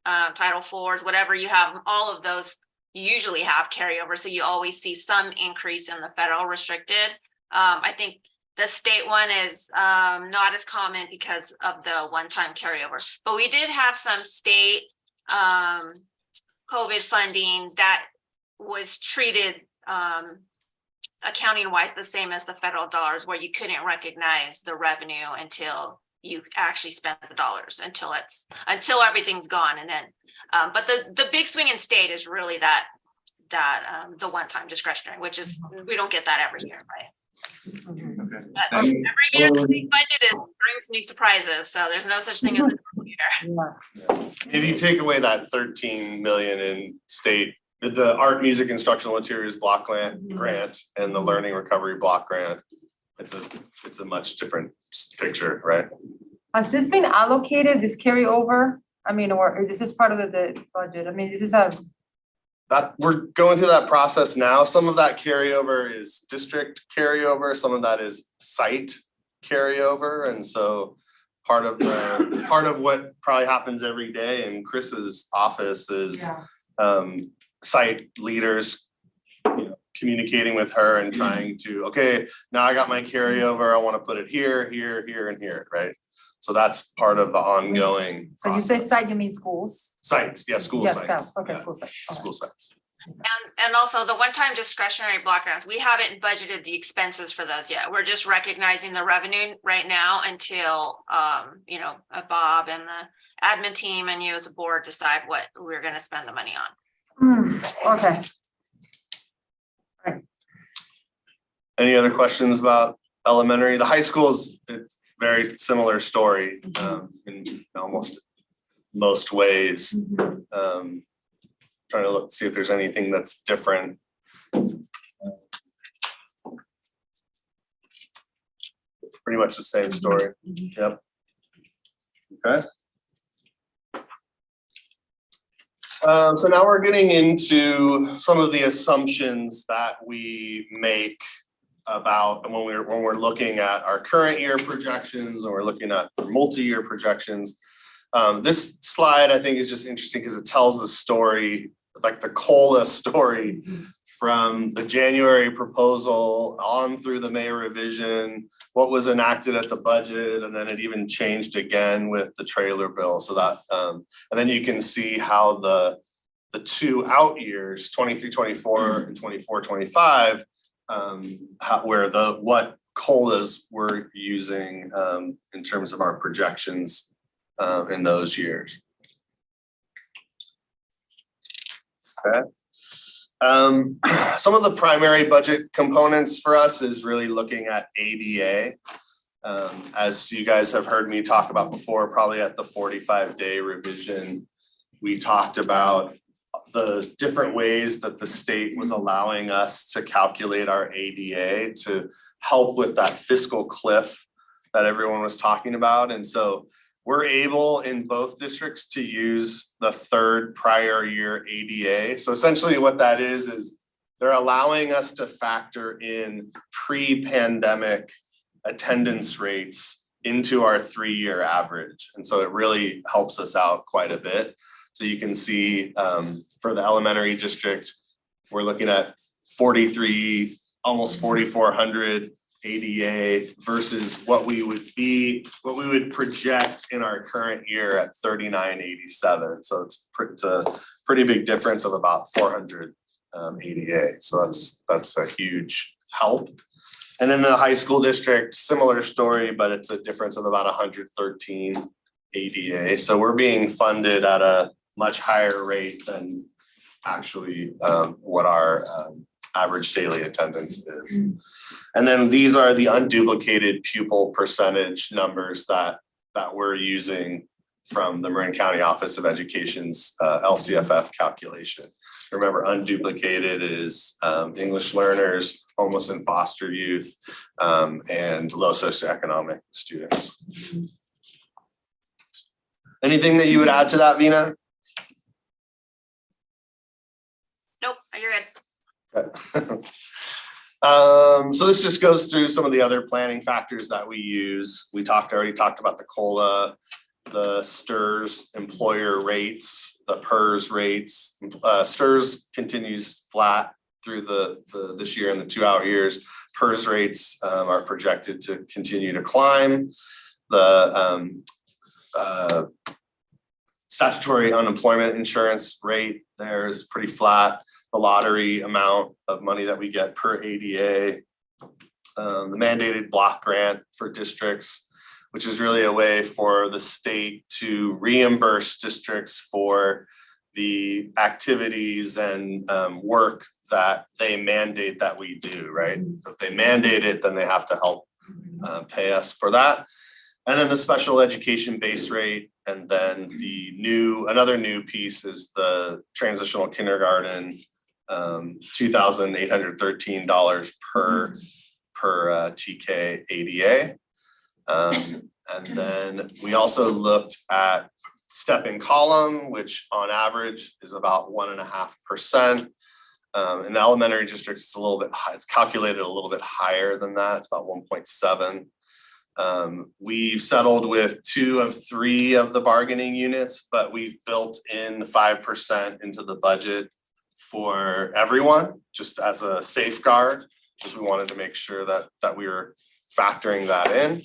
Title IVs, whatever you have, all of those usually have carryover. So you always see some increase in the federal restricted. I think the state one is not as common because of the one-time carryover. But we did have some state COVID funding that was treated accounting wise the same as the federal dollars, where you couldn't recognize the revenue until you actually spent the dollars, until everything's gone. And then but the big swing in state is really that the one-time discretionary, which is, we don't get that every year, right? But every year the state budget brings new surprises, so there's no such thing as a normal year. If you take away that 13 million in state, the art, music, instructional materials block grant and the learning recovery block grant, it's a much different picture, right? Has this been allocated, this carryover? I mean, or this is part of the budget? I mean, this is that we're going through that process now. Some of that carryover is district carryover, some of that is site carryover. And so part of what probably happens every day in Chris's office is site leaders, communicating with her and trying to, okay, now I got my carryover, I want to put it here, here, here, and here, right? So that's part of the ongoing. So you say site, you mean schools? Sites, yeah, school Yes, sites. okay, Yeah, school sites. School sites. And also the one-time discretionary block grants, we haven't budgeted the expenses for those yet. We're just recognizing the revenue right now until Bob and the admin team and you as a board decide what we're gonna spend the money on. Okay. Any other questions about elementary? The high schools, it's very similar story in almost most ways. Trying to look, see if there's anything that's different. Pretty much the same story. Yep. Okay. So now we're getting into some of the assumptions that we make about when we're looking at our current year projections and we're looking at multi-year projections. This slide I think is just interesting because it tells the story, like the COLA story from the January proposal on through the May revision, what was enacted at the budget, and then it even changed again with the trailer bill. So that, and then you can see how the two out years, 23-24 and 24-25, what COLAs we're using in terms of our projections in those years. Okay. Some of the primary budget components for us is really looking at ADA. As you guys have heard me talk about before, probably at the 45-day revision, we talked about the different ways that the state was allowing us to calculate our ADA to help with that fiscal cliff that everyone was talking about. And so we're able in both districts to use the third prior year ADA. So essentially what that is they're allowing us to factor in pre-pandemic attendance rates into our 3-year average. And so it really helps us out quite a bit. So you can see for the elementary district, we're looking at 43, almost 4,400 ADA versus what we would project in our current year at 3987. So it's a pretty big difference of about 400 ADA. So that's a huge help. And then the high school district, similar story, but it's a difference of about 113 ADA. So we're being funded at a much higher rate than actually what our average daily attendance is. And then these are the unduplicated pupil percentage numbers that we're using from the Marin County Office of Education's LCFF calculation. Remember, unduplicated is English learners, homeless and foster youth, and low socioeconomic students. Anything that you would add to that, Vina? Nope, you're good. So this just goes through some of the other planning factors that we use. We already talked about the COLA, the STRS employer rates, the PERS rates. STRS continues flat through this year and the 2 out years. PERS rates are projected to continue to climb. The statutory unemployment insurance rate there is pretty flat. The lottery amount of money that we get per ADA, the mandated block grant for districts, which is really a way for the state to reimburse districts for the activities and work that they mandate that we do, right? So if they mandate it, then they have to help pay us for that. And then the special education base rate, and then another new piece is the transitional kindergarten, $2,813 per TK ADA. And then we also looked at step-in column, which on average is about 1.5%. In elementary districts, it's a little bit high, it's calculated a little bit higher than that. It's about 1.7. We've settled with 2 of 3 of the bargaining units, but we've built in 5% into the budget for everyone, just as a safeguard, because we wanted to make sure that we were factoring that in.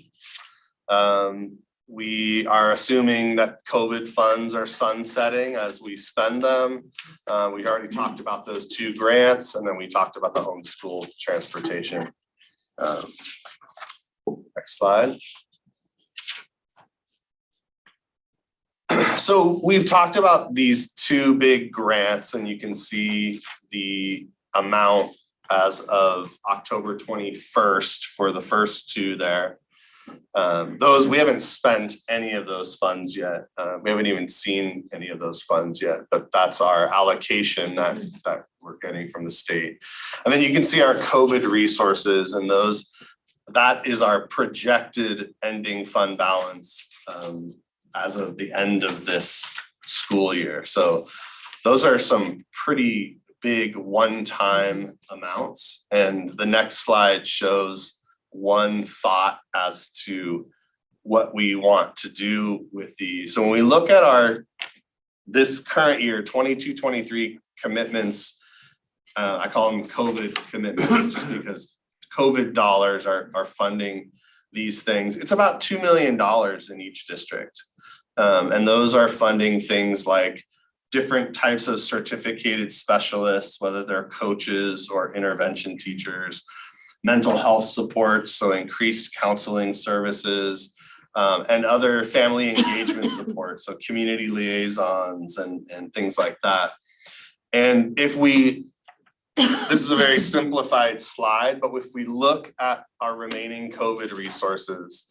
We are assuming that COVID funds are sunsetting as we spend them. We already talked about those 2 grants, and then we talked about the homeschool transportation. Next slide. So we've talked about these 2 big grants, and you can see the amount as of October 21st for the first 2 there. We haven't spent any of those funds yet. We haven't even seen any of those funds yet, but that's our allocation that we're getting from the state. And then you can see our COVID resources, and that is our projected ending fund balance as of the end of this school year. So those are some pretty big one-time amounts. And the next slide shows one thought as to what we want to do with these. So when we look at this current year, 22-23 commitments, I call them COVID commitments just because COVID dollars are funding these things. It's about $2 million in each district. And those are funding things like different types of certificated specialists, whether they're coaches or intervention teachers, mental health supports, so increased counseling services, and other family engagement support, so community liaisons and things like that. And this is a very simplified slide, but if we look at our remaining COVID resources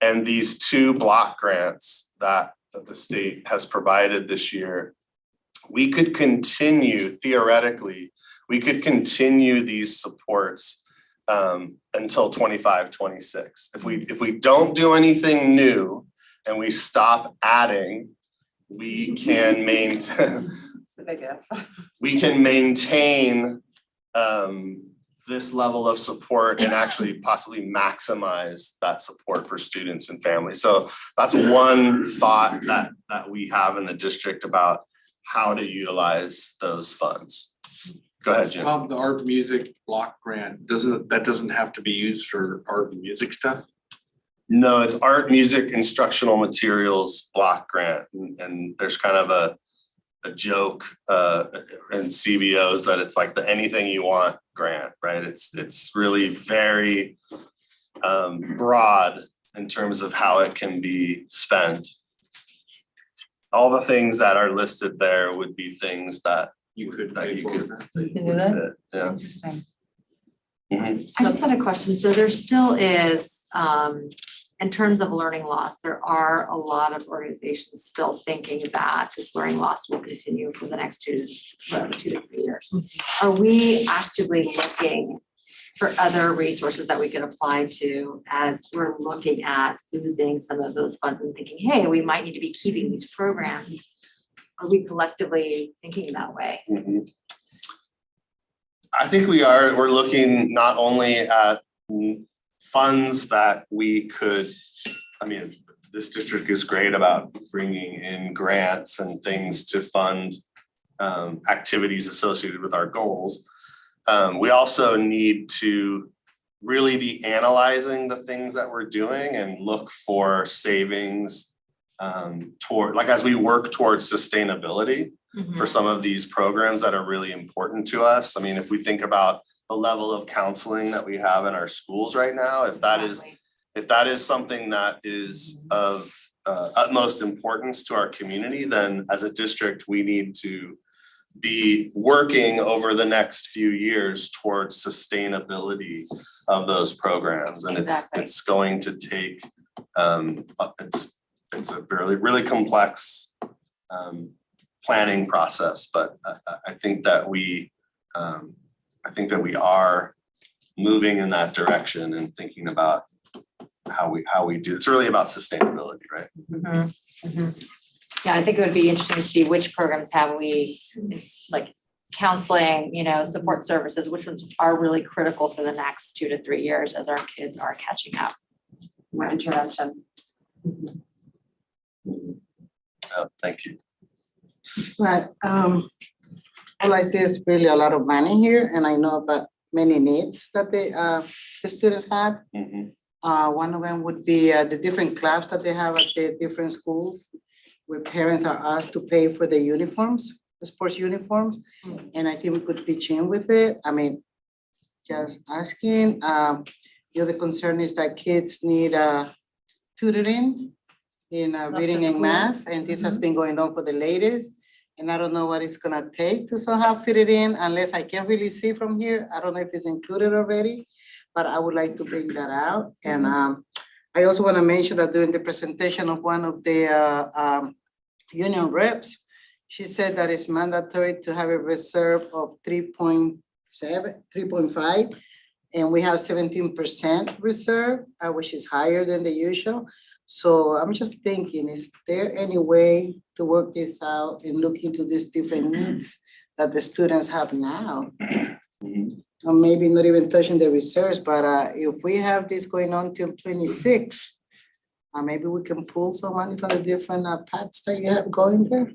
and these 2 block grants that the state has provided this year, we could continue, theoretically, these supports until 25-26. If we don't do anything new and we stop adding, we can maintain It's a big if. We can maintain this level of support and actually possibly maximize that support for students and families. So that's one thought that we have in the district about how to utilize those funds. Go ahead, Jim. The art music block grant, doesn't have to be used for art and music stuff? No, it's art, music, instructional materials block grant. And there's kind of a joke in CBOs that it's like the anything you want grant, right? It's really very broad in terms of how it can be spent. All the things that are listed there would be things that you could do that? Yeah. Interesting. Mhm. I just had a question. So there still is, in terms of learning loss, there are a lot of organizations still thinking that this learning loss will continue for the next 2 to 3 years. Are we actively looking for other resources that we can apply to as we're looking at losing some of those funds and thinking, hey, we might need to be keeping these programs? Are we collectively thinking that way? I think we're looking not only at funds that we could, I mean, this district is great about bringing in grants and things to fund activities associated with our goals. We also need to really be analyzing the things that we're doing and look for savings toward, like, as we work towards sustainability for some of these programs that are really important to us. I mean, if we think about the level of counseling that we have in our schools right now, if that is something that is of utmost importance to our community, then as a district, we need to be working over the next few years towards sustainability of those programs. And it's going to take, it's a really complex planning process, but I think that we are moving in that direction and thinking about how we do. It's really about sustainability, right? Yeah, I think it would be interesting to see which programs have we, like counseling, support services, which ones are really critical for the next 2 to 3 years as our kids are catching up. More intervention. Thank you. But all I see is really a lot of money here, and I know about many needs that the students have. One of them would be the different clubs that they have at the different schools, where parents are asked to pay for the uniforms, the sports uniforms, and I think we could pitch in with it. I mean, just asking. The other concern is that kids need tutoring in reading and math, and this has been going on for the latest. And I don't know what it's gonna take to somehow fit it in, unless I can really see from here. I don't know if it's included already, but I would like to bring that out. And I also want to mention that during the presentation of one of the union reps, she said that it's mandatory to have a reserve of 3.5, and we have 17% reserve, which is higher than the usual. So I'm just thinking, is there any way to work this out and look into these different needs that the students have now? Or maybe not even touching the reserves, but if we have this going on till 26, maybe we can pull some money from the different paths that you have going there.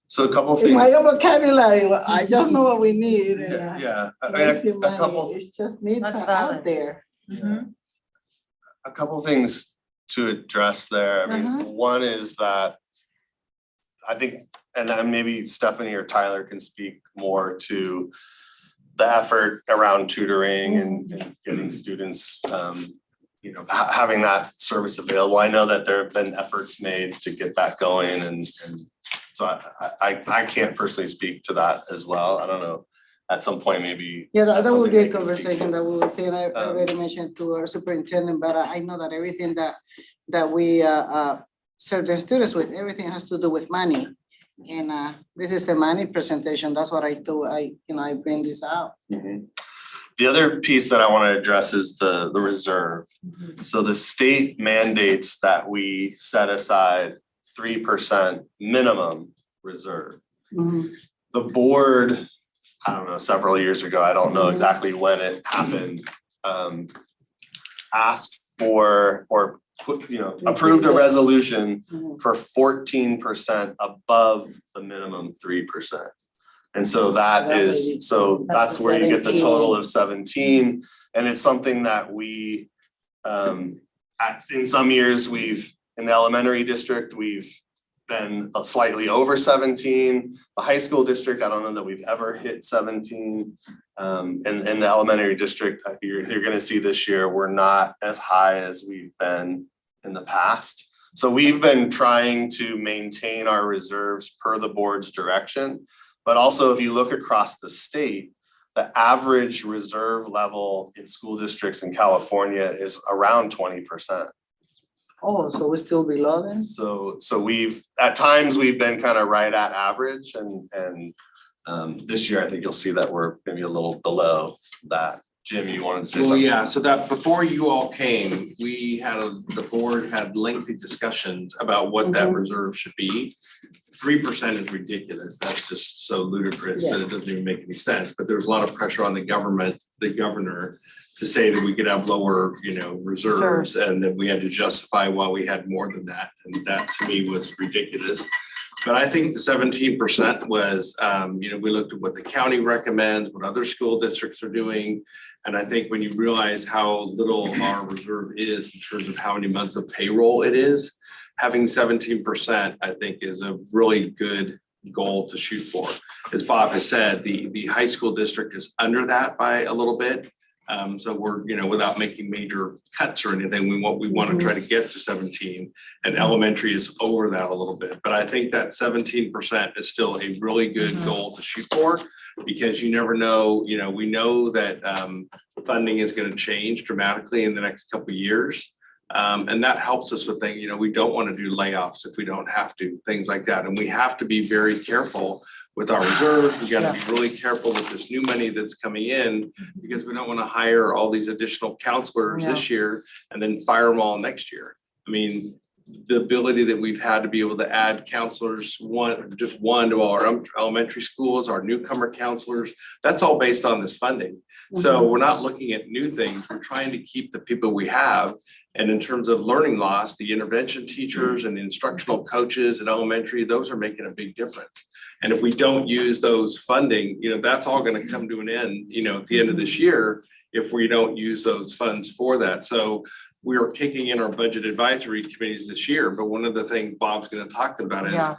So a couple In things. my vocabulary, I just know what we need. Yeah, Thank you, a money. couple. It's just needs are out there. A couple things to address there. I mean, one is that I think, and then maybe Stephanie or Tyler can speak more to the effort around tutoring and getting students, having that service available. I know that there have been efforts made to get that going, and so I can't personally speak to that as well. I don't know. At some point, maybe. Yeah, that that's would be a something they can speak conversation to. that we will see, and I already mentioned to our superintendent, but I know that everything that we serve the students with, everything has to do with money. And this is the money presentation. That's what I do. I bring this out. The other piece that I want to address is the reserve. So the state mandates that we set aside 3% minimum reserve. The board, I don't know, several years ago, I don't know exactly when it happened, asked for or approved a resolution for 14% above the minimum 3%. And so that's where you get the total of 17. And it's something that we, in some years in the elementary district, we've been slightly over 17. The high school district, I don't know that we've ever hit 17. In the elementary district, you're gonna see this year, we're not as high as we've been in the past. So we've been trying to maintain our reserves per the board's direction. But also, if you look across the state, the average reserve level in school districts in California is around 20%. Oh, so we're still below then? So at times we've been kind of right at average, and this year I think you'll see that we're maybe a little below that. Jim, you wanted to say something? Yeah, so that before you all came, the board had lengthy discussions about what that reserve should be. 3% is ridiculous. That's just so ludicrous that it doesn't even make any sense. But there's a lot of pressure on the governor to say that we could have lower, reserves, and that we had to justify why we had more than that. And that to me was ridiculous. But I think the 17% was, we looked at what the county recommends, what other school districts are doing. And I think when you realize how little our reserve is in terms of how many months of payroll it is, having 17%, I think, is a really good goal to shoot for. As Bob has said, the high school district is under that by a little bit. So we're, without making major cuts or anything, we want to try to get to 17, and elementary is over that a little bit. But I think that 17% is still a really good goal to shoot for, because you never know, we know that funding is going to change dramatically in the next couple of years. And that helps us with things, we don't want to do layoffs if we don't have to, things like that. And we have to be very careful with our reserves. We got to be really careful with this new money that's coming in, because we don't want to hire all these additional counselors this year and then fire them all next year. I mean, the ability that we've had to be able to add counselors, just one to our elementary schools, our newcomer counselors, that's all based on this funding. So we're not looking at new things. We're trying to keep the people we have. And in terms of learning loss, the intervention teachers and the instructional coaches at elementary, those are making a big difference. And if we don't use those funding, that's all going to come to an end, at the end of this year, if we don't use those funds for that. So we are kicking in our budget advisory committees this year, but one of the things Bob's going to talk about is, I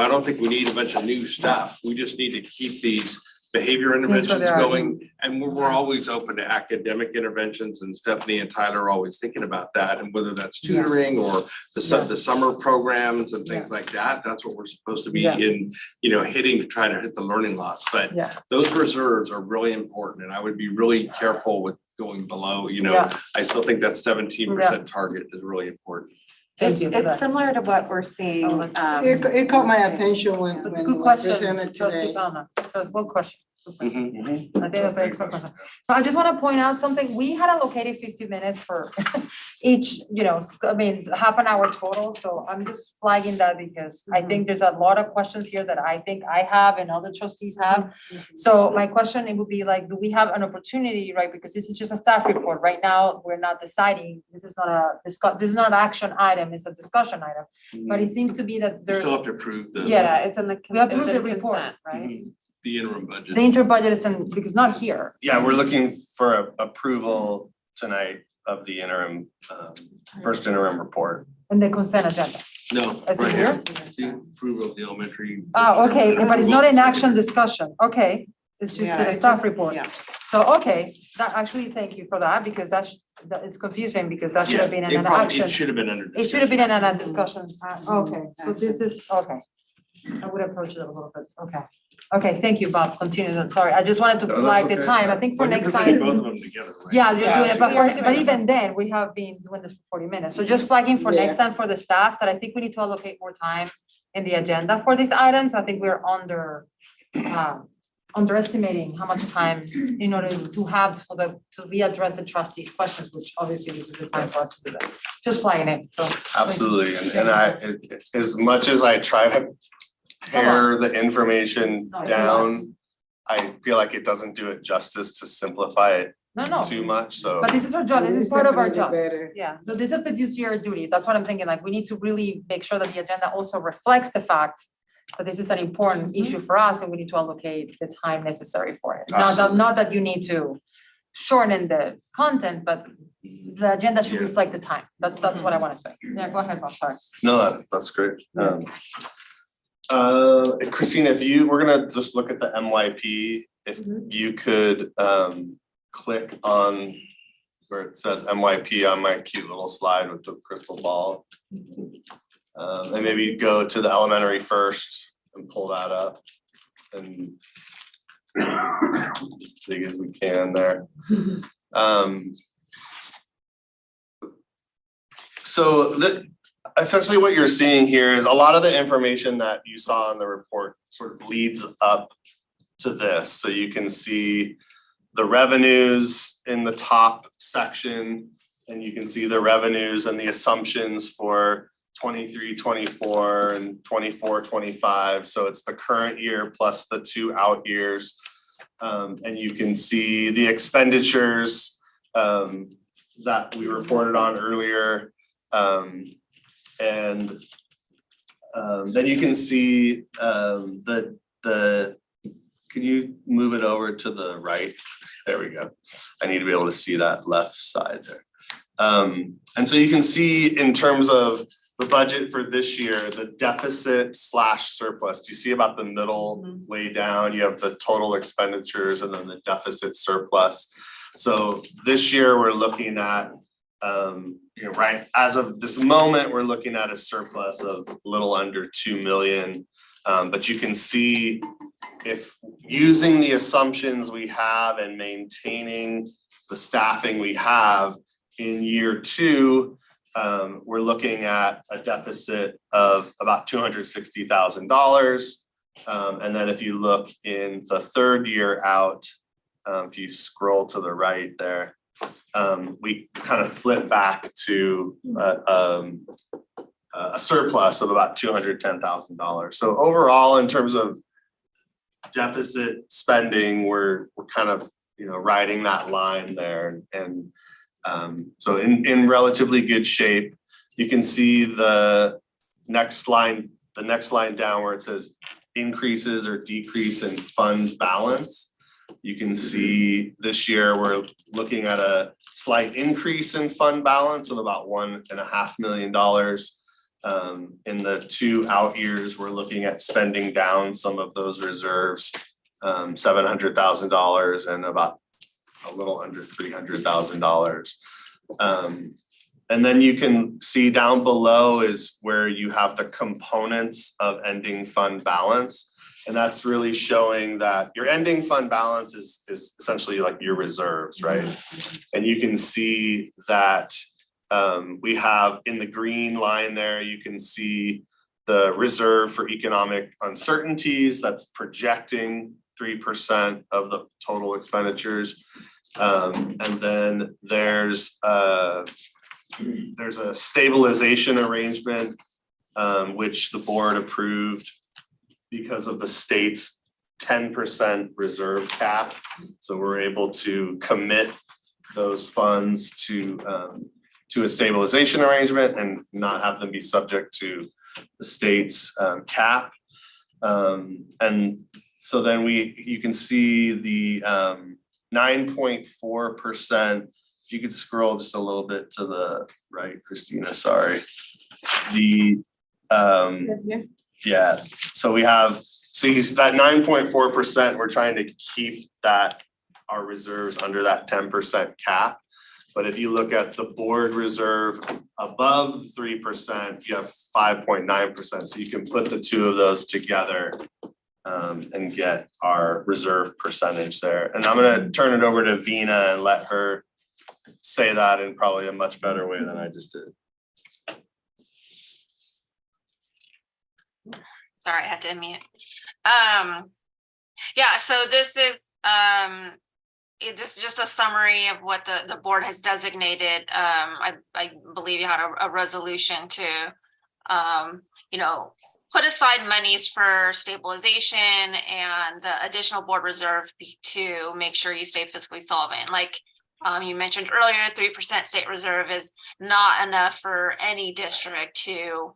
don't think we need a bunch of new stuff. We just need to keep these behavior interventions going, and we're always open to academic interventions, and Stephanie and Tyler are always thinking about that, and whether that's tutoring or the summer programs and things like that. That's what we're supposed to be in, hitting to try to hit the learning loss. But those reserves are really important, and I would be really careful with going below. I still think that 17% target is really important. It's similar to what we're seeing. It caught my attention when Good it was question, presented trustee today. Palmer. Good question. I think that's an excellent question. So I just want to point out something. We had allocated 50 minutes for each, half an hour total. So I'm just flagging that because I think there's a lot of questions here that I think I have and other trustees have. So my question, it would be like, do we have an opportunity, right? Because this is just a staff report. Right now, we're not deciding. This is not an action item. It's a discussion item. But it seems to be that there's. Still have to approve the. Yes, it's in the. we approve it's the in report, consent, right? The interim budget. The interim budget is in, because not here. Yeah, we're looking for approval tonight of the interim, first interim report. And the consent agenda. No, Is it right here? The approval of the elementary. Oh, okay, but it's not an action discussion. Okay, it's just a staff report. So, okay, that actually, thank you for that, because that is confusing, because that should have been an action. It should have been under. It should have been an discussion. Okay, so this is, okay. I would approach it a little bit, okay. Okay, thank you, Bob, continue, I'm sorry, I just wanted to No, that's flag the okay. time, I think for Well, you're next presenting time. both of them together, right? Yeah, you're doing it, we are doing but it. even then, we have been doing this for 40 minutes, so just flagging for next time for the staff, that I think we need to allocate more time in the agenda for these items. I think we're underestimating how much time in order to have to readdress the trustees' questions, which obviously this is the time for us to do that. Just flagging it, so. Absolutely, and as much as I try to pare the information down, I feel like it doesn't do it justice to simplify it No. too much, so. But this is our job, this is part of our job. Better. Yeah, so this is a fiduciary duty, that's what I'm thinking, like, we need to really make sure that the agenda also reflects the fact that this is an important issue for us, and we need to allocate the time necessary for it. Not that you need to shorten the content, but the agenda should reflect the time, that's what I wanna say. Yeah, go ahead, Bob, sorry. No, that's great. Christina, we're gonna just look at the MYP, if you could click on where it says MYP on my cute little slide with the crystal ball. And maybe go to the elementary first and pull that up and as big as we can there. So essentially what you're seeing here is a lot of the information that you saw in the report sort of leads up to this. So you can see the revenues in the top section, and you can see the revenues and the assumptions for 23, 24, and 24, 25. So it's the current year plus the 2 out years. And you can see the expenditures that we reported on earlier. And then you can see can you move it over to the right? There we go. I need to be able to see that left side there. And so you can see in terms of the budget for this year, the deficit / surplus. Do you see about the middle way down? You have the total expenditures and then the deficit surplus. So this year we're looking at, right as of this moment, we're looking at a surplus of a little under 2 million. But you can see if using the assumptions we have and maintaining the staffing we have in year 2, we're looking at a deficit of about $260,000. And then if you look in the 3rd year out, if you scroll to the right there, we kind of flip back to a surplus of about $210,000. So overall, in terms of deficit spending, we're kind of riding that line there, and so in relatively good shape. You can see the next line down where it says increases or decrease in fund balance. You can see this year we're looking at a slight increase in fund balance of about $1.5 million. In the 2 out years, we're looking at spending down some of those reserves, $700,000 and about a little under $300,000. And then you can see down below is where you have the components of ending fund balance. And that's really showing that your ending fund balance is essentially like your reserves, right? And you can see that we have in the green line there, you can see the reserve for economic uncertainties that's projecting 3% of the total expenditures. And then there's a stabilization arrangement, which the board approved because of the state's 10% reserve cap. So we're able to commit those funds to a stabilization arrangement and not have them be subject to the state's cap. And so then you can see the 9.4%. If you could scroll just a little bit to the right, Christina, sorry. Yeah, so we have, that 9.4%, we're trying to keep our reserves under that 10% cap. But if you look at the board reserve above 3%, you have 5.9%. So you can put the 2 of those together and get our reserve percentage there. And I'm gonna turn it over to Vina and let her say that in probably a much better way than I just did. Sorry, I had to unmute. Yeah, so this is just a summary of what the board has designated. I believe you had a resolution to put aside monies for stabilization and the additional board reserve to make sure you stay fiscally solvent. Like you mentioned earlier, 3% state reserve is not enough for any district to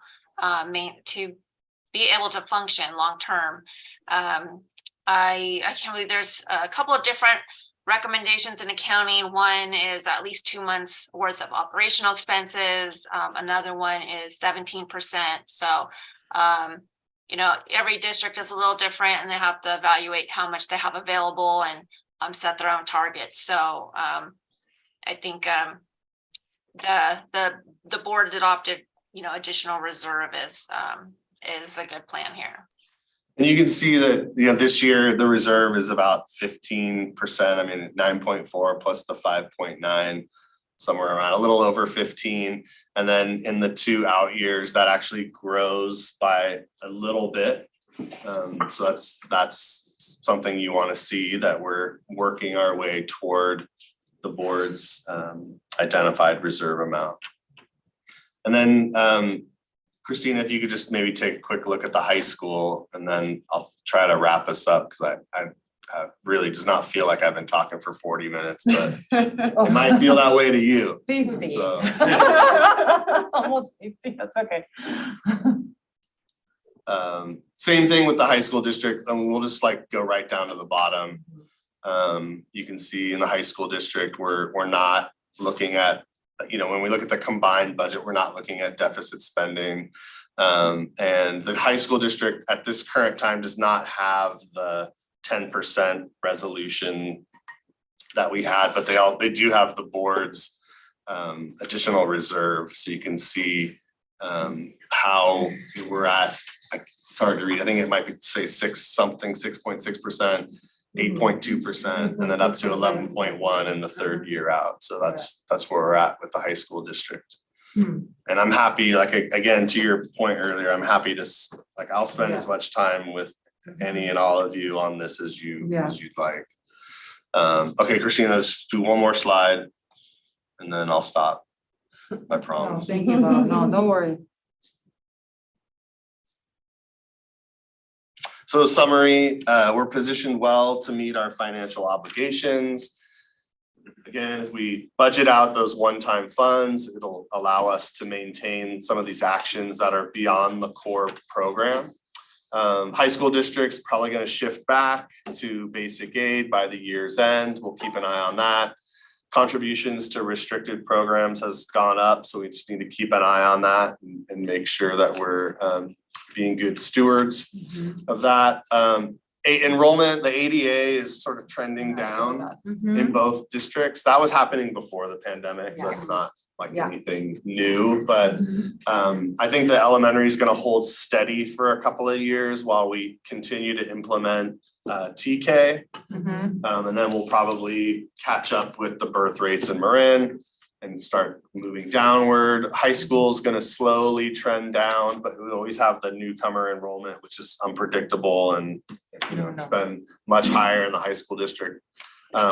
be able to function long term. I can't believe there's a couple of different recommendations in accounting. One is at least 2 months worth of operational expenses. Another one is 17%. So, every district is a little different and they have to evaluate how much they have available and set their own targets. So I think the board adopted, additional reserve is a good plan here. And you can see that, this year the reserve is about 15%. I mean, 9.4 plus the 5.9, somewhere around a little over 15. And then in the 2 out years, that actually grows by a little bit. So that's something you want to see, that we're working our way toward the board's identified reserve amount. And then Christina, if you could just maybe take a quick look at the high school and then I'll try to wrap us up because I really does not feel like I've been talking for 40 minutes, but it might feel that way to you. 50. So. Almost 50, that's okay. Same thing with the high school district, and we'll just like go right down to the bottom. You can see in the high school district, we're not looking at, when we look at the combined budget, we're not looking at deficit spending. And the high school district at this current time does not have the 10% resolution that we had, but they do have the board's additional reserve. So you can see how we're at, it's hard to read. I think it might be say 6.6%, 8.2%, and then up to 11.1 in the third year out. So that's where we're at with the high school district. And I'm happy, like, again, to your point earlier, I'm happy to, like, I'll spend as much time with any and all of you on this as you'd like. Okay, Christina, let's do one more slide and then I'll stop. I promise. Thank you, Bob. No, don't worry. So the summary, we're positioned well to meet our financial obligations. Again, if we budget out those one-time funds, it'll allow us to maintain some of these actions that are beyond the core program. High school districts probably going to shift back to basic aid by the year's end. We'll keep an eye on that. Contributions to restricted programs has gone up, so we just need to keep an eye on that and make sure that we're being good stewards of that. Enrollment, the ADA is sort of trending down in both districts. That was happening before the pandemic, so that's not like anything new, but I think the elementary is going to hold steady for a couple of years while we continue to implement TK. And then we'll probably catch up with the birth rates in Marin and start moving downward. High school is going to slowly trend down, but we always have the newcomer enrollment, which is unpredictable, and it's been much higher in the high school district.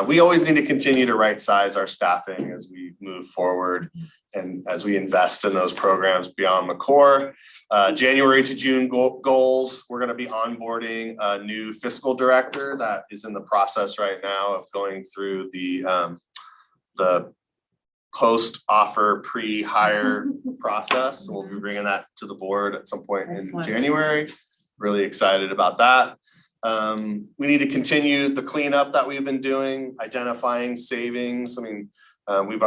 We always need to continue to right size our staffing as we move forward and as we invest in those programs beyond the core. January to June goals, we're going to be onboarding a new fiscal director that is in the process right now of going through the post-offer pre-hire process. So we'll be bringing that to the board at some point in January. Really excited about that. We need to continue the cleanup that we've been doing, identifying savings. I mean,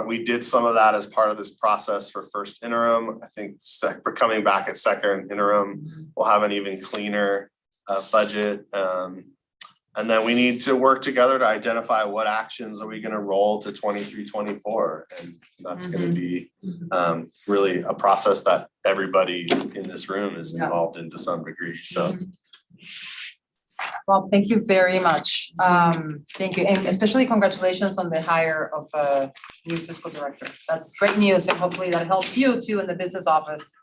we did some of that as part of this process for first interim. I think we're coming back at second interim. We'll have an even cleaner budget. And then we need to work together to identify what actions are we going to roll to 23-24. And that's going to be really a process that everybody in this room is involved in to some degree. So. Well, thank you very much. Thank you, and especially congratulations on the hire of a new fiscal director. That's great news, and hopefully that helps you too in the business office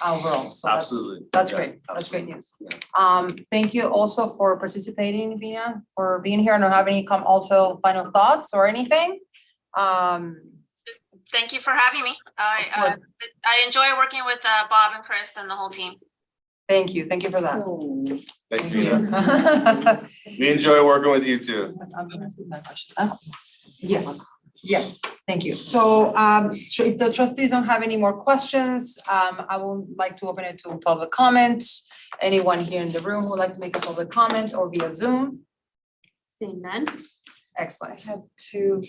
overall. So that's great. That's great news. Thank you also for participating, Vina, for being here. I don't have any also final thoughts or anything. Thank you for having me. I enjoy working with Bob and Chris and the whole team. Thank you for that. Thank you. We enjoy working with you too. I'm gonna ask my question. Yeah. Yes, thank you. So if the trustees don't have any more questions, I would like to open it to public comment. Anyone here in the room who would like to make a public comment or via Zoom? Seeing none. Excellent.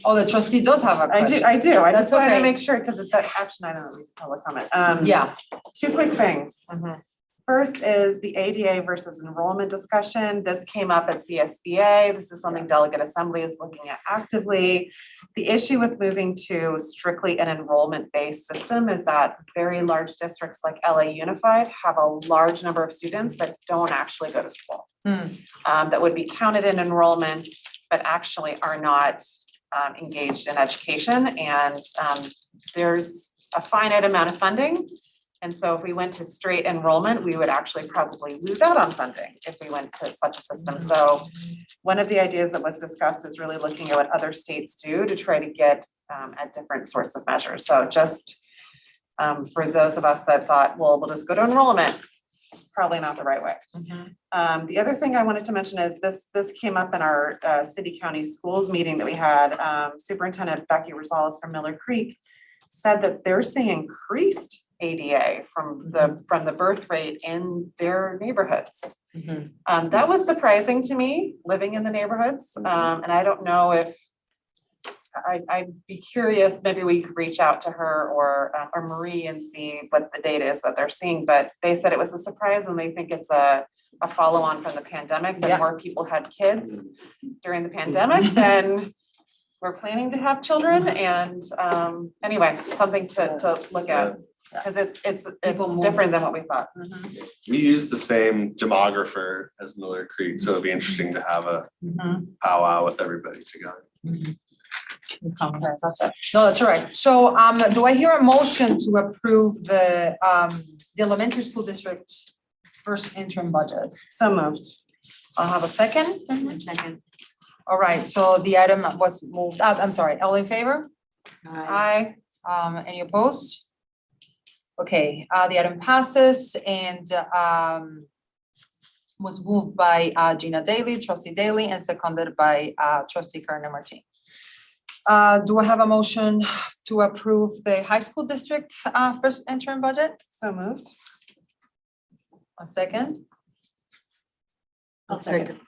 Oh, the trustee does have a question. I do. I That's just wanted okay. to make sure because it's an action item that we public comment. Yeah. Two quick things. First is the ADA versus enrollment discussion. This came up at CSBA. This is something Delegate Assembly is looking at actively. The issue with moving to strictly an enrollment-based system is that very large districts like LA Unified have a large number of students that don't actually go to school. That would be counted in enrollment, but actually are not engaged in education. And there's a finite amount of funding. And so if we went to straight enrollment, we would actually probably lose out on funding if we went to such a system. So one of the ideas that was discussed is really looking at what other states do to try to get at different sorts of measures. So just For those of us that thought, well, we'll just go to enrollment, probably not the right way. The other thing I wanted to mention is this came up in our city county schools meeting that we had. Superintendent Becky Rosales from Miller Creek said that they're seeing increased ADA from the birth rate in their neighborhoods. That was surprising to me, living in the neighborhoods. And I don't know if I'd be curious, maybe we could reach out to her or Marie and see what the data is that they're seeing, but they said it was a surprise and they think it's a follow-on from the pandemic, that more people had kids during the pandemic than we're planning to have children. And anyway, something to look at, because it's different than what we thought. We use the same demographer as Miller Creek, so it'd be interesting to have a powwow with everybody together. That's it. No, that's all right. So do I hear a motion to approve the elementary school district's first interim budget? So moved. I'll have a second. Second. All right, so the item was moved, I'm sorry, all in favor? Aye. Any opposed? Okay, the item passes and was moved by Gina Daly, trustee Daly, and seconded by trustee Karen Martin. Do I have a motion to approve the high school district first interim budget? So moved. A second? I'll second.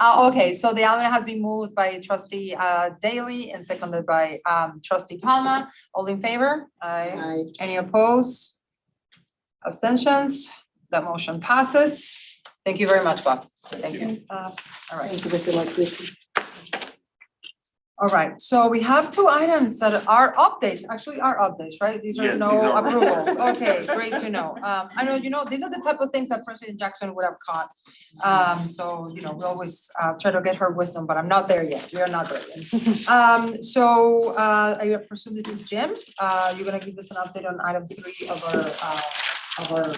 Okay, so the item has been moved by trustee Daly and seconded by trustee Palma. All in favor? Aye. Any opposed? Abstentions? That motion passes. Thank you very much, Bob. Thank you. All right. Thank you, Mr. Marquis. All right, so we have two items that are updates, actually are updates, right? These are Yes, no these are. approvals. Okay, great to know. I know, these are the type of things that President Jackson would have caught. So, we always try to get her wisdom, but I'm not there yet. We are not there yet. So I presume this is Jim. You're gonna give us an update on item 3 of our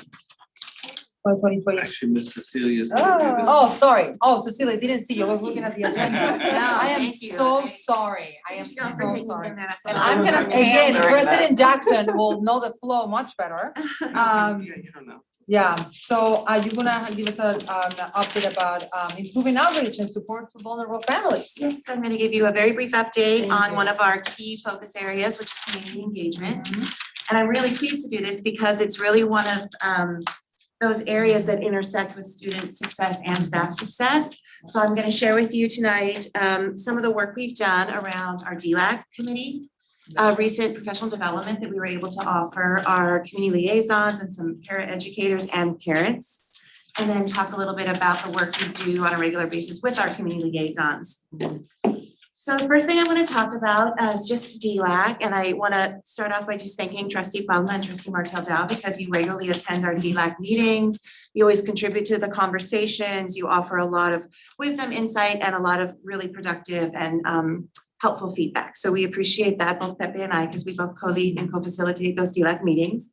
2020. Actually, Miss Cecilia's gonna do this. Oh, sorry. Oh, Cecilia, didn't see you. I was looking at the agenda. I am thank you. so sorry. I am so sorry. And I'm gonna stand Again, during President this. Jackson will know the flow much better. Yeah, you don't know. Yeah, so you're gonna give us an update about improving outreach and support to vulnerable families. Yes, I'm gonna give you a very brief update Thank on you. one of our key focus areas, which is community engagement. And I'm really pleased to do this because it's really one of those areas that intersect with student success and staff success. So I'm gonna share with you tonight some of the work we've done around our DLAC committee, recent professional development that we were able to offer our community liaisons and some paraeducators and parents. And then talk a little bit about the work we do on a regular basis with our community liaisons. So the first thing I want to talk about is just DLAC, and I want to start off by just thanking Trustee Palma and Trustee Martel Dow because you regularly attend our DLAC meetings. You always contribute to the conversations. You offer a lot of wisdom, insight, and a lot of really productive and helpful feedback. So we appreciate that, both Pepe and I, because we both co-lead and co-facilitate those DLAC meetings.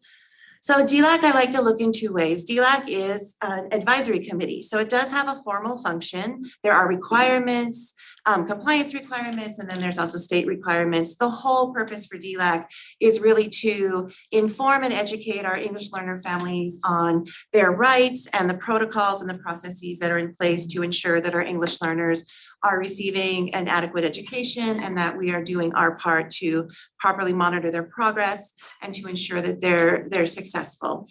So DLAC, I like to look in two ways. DLAC is an advisory committee, so it does have a formal function. There are requirements, compliance requirements, and then there's also state requirements. The whole purpose for DLAC is really to inform and educate our English learner families on their rights and the protocols and the processes that are in place to ensure that our English learners are receiving an adequate education and that we are doing our part to properly monitor their progress and to ensure that they're successful.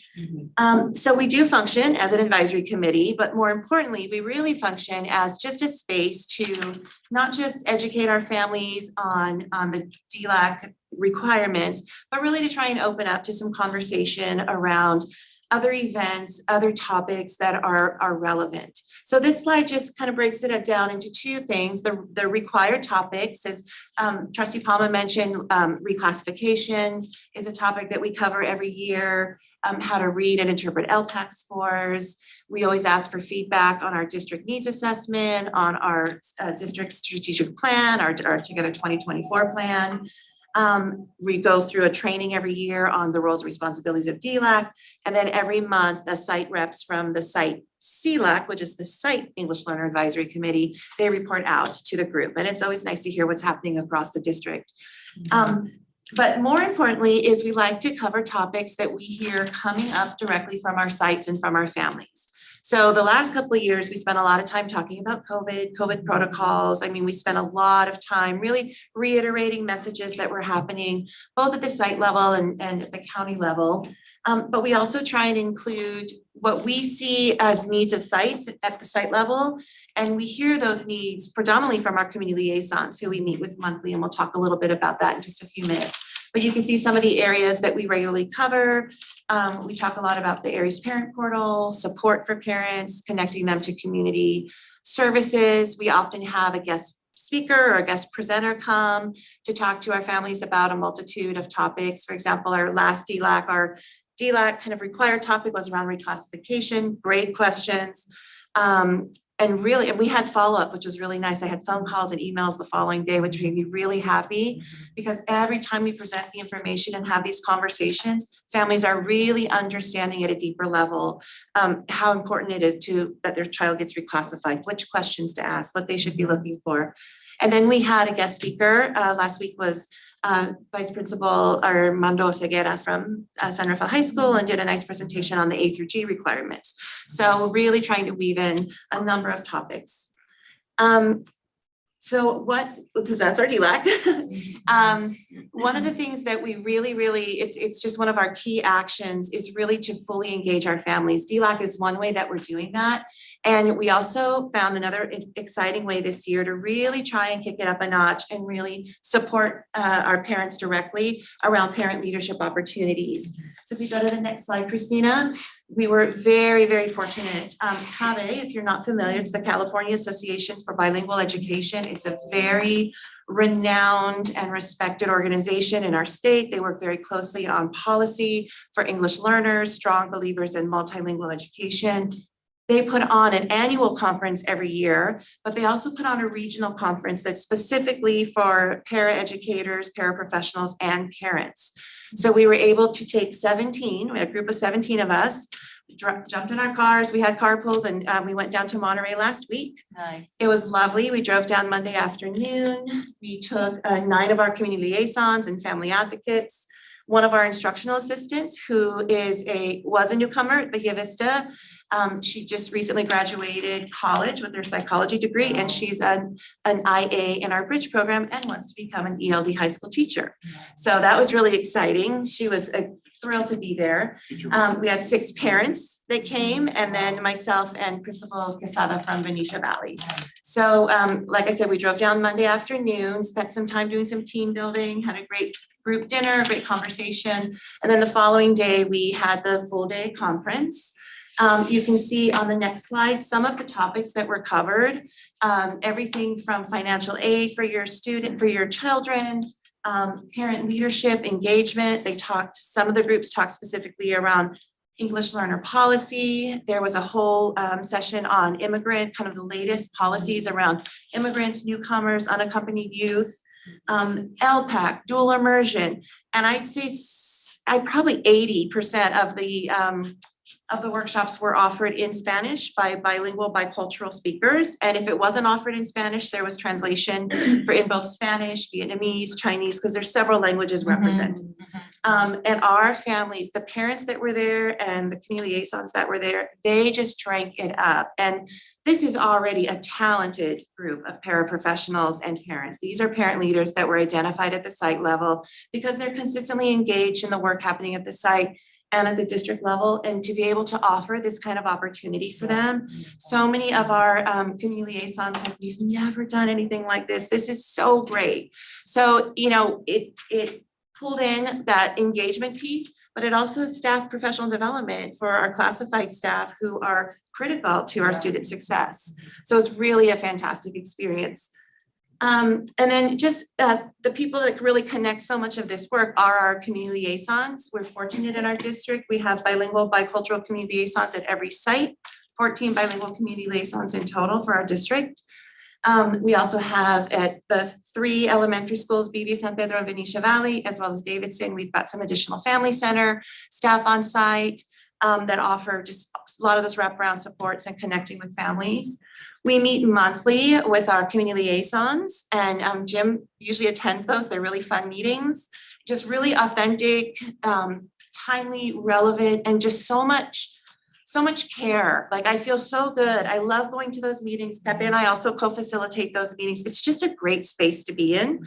So we do function as an advisory committee, but more importantly, we really function as just a space to not just educate our families on the DLAC requirements, but really to try and open up to some conversation around other events, other topics that are relevant. So this slide just kind of breaks it down into two things. The required topics, as Trustee Palma mentioned, reclassification is a topic that we cover every year, how to read and interpret LPAC scores. We always ask for feedback on our district needs assessment, on our district strategic plan, our Together 2024 plan. We go through a training every year on the roles and responsibilities of DLAC, and then every month the site reps from the site CLAC, which is the Site English Learner Advisory Committee, they report out to the group, and it's always nice to hear what's happening across the district. But more importantly is we like to cover topics that we hear coming up directly from our sites and from our families. So the last couple of years, we spent a lot of time talking about COVID protocols. I mean, we spent a lot of time really reiterating messages that were happening both at the site level and at the county level. But we also try and include what we see as needs of sites at the site level. And we hear those needs predominantly from our community liaisons who we meet with monthly, and we'll talk a little bit about that in just a few minutes. But you can see some of the areas that we regularly cover. We talk a lot about the Aries Parent Portal, support for parents, connecting them to community services. We often have a guest speaker or a guest presenter come to talk to our families about a multitude of topics. For example, our last DLAC, our DLAC kind of required topic was around reclassification, great questions. And we had follow-up, which was really nice. I had phone calls and emails the following day, which made me really happy because every time we present the information and have these conversations, families are really understanding at a deeper level how important it is that their child gets reclassified, which questions to ask, what they should be looking for. And then we had a guest speaker. Last week was Vice Principal Armando Ceguera from San Rafael High School and did a nice presentation on the A through G requirements. So really trying to weave in a number of topics. So that's our DLAC. One of the things that we really, it's just one of our key actions is really to fully engage our families. DLAC is one way that we're doing that. And we also found another exciting way this year to really try and kick it up a notch and really support our parents directly around parent leadership opportunities. So if you go to the next slide, Christina, we were very, very fortunate. CABE, if you're not familiar, it's the California Association for Bilingual Education. It's a very renowned and respected organization in our state. They work very closely on policy for English learners, strong believers in multilingual education. They put on an annual conference every year, but they also put on a regional conference that's specifically for paraeducators, paraprofessionals, and parents. So we were able to take 17, we had a group of 17 of us, jumped in our cars, we had carpools, and we went down to Monterey last week. Nice. It was lovely. We drove down Monday afternoon. We took 9 of our community liaisons and family advocates. One of our instructional assistants who was a newcomer at Bahia Vista. She just recently graduated college with her psychology degree, and she's an IA in our bridge program and wants to become an ELD high school teacher. So that was really exciting. She was thrilled to be there. We had 6 parents that came, and then myself and Principal Quesada from Benicia Valley. So like I said, we drove down Monday afternoon, spent some time doing some team building, had a great group dinner, great conversation. And then the following day, we had the full day conference. You can see on the next slide, some of the topics that were covered, everything from financial aid for your children, parent leadership, engagement. Some of the groups talked specifically around English learner policy. There was a whole session on immigrant, kind of the latest policies around immigrants, newcomers, unaccompanied youth, LPAC, dual immersion. And I'd say probably 80% of the workshops were offered in Spanish by bilingual, bicultural speakers. And if it wasn't offered in Spanish, there was translation in both Spanish, Vietnamese, Chinese, because there's several languages represented. And our families, the parents that were there and the community liaisons that were there, they just drank it up. And this is already a talented group of paraprofessionals and parents. These are parent leaders that were identified at the site level because they're consistently engaged in the work happening at the site and at the district level, and to be able to offer this kind of opportunity for them. So many of our community liaisons have, we've never done anything like this. This is so great. So, it pulled in that engagement piece, but it also staff professional development for our classified staff who are critical to our student success. So it's really a fantastic experience. And then just the people that really connect so much of this work are our community liaisons. We're fortunate in our district. We have bilingual, bicultural community liaisons at every site, 14 bilingual community liaisons in total for our district. We also have at the 3 elementary schools, BB, San Pedro, and Benicia Valley, as well as Davidson, we've got some additional family center staff on site that offer just a lot of those wraparound supports and connecting with families. We meet monthly with our community liaisons, and Jim usually attends those. They're really fun meetings. just really authentic, timely, relevant, and just so much care. Like, I feel so good. I love going to those meetings. Pepe and I also co-facilitate those meetings. It's just a great space to be in.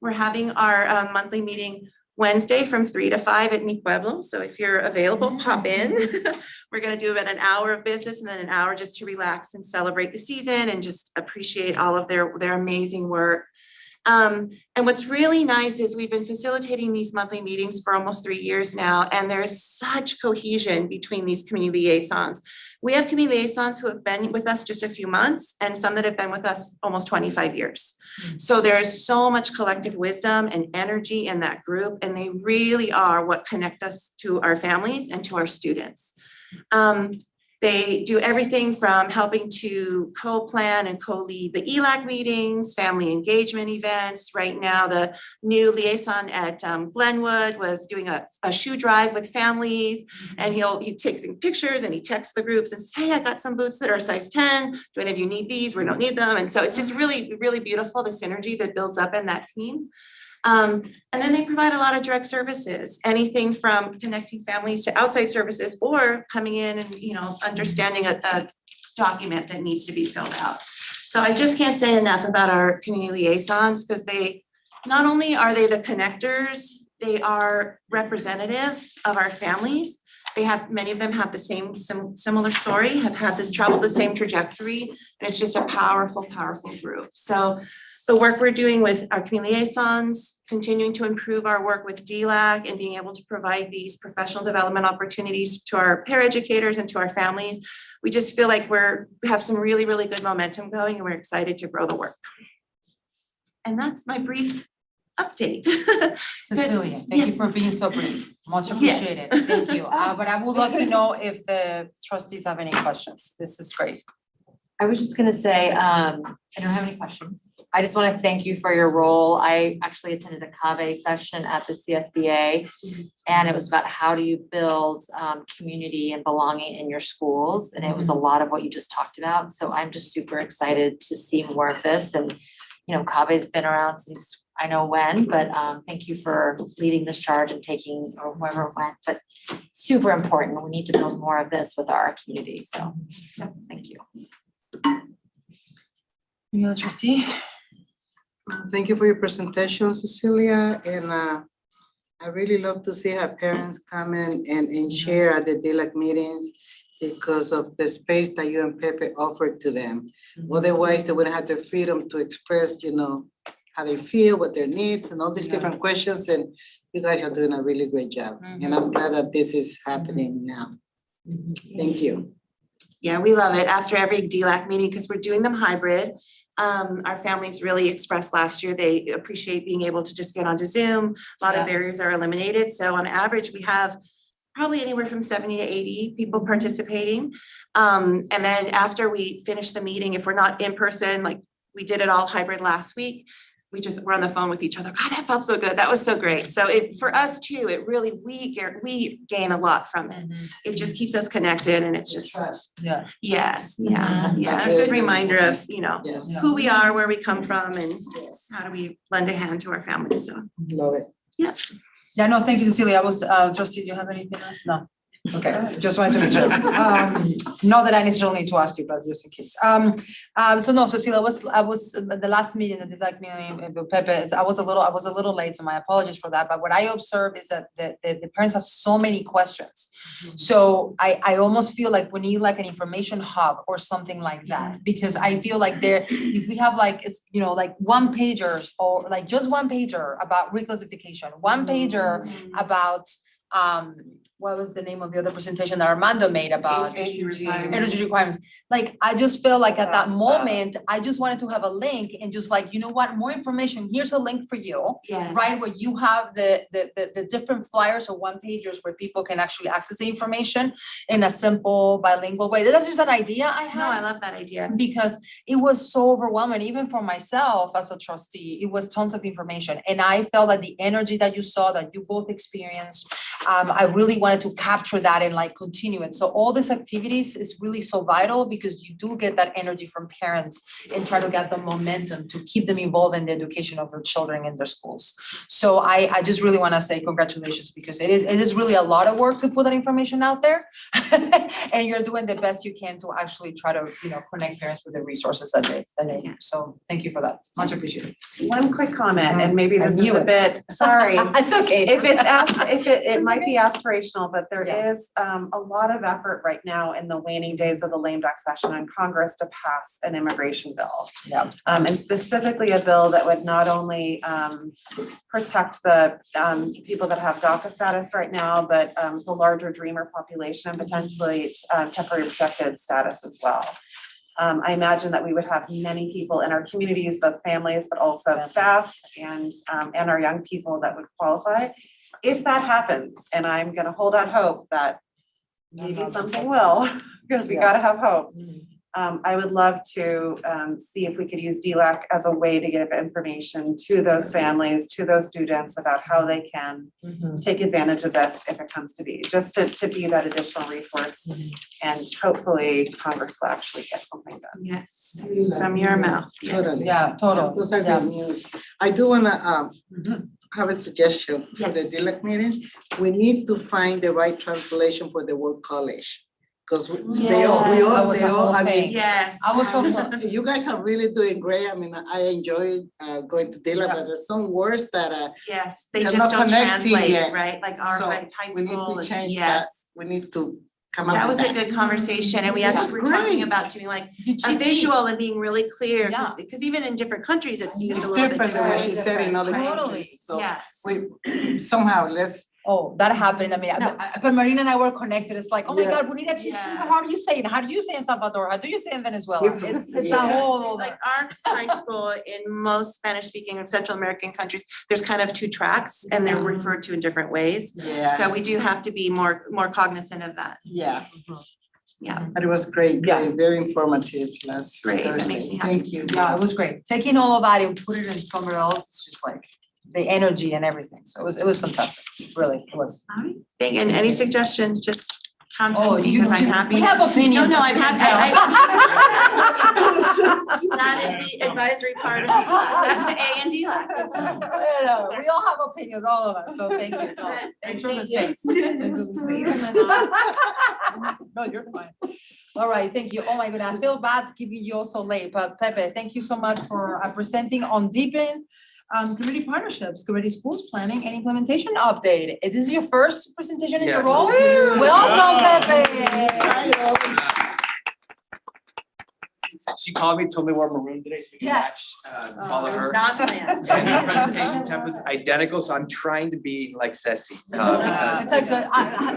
We're having our monthly meeting Wednesday from 3 to 5 at Mi Pueblo. So if you're available, pop in. We're gonna do about an hour of business and then an hour just to relax and celebrate the season and just appreciate all of their amazing work. And what's really nice is we've been facilitating these monthly meetings for almost 3 years now, and there's such cohesion between these community liaisons. We have community liaisons who have been with us just a few months and some that have been with us almost 25 years. So there's so much collective wisdom and energy in that group, and they really are what connect us to our families and to our students. They do everything from helping to co-plan and co-lead the ELAC meetings, family engagement events. Right now, the new liaison at Glenwood was doing a shoe drive with families, and he takes pictures and he texts the groups and says, hey, I got some boots that are size 10. Do any of you need these? We don't need them. And so it's just really, really beautiful, the synergy that builds up in that team. And then they provide a lot of direct services, anything from connecting families to outside services or coming in and, understanding a document that needs to be filled out. So I just can't say enough about our community liaisons, because they, not only are they the connectors, they are representative of our families. Many of them have the same similar story, have had this traveled the same trajectory, and it's just a powerful, powerful group. So the work we're doing with our community liaisons, continuing to improve our work with DLAC and being able to provide these professional development opportunities to our paraeducators and to our families. We just feel like we have some really, really good momentum going, and we're excited to grow the work. And that's my brief update. Cecilia, thank you for being so brief. Much appreciated. Thank you. But I would love to know if the trustees have any questions. This is great. I was just gonna say, I don't have any questions. I just want to thank you for your role. I actually attended a CAVE session at the CSBA, and it was about how do you build community and belonging in your schools, and it was a lot of what you just talked about. So I'm just super excited to see more of this, and CAVE's been around since I know when, but thank you for leading this charge and taking, or whoever went, but super important. We need to build more of this with our community. So thank you. Any other trustee? Thank you for your presentation, Cecilia, and I really love to see how parents come in and share at the DLAC meetings because of the space that you and Pepe offered to them. Otherwise, they wouldn't have the freedom to express, how they feel, what their needs, and all these different questions, and you guys are doing a really great job. And I'm glad that this is happening now. Thank you. Yeah, we love it after every DLAC meeting, because we're doing them hybrid. Our families really expressed last year, they appreciate being able to just get onto Zoom. A lot of barriers are eliminated. So on average, we have probably anywhere from 70 to 80 people participating. And then after we finish the meeting, if we're not in person, like we did it all hybrid last week, we're on the phone with each other. God, that felt so good. That was so great. So for us too, it really, we gain a lot from it. It just keeps us connected, and it's just, yes, a good reminder of, who we are, where we come from, and how do we lend a hand to our families. So love it. Yeah. Yeah, no, thank you, Cecilia. I was, trustee, do you have anything else? No. Okay, just wanted to make sure. Not that I necessarily need to ask you, but just in case. So no, Cecilia, I was the last meeting, the DLAC meeting with Pepe, I was a little late, so my apologies for that. But what I observed is that the parents have so many questions. So I almost feel like we need like an information hub or something like that, because I feel like if we have like, it's, like one pagers or like just one pager about reclassification, one pager about, what was the name of the other presentation that Armando made about energy requirements? Like, I just feel like at that moment, I just wanted to have a link and just like, more information, here's a link for you. Yes. Right, where you have the different flyers or one pagers where people can actually access the information in a simple bilingual way. That's just an idea I had. No, I love that idea. Because it was so overwhelming, even for myself as a trustee, it was tons of information. And I felt that the energy that you saw, that you both experienced, I really wanted to capture that and like continue it. So all these activities is really so vital because you do get that energy from parents and try to get the momentum to keep them involved in the education of their children in their schools. So I just really want to say congratulations because it is really a lot of work to put that information out there. And you're doing the best you can to actually try to, connect parents with the resources that they need. So thank you for that. Much appreciated. One quick comment, and maybe I this is knew a it. bit, sorry. It's okay. If it might be aspirational, but there is a lot of effort right now in the waning days of the lame duck session in Congress to pass an immigration bill. Yeah. And specifically a bill that would not only protect the people that have DACA status right now, but the larger dreamer population, potentially temporary protected status as well. I imagine that we would have many people in our communities, both families, but also staff and our young people that would qualify. If that happens, and I'm gonna hold out hope that maybe something will, because we gotta have hope. I would love to see if we could use DLAC as a way to give information to those families, to those students about how they can take advantage of this if it comes to be, just to be that additional resource. And hopefully Congress will actually get something done. Yes, use them your mouth. Yes. Totally. Yeah, totally. Those are Yeah. good news. I do wanna have a suggestion for the Yes. DLAC meeting. We need to find the right translation for the word college. Because they all, I mean, Yes. I was also, you guys are really doing great. I mean, I enjoyed going to DLAC, but there's some words that Yes, they they're just not don't connecting translate, yet. right? Like our So high we need school, to and- change that. yes. We need to come up That with was a good conversation, and we That's actually were talking great. about doing like You a cheat sheet. visual and being really clear, Yeah. because even in different countries, it's used It's a little bit different than what she different. said in other Right. countries. So Yes. we somehow let's. Oh, that happened. I mean, but Marina and I were connected. It's like, oh my Yeah. God, we need a cheat sheet. How do you say it? How do you say in Salvador? How do you say in Venezuela? It's a Yeah. whole. Like our high school in most Spanish-speaking and Central American countries, there's kind of two tracks and they're referred to in different ways. Yeah. So we do have to be more cognizant of that. Yeah. Yeah. But it was great, very informative last Great, that makes Thursday. me happy. Thank you. Yeah, it was great. Taking all of that and put it in somewhere else, it's just like the energy and everything. So it was fantastic. Really, it was. All right. And any suggestions, just Oh, contact me because I'm happy. We have opinions. No, as I'm you can happy. tell. It's just- That is the advisory part of DLAC. That's the A and DLAC. I know, we all have opinions, all of us, so thank you. So, thanks for the space. Thanks for the space. No, you're fine. All right, thank you. Oh my goodness, I feel bad giving you all so late, but Pepe, thank you so much for presenting on Deepen community partnerships, community schools planning and implementation update. Is this your first presentation in your Yes. role? Woo! Welcome, Yeah. Pepe. She called me, told me we're maroon today, so we can Yes. match, follow her. Not planned. And her presentation template's identical, so I'm trying to be like Ceci. Because It's like, so,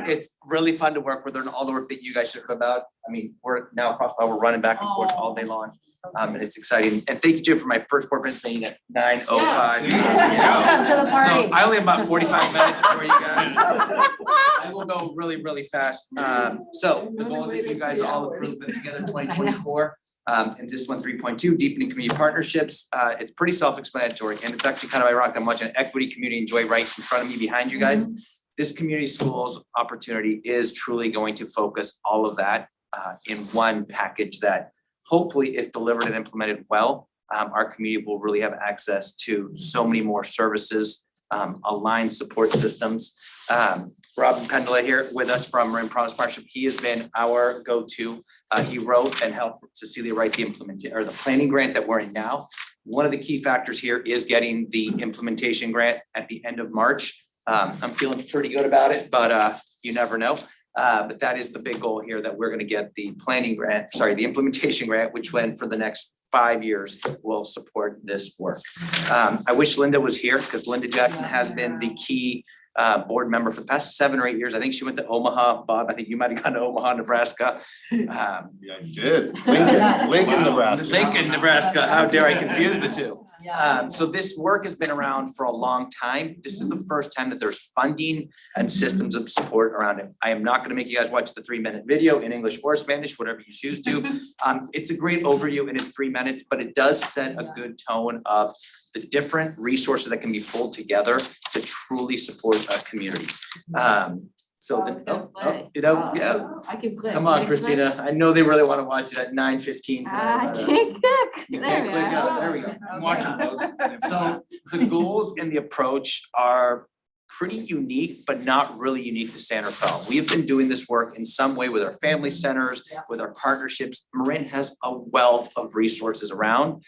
it's really fun to work with her and all the work that you guys should have about. I mean, we're now across, we're running back and forth all day long. And it's exciting. And thank you, Jim, for my first board presentation at 9:05. Welcome to the party. So I only have about 45 minutes for you guys. I will go really, really fast. So the goal is that you guys all approve it together 2024. And this one, 3.2, deepening community partnerships. It's pretty self-explanatory, and it's actually kind of ironic. I'm watching equity, community, and joy right in front of me behind you guys. This community schools opportunity is truly going to focus all of that in one package that hopefully, if delivered and implemented well, our community will really have access to so many more services, aligned support systems. Robin Pendela here with us from Marin Promise Partnership. He has been our go-to. He wrote and helped Cecilia write the the planning grant that we're in now. One of the key factors here is getting the implementation grant at the end of March. I'm feeling pretty good about it, but you never know. But that is the big goal here, that we're gonna get the the implementation grant, which went for the next 5 years will support this work. I wish Linda was here because Linda Jackson has been the key board member for the past 7 or 8 years. I think she went to Omaha. Bob, I think you might have gone to Omaha, Nebraska. Yeah, you did. Lincoln, Nebraska. Lincoln, Nebraska. How dare I confuse the two? So this work has been around for a long time. This is the first time that there's funding and systems of support around it. I am not gonna make you guys watch the 3-minute video in English or Spanish, whatever you choose to. It's a great overview and it's 3 minutes, but it does set a good tone of the different resources that can be pulled together to truly support a community. I can click. Come on, Christina. I know they really wanna watch it at 9:15 tonight. I but, can't click. You There can't we click are. out, there we go. I'm watching both. So the goals and the approach are pretty unique, but not really unique to San Rafael. We have been doing this work in some way with our family centers, with our partnerships. Marin has a wealth of resources around.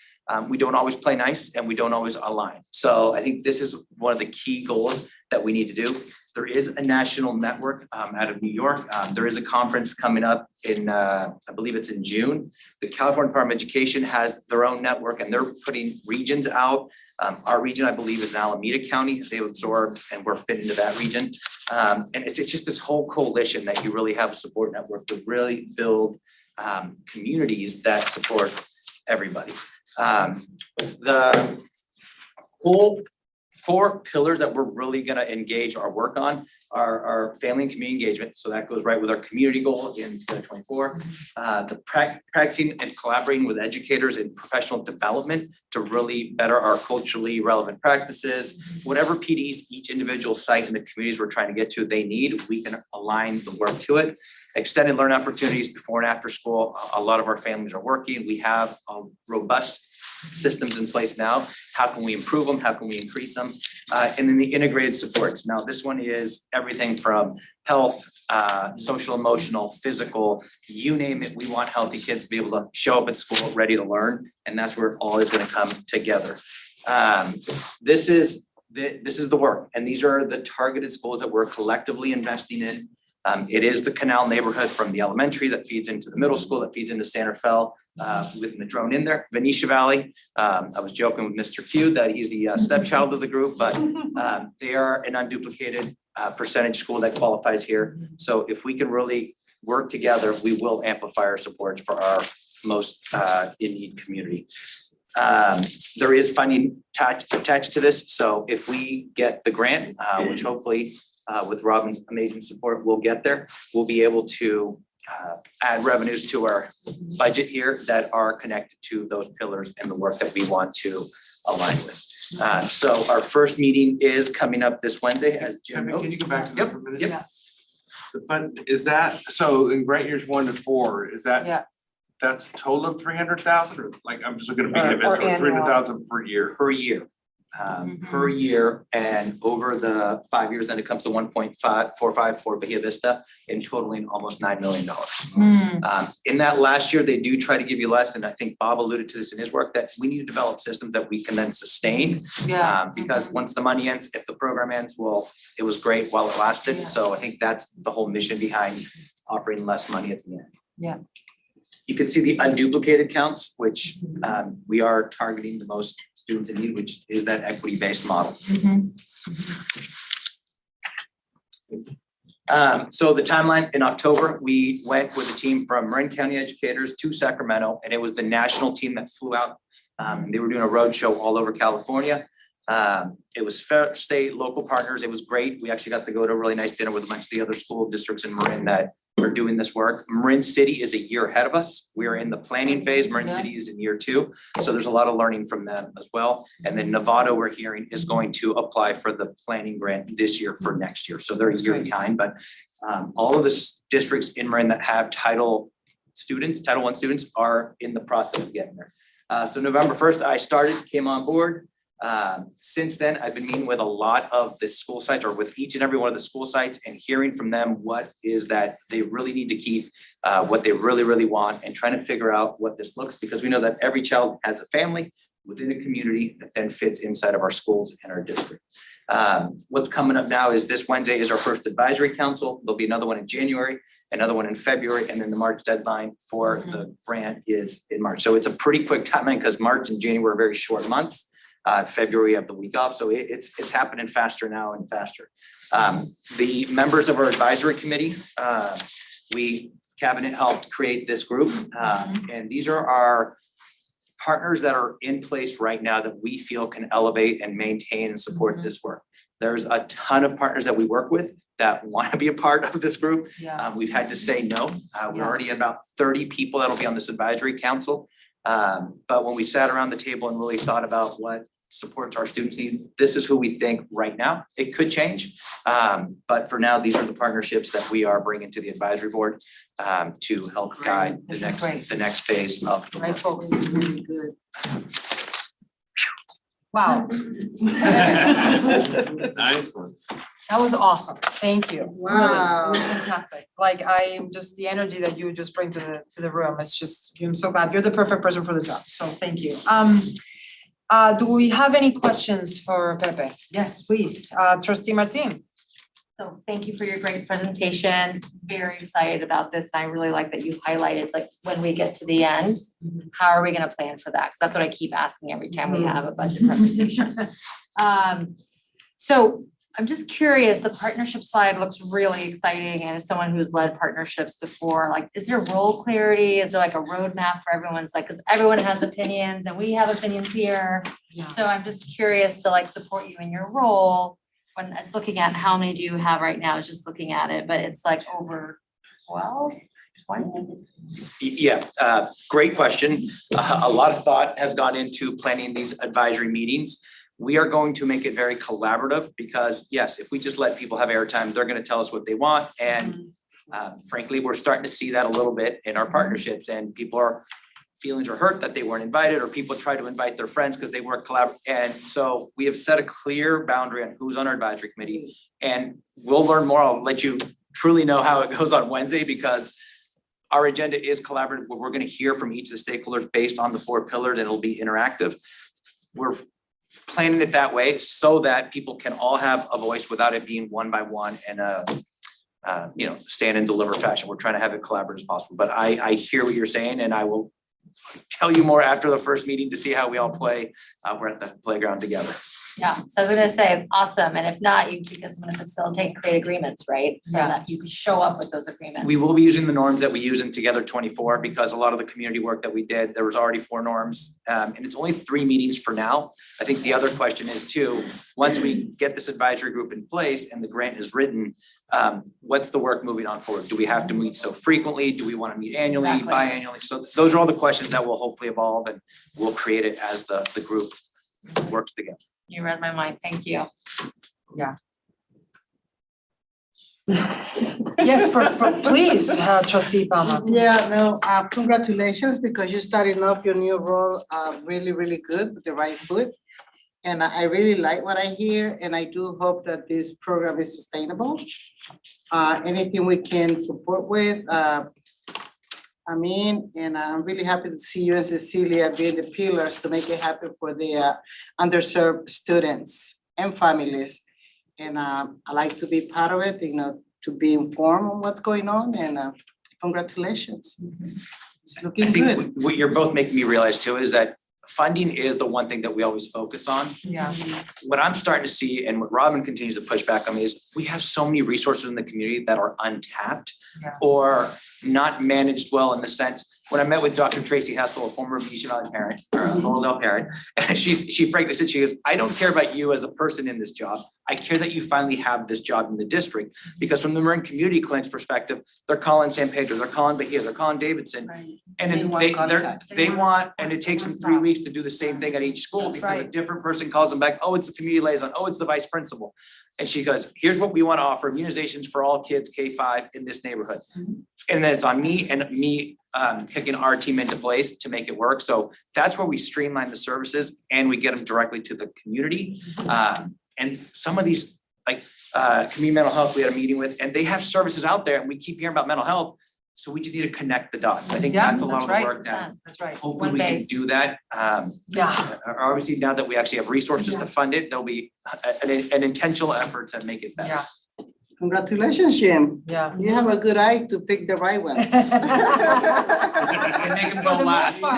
We don't always play nice and we don't always align. So I think this is one of the key goals that we need to do. There is a national network out of New York. There is a conference coming up in, I believe it's in June. The California Department of Education has their own network and they're putting regions out. Our region, I believe, is in Alameda County. They've absorbed and we're fit into that region. And it's just this whole coalition that you really have a support network to really build communities that support everybody. The whole 4 pillars that we're really gonna engage our work on are family and community engagement. So that goes right with our community goal in 2024. The practicing and collaborating with educators in professional development to really better our culturally relevant practices. Whatever PDs each individual site in the communities we're trying to get to, they need, we can align the work to it. Extended learn opportunities before and after school. A lot of our families are working. We have a robust systems in place now. How can we improve them? How can we increase them? And then the integrated supports. Now, this one is everything from health, social, emotional, physical, you name it. We want healthy kids to be able to show up at school ready to learn. And that's where it all is going to come together. This is the work. And these are the targeted schools that we're collectively investing in. It is the Canal neighborhood from the elementary that feeds into the middle school, that feeds into San Rafael, with Madrone in there. Venetia Valley, I was joking with Mr. Q that he's the stepchild of the group, but they are an unduplicated percentage school that qualifies here. So if we can really work together, we will amplify our support for our most in need community. There is funding attached to this. So if we get the grant, which hopefully with Robin's amazing support, we'll get there. We'll be able to add revenues to our budget here that are connected to those pillars and the work that we want to align with. So our first meeting is coming up this Wednesday, as Jim knows. Can you go back to that for a minute? Yep. The fund, is that, so in grant years 1 to 4, is that, that's a total of 300,000 or like, I'm just looking at Or BHS, 300,000 per year? Per year. Per year, and over the 5 years, then it comes to 1.545 for Bahia Vista, and totaling almost $9 million. In that last year, they do try to give you less, and I think Bob alluded to this in his work, that we need to develop systems that we can then sustain. Because once the money ends, if the program ends, well, it was great while it lasted, so I think that's the whole mission behind offering less money at the end. You can see the unduplicated counts, which we are targeting the most students in need, which is that equity-based model. So the timeline in October, we went with a team from Marin County educators to Sacramento, and it was the national team that flew out. They were doing a road show all over California. It was fair, state, local partners. It was great. We actually got to go to a really nice dinner with a bunch of the other school districts in Marin that are doing this work. Marin City is a year ahead of us. We are in the planning phase. Marin City is in year 2. So there's a lot of learning from them as well. And then Nevada, we're hearing, is going to apply for the planning grant this year for next year. So they're a year behind, but all of the districts in Marin that have Title I students are in the process of getting there. So November 1st, came on board. Since then, I've been meeting with a lot of the school sites, or with each and every one of the school sites, and hearing from them what is that they really need to keep, what they really, really want, and trying to figure out what this looks, because we know that every child has a family within a community that then fits inside of our schools and our district. What's coming up now is this Wednesday is our first advisory council. There'll be another one in January, another one in February, and then the March deadline for the grant is in March. So it's a pretty quick timeline, because March and January are very short months. February, we have the week off, so it's happening faster now and faster. The members of our advisory committee, cabinet helped create this group, and these are our partners that are in place right now that we feel can elevate and maintain and support this work. There's a ton of partners that we work with that want to be a part of this group. We've had to say no. We're already at about 30 people that'll be on this advisory council. But when we sat around the table and really thought about what supports our students need, this is who we think right now. It could change, but for now, these are the partnerships that we are bringing to the advisory board to help guide the next phase of the Right, work. folks. Really good. Wow. Nice one. That was awesome. Thank you. Wow. Really, really fantastic. Like I'm just the energy that you just bring to the room. It's just, I'm so glad. You're the perfect person for the job. So thank you. Do we have any questions for Pepe? Yes, please. Trustee Martin. So thank you for your great presentation. Very excited about this. And I really like that you highlighted, like, when we get to the end, how are we gonna plan for that? Because that's what I keep asking every time we have a budget presentation. So I'm just curious, the partnership slide looks really exciting, and as someone who's led partnerships before, like, is there role clarity? Is there like a roadmap for everyone's, like, because everyone has opinions and we have opinions here. So I'm just curious to like support you in your role. When it's looking at how many do you have right now, it's just looking at it, but it's like over 12, 20? Yeah, great question. A lot of thought has gone into planning these advisory meetings. We are going to make it very collaborative because, yes, if we just let people have airtime, they're gonna tell us what they want. And frankly, we're starting to see that a little bit in our partnerships, and people are feelings are hurt that they weren't invited, or people try to invite their friends because they weren't collaborative. And so we have set a clear boundary on who's on our advisory committee, and we'll learn more. I'll let you truly know how it goes on Wednesday, because our agenda is collaborative, where we're gonna hear from each of the stakeholders based on the 4 pillars, and it'll be interactive. We're planning it that way so that people can all have a voice without it being one by one and stand and deliver fashion. We're trying to have it collaborative as possible, but I hear what you're saying, and I will tell you more after the first meeting to see how we all play. We're at the playground together. Yeah, so I was gonna say, awesome, and if not, because I'm gonna facilitate and create agreements, right? So Yeah. that you can show up with those agreements. We will be using the norms that we use in Together 24, because a lot of the community work that we did, there was already 4 norms. And it's only 3 meetings for now. I think the other question is too, once we get this advisory group in place and the grant is written, what's the work moving on forward? Do we have to meet so frequently? Do we want to meet annually, Exactly. biannually? So those are all the questions that will hopefully evolve, and we'll create it as the group works together. You read my mind, thank you. Yes, please, Trustee Palmer. Yeah, no, congratulations, because you're starting off your new role really, really good with the right foot. And I really like what I hear, and I do hope that this program is sustainable. Anything we can support with, and I'm really happy to see you and Cecilia being the pillars to make it happen for the underserved students and families. And I like to be part of it, to be informed on what's going on, and congratulations. It's I looking think good. what you're both making me realize too is that funding is the one thing that we always focus on. Yeah. What I'm starting to see, and what Robin continues to push back on me, is we have so many resources in the community that are untapped or not managed well, in the sense, when I met with Dr. Tracy Hessel, a former Venetian Valley parent, or a Laurel parent, and she frankly said, she goes, I don't care about you as a person in this job. I care that you finally have this job in the district, because from the Marin Community Clinic's perspective, they're calling San Pedro, they're calling Bahia, they're calling Davidson. And then they want, and it takes them 3 weeks to do the same thing at each school, because a different person calls them back, oh, it's the community liaison, oh, it's the vice principal. And she goes, here's what we want to offer, immunizations for all kids K-5 in this neighborhood. And then it's on me kicking our team into place to make it work. So that's where we streamline the services and we get them directly to the community. And some of these, like community mental health, we had a meeting with, and they have services out there, and we keep hearing about mental health. So we just need to connect the dots. I think that's a lot of the work that hopefully we can do that. Obviously, now that we actually have resources to fund it, there'll be an intentional effort to make it better. Congratulations, Jim. Yeah. You have a good eye to pick the right ones. And make them go last. You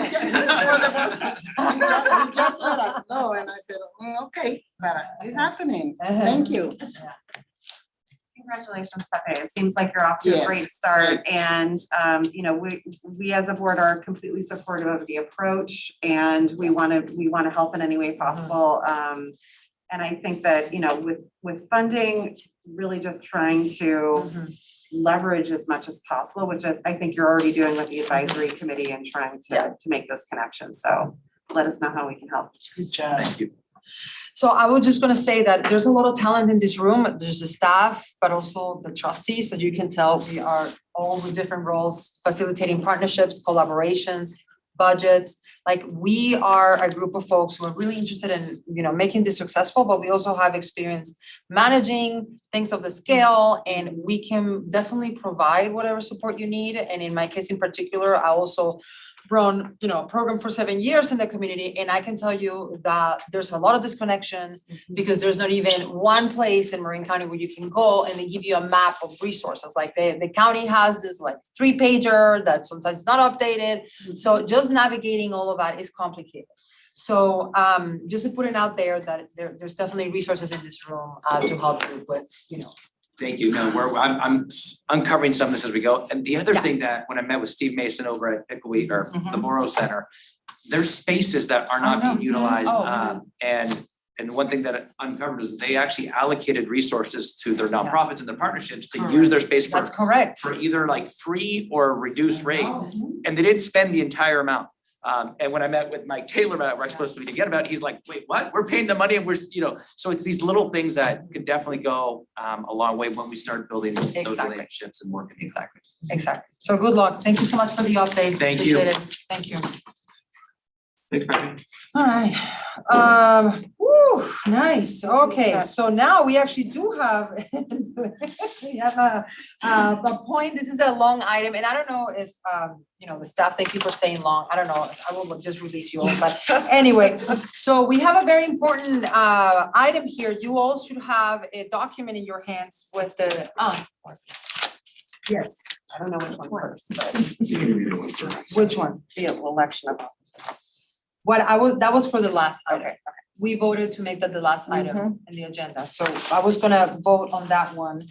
just let us know, and I said, okay, but it's happening. Thank you. Congratulations, Pepe. It seems like you're off to a great Yes. start and, you know, we as a board are completely supportive of the approach and we wanna help in any way possible. And I think that, you know, with funding, really just trying to leverage as much as possible, which is, I think you're already doing with the advisory committee and trying to make those connections. So let us know how we can help. Good job. Thank you. So I was just gonna say that there's a lot of talent in this room. There's the staff, but also the trustees. So you can tell we are all with different roles, facilitating partnerships, collaborations, budgets. Like we are a group of folks who are really interested in, you know, making this successful, but we also have experience managing things of the scale and we can definitely provide whatever support you need. And in my case in particular, I also run, you know, a program for 7 years in the community. And I can tell you that there's a lot of disconnection because there's not even one place in Marin County where you can go and they give you a map of resources. Like the county has this like 3-pager that sometimes is not updated. So just navigating all of that is complicated. So just to put it out there that there's definitely resources in this room to help you with, you know. Thank you. No, I'm uncovering some of this as we go. And the other thing that when I met with Steve Mason over at Pickawee or the Morrow Center, there's spaces that are not being utilized. And one thing that it uncovered is they actually allocated resources to their nonprofits and their partnerships to use their space for. That's correct. For either like free or reduced rate. And they didn't spend the entire amount. And when I met with Mike Taylor, about we're supposed to be together about, he's like, wait, what? We're paying the money and we're, you know, so it's these little things that can definitely go a long way when we start building those relationships and working. Exactly. So good luck. Thank you so much for the update. Thank you. Appreciate it. Thank you. Thanks, Becky. All right. Woo, nice. Okay, so now we actually do have, we have a point. This is a long item, and I don't know if, you know, the staff, thank you for staying long. I don't know, I will just release you all, but anyway. So we have a very important item here. You all should have a document in your hands with the, yes, I don't know which one first, but which one? The election of officers. That was for the last item. We voted to make that the last item in the agenda. So I was gonna vote on that one.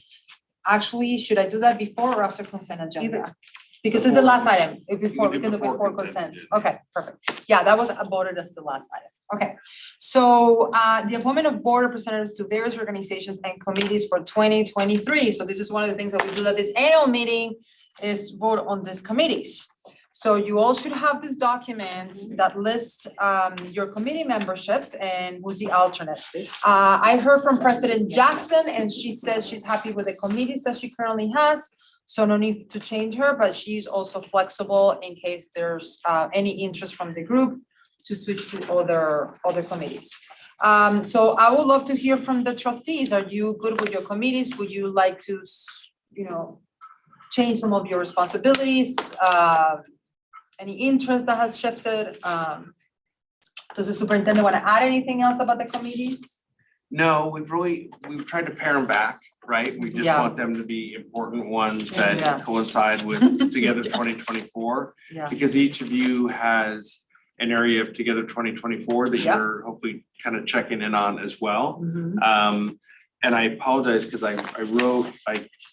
Actually, should I do that before or after consent agenda? Because it's the last item, we can do before consent. Okay, perfect. Yeah, that was voted as the last item. Okay. So the appointment of board representatives to various organizations and committees for 2023. So this is one of the things that we do at this annual meeting is vote on these committees. So you all should have this document that lists your committee memberships and who's the alternate. I heard from President Jackson and she says she's happy with the committees that she currently has. So no need to change her, but she's also flexible in case there's any interest from the group to switch to other committees. So I would love to hear from the trustees. Are you good with your committees? Would you like to, you know, change some of your responsibilities? Any interest that has shifted? Does the superintendent want to add anything else about the committees? No, we've tried to pare them back, right? We just want them to be important ones that coincide with Together 2024. Because each of you has an area of Together 2024 that you're hopefully kind of checking in on as well. And I apologize because I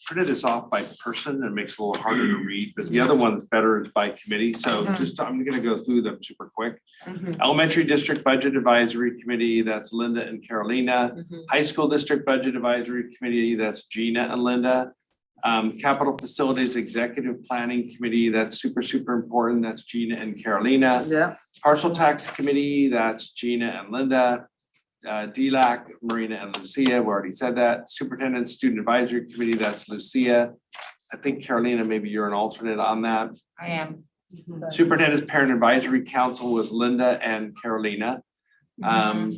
printed this off by person and it makes it a little harder to read, but the other one's better is by committee. So just, I'm gonna go through them super quick. Elementary District Budget Advisory Committee, that's Linda and Carolina. High School District Budget Advisory Committee, that's Gina and Linda. Capital Facilities Executive Planning Committee, that's super important, that's Gina and Carolina. Partial Tax Committee, that's Gina and Linda. DLAC, Marina and Lucia, we already said that. Superintendent Student Advisory Committee, that's Lucia. I think Carolina, maybe you're an alternate on that. I am. Superintendent's Parent Advisory Council was Linda and Carolina.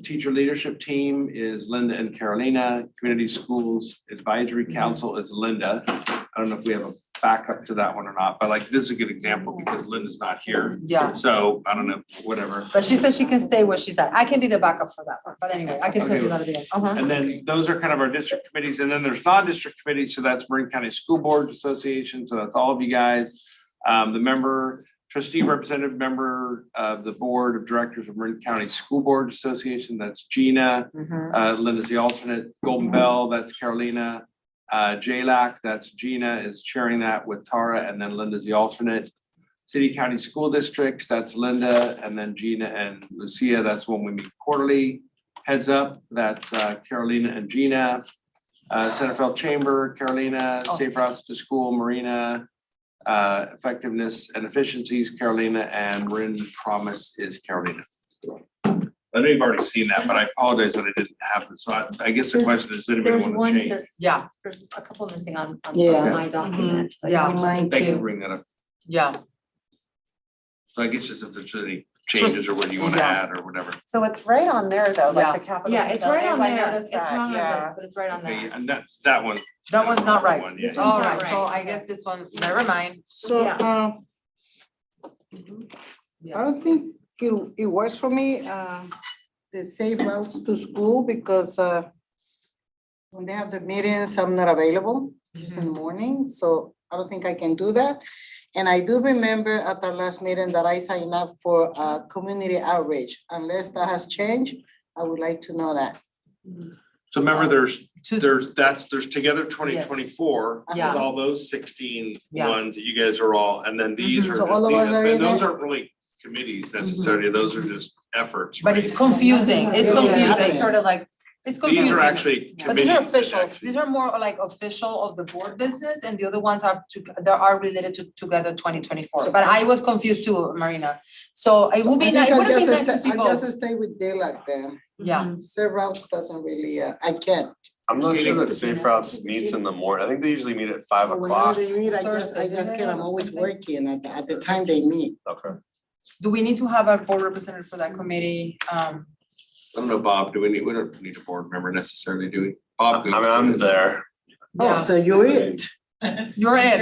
Teacher Leadership Team is Linda and Carolina. Community Schools Advisory Council is Linda. I don't know if we have a backup to that one or not, but like this is a good example because Linda's not here. So I don't know, whatever. But she says she can stay where she's at. I can be the backup for that one, but anyway, I can tell you that again. And then those are kind of our district committees. And then there's non-district committees. So that's Marin County School Board Association. So that's all of you guys. The member, trustee representative member of the Board of Directors of Marin County School Board Association. That's Gina. Linda's the alternate. Golden Bell, that's Carolina. JLAC, that's Gina is chairing that with Tara, and then Linda's the alternate. City County School Districts, that's Linda, and then Gina and Lucia, that's when we meet quarterly. Heads Up, that's Carolina and Gina. Centerville Chamber, Carolina, Safe Routes to School, Marina. Effectiveness and Efficiencies, Carolina, and Marin Promise is Carolina. I know you've already seen that, but I apologize that it didn't happen. So I guess the question is, does anybody There's want one to change? that's, Yeah. there's a couple missing on Yeah. my document. so I Yeah. just Mine need Thank you to- for bringing that up. Yeah. So I guess just if there's any changes or what you want to Yeah. add or whatever. So it's right on there though, Yeah. like the capital Yeah, it's right on facilities, I there. noticed It's that, wrong on yeah. this, but it's right on Okay, there. and that one. That one's not right. One, yeah. This All one's right, not so right. I guess this one, never mind. So, Yeah. I don't think it works for me, the safe routes to school, because, when they have the meetings, I'm not available, just in the morning, so I don't think I can do that. And I do remember at our last meeting that I signed up for, community outreach. Unless that has changed, I would like to know that. So remember, there's Two- there's Together 2024 with Yeah. all those 16 Yeah. ones that you guys are all, and then these are, So all of us are in those it? aren't really committees necessarily, those are just efforts. But right? it's confusing, it's Yeah. confusing. It's sort of like, It's These confusing. are actually But these are committees that officials, actually- these are more like official of the board business, and the other ones are that are related to Together 2024. But I was confused too, Marina. So it would be nice, it would be nice to see I both. just stay with daylight then. Yeah, Safe routes doesn't really, I can't. I'm not sure that Safe Routes meets in the morning. I think they usually meet at 5 Whenever o'clock. they meet, I Thursdays, just isn't can't, it, I'm or always something? working at the time they meet. Okay. do we need to have a board representative for that committee? I don't know, Bob, we don't need a board member necessarily, do we? Bob. I mean, I'm there. Yeah. Oh, so you're it. You're it.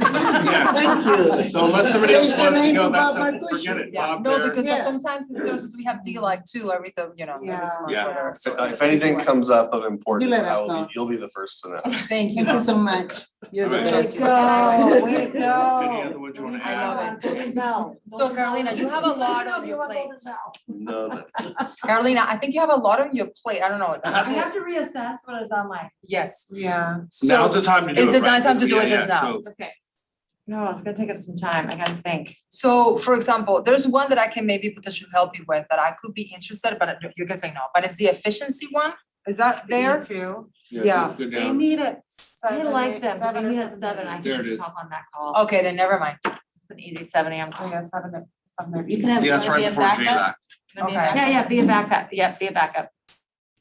Yeah. Thank you. So unless somebody else Change the wants to name go, to Bob that's, Martucci. forget it, Yeah, Bob no, there. because Yeah. sometimes it's there's, we have D-like too, every, you know, every 2 months, Yeah. whatever. So If anything comes up of importance, let us know. you'll be the first to know. Thank you. Thank you so much. You're the Alright. best. Way to go. Any other ones you want to I add? love it. So Carolina, you have a lot on your plate. No, Carolina, I think you have a lot on your plate. I don't know. I have to reassess what is on my, Yes. yeah. Now's the time to do it, Is the right? time to do it, Yeah, is now. so- okay. No, it's gonna take us some time, I gotta think. So for example, there's one that I can maybe potentially help you with that I could be interested, but you can say no, but it's the efficiency one. Is that there? Too. Yeah. Go They down. meet at I seven. like them, because seven we or meet at 7, I There can it just is. pop on that call. Okay, then never mind. It's an easy 7 AM Oh, call. yeah, seven. You can have. Yeah, that's right be a before backup. JLAC. Wanna be a Okay. backup? Yeah, be a backup, be a backup.